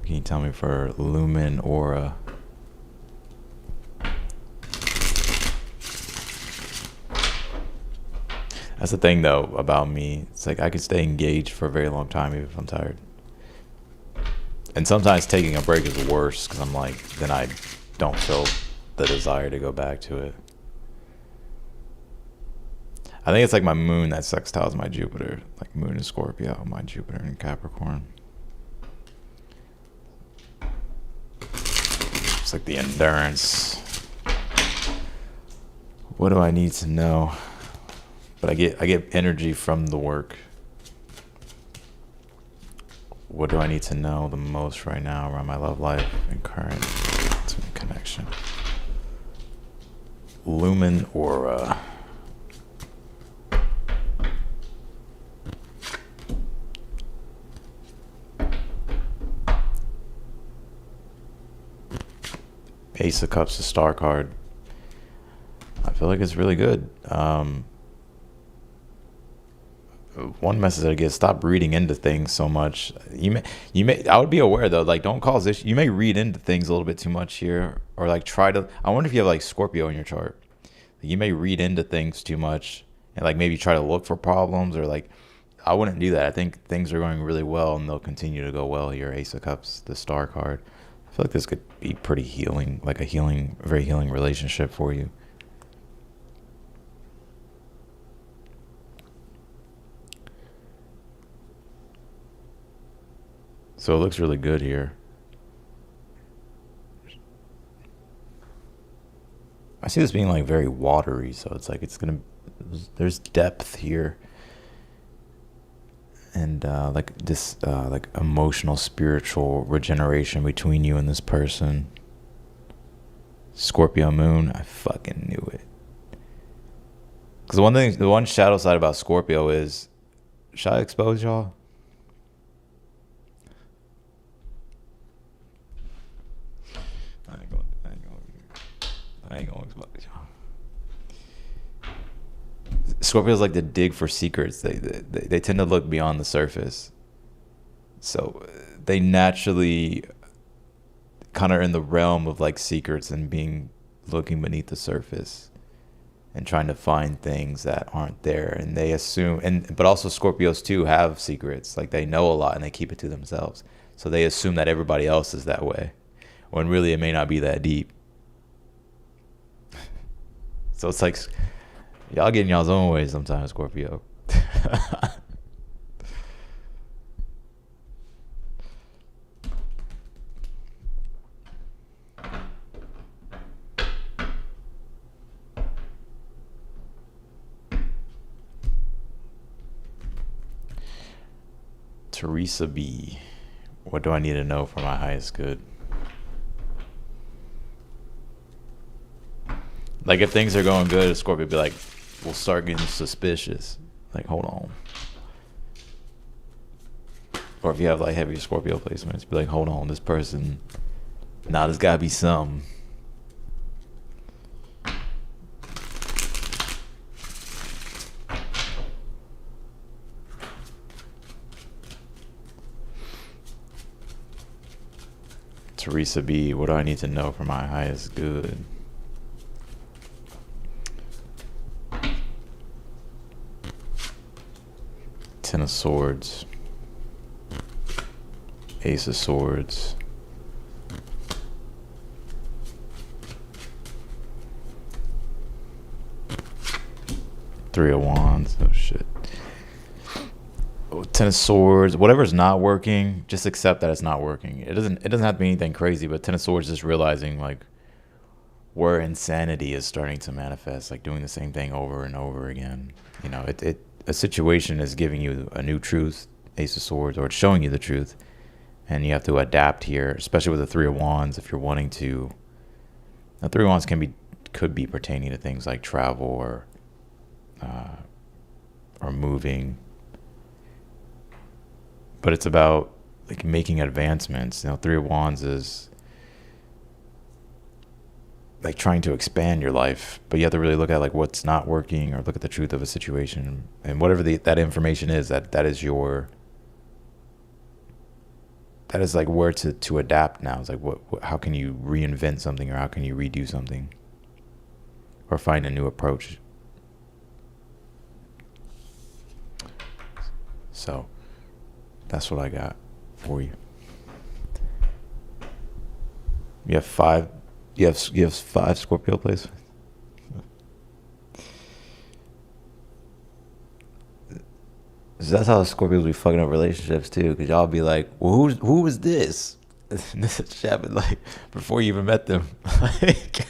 Can you tell me for lumen aura? That's the thing though about me. It's like I can stay engaged for a very long time even if I'm tired. And sometimes taking a break is worse because I'm like, then I don't feel the desire to go back to it. I think it's like my moon that sextiles my Jupiter. Like moon in Scorpio, my Jupiter in Capricorn. It's like the endurance. What do I need to know? But I get energy from the work. What do I need to know the most right now around my love life and current connection? Lumen aura. Ace of Cups, the star card. I feel like it's really good. One message I get: stop reading into things so much. You may. I would be aware though. Like, don't cause this. You may read into things a little bit too much here, or like try to. I wonder if you have like Scorpio in your chart. You may read into things too much, and like maybe try to look for problems, or like. I wouldn't do that. I think things are going really well, and they'll continue to go well here. Ace of Cups, the star card. I feel like this could be pretty healing, like very healing relationship for you. So it looks really good here. I see this being like very watery, so it's like there's depth here. And like this like emotional, spiritual regeneration between you and this person. Scorpio moon. I fucking knew it. Because the one shadow side about Scorpio is, should I expose y'all? I ain't gonna expose y'all. Scorpios like to dig for secrets. They tend to look beyond the surface. So they naturally kind of in the realm of like secrets and being looking beneath the surface and trying to find things that aren't there. And they assume, but also Scorpios too have secrets. Like they know a lot and they keep it to themselves. So they assume that everybody else is that way, when really it may not be that deep. So it's like y'all get in y'all's own way sometimes, Scorpio. Teresa B. What do I need to know for my highest good? Like if things are going good, Scorpio be like, we'll start getting suspicious. Like, hold on. Or if you have like heavy Scorpio placements, be like, hold on, this person, nah, there's gotta be some. Teresa B, what do I need to know for my highest good? Ten of Swords. Ace of Swords. Three of Wands. Oh shit. Ten of Swords. Whatever's not working, just accept that it's not working. It doesn't have to be anything crazy, but Ten of Swords is realizing like where insanity is starting to manifest, like doing the same thing over and over again. You know, a situation is giving you a new truth, Ace of Swords, or it's showing you the truth, and you have to adapt here, especially with the Three of Wands. If you're wanting to, the Three of Wands could be pertaining to things like travel or moving, but it's about like making advancements. You know, Three of Wands is like trying to expand your life, but you have to really look at like what's not working, or look at the truth of a situation, and whatever that information is, that is like where to adapt now. It's like how can you reinvent something, or how can you redo something, or find a new approach. So that's what I got for you. You have five Scorpio placements. That's how Scorpios be fucking up relationships too, because y'all be like, well, who was this? And this shit happened like before you even met them. Like,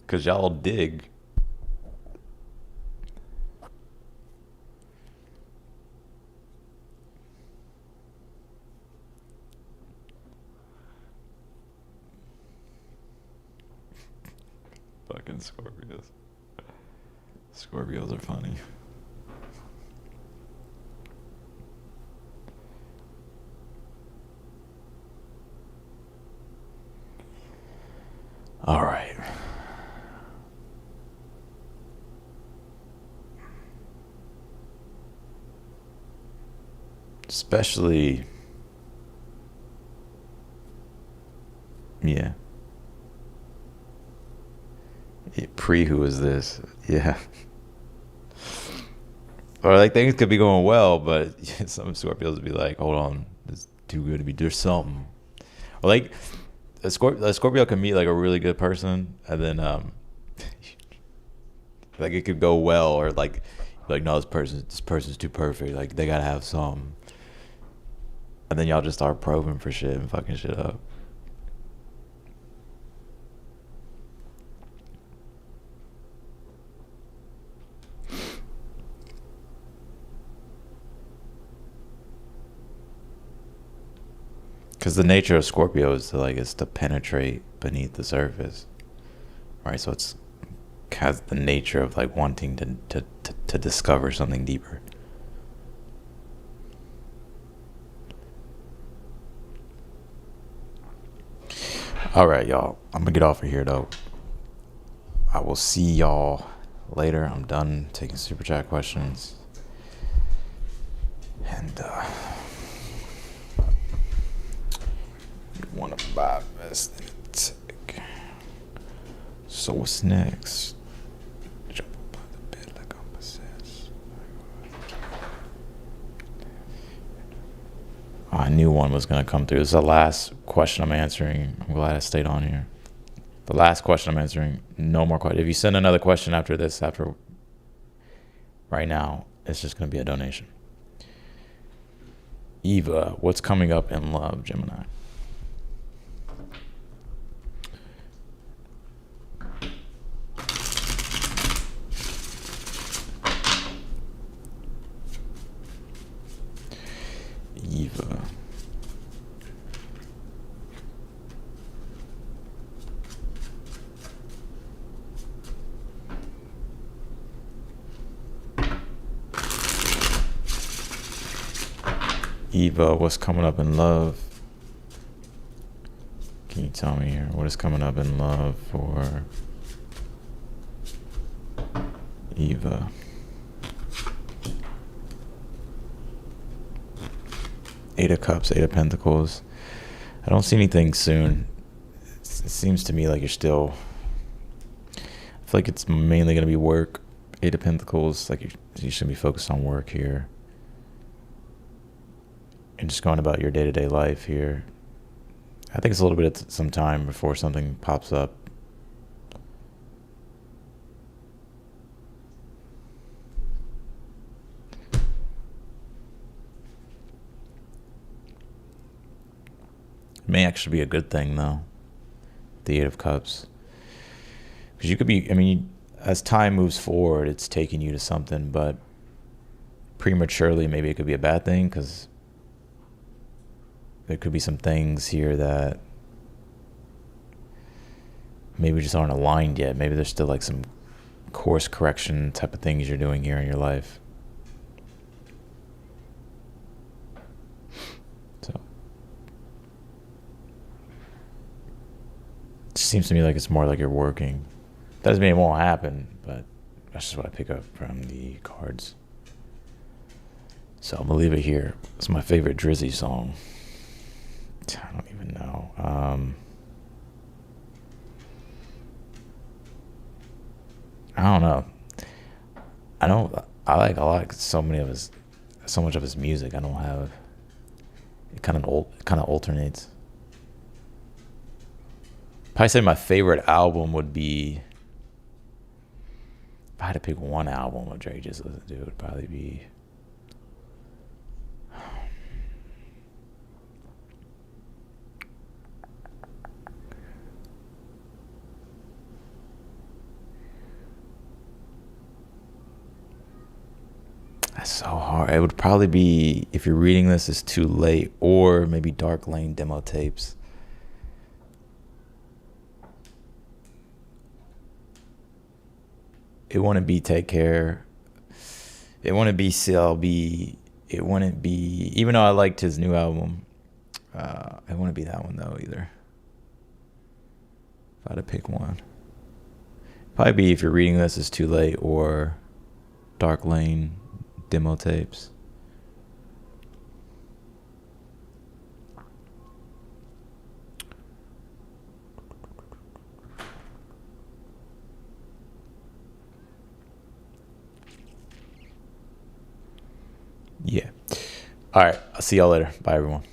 because y'all dig. Fucking Scorpios. Scorpios are funny. All right. Especially, yeah. Who is this? Yeah. Or like things could be going well, but some Scorpios would be like, hold on, this is too good to be, there's something. Or like a Scorpio can meet like a really good person, and then like it could go well, or like no, this person's too perfect, like they gotta have some. And then y'all just start probing for shit and fucking shit up. Because the nature of Scorpio is is to penetrate beneath the surface, right? So it's has the nature of like wanting to discover something deeper. All right, y'all. I'm gonna get off of here though. I will see y'all later. I'm done taking super chat questions. And you want to buy this? So what's next? Jump up on the bed like I'm possessed. Oh, I knew one was gonna come through. This is the last question I'm answering. I'm glad I stayed on here. The last question I'm answering. No more questions. If you send another question after this, after right now, it's just gonna be a donation. Eva, what's coming up in love, Gemini? Eva. Eva, what's coming up in love? Can you tell me here what is coming up in love for Eva? Eight of Cups, Eight of Pentacles. I don't see anything soon. It seems to me like you're still... I feel like it's mainly going to be work. Eight of Pentacles, like you should be focused on work here. And just going about your day-to-day life here. I think it's a little bit of some time before something pops up. It may actually be a good thing, though. The Eight of Cups. Because you could be, I mean, as time moves forward, it's taking you to something, but prematurely, maybe it could be a bad thing, because there could be some things here that maybe just aren't aligned yet. Maybe there's still like some course correction type of things you're doing here in your life. So it seems to me like it's more like you're working. Doesn't mean it won't happen, but that's just what I pick up from the cards. So I'm gonna leave it here. It's my favorite Drizzy song. I don't even know. I don't know. I like so much of his music. I don't have. It kind of alternates. Probably say my favorite album would be. If I had to pick one album of Drake just listen to, it would probably be. That's so hard. It would probably be, if you're reading this, it's too late, or maybe Dark Lane demo tapes. It wouldn't be Take Care. It wouldn't be CLB. It wouldn't be, even though I liked his new album, it wouldn't be that one though either. If I had to pick one, probably be If You're Reading This, It's Too Late, or Dark Lane demo tapes. Yeah. All right. I'll see y'all later. Bye, everyone.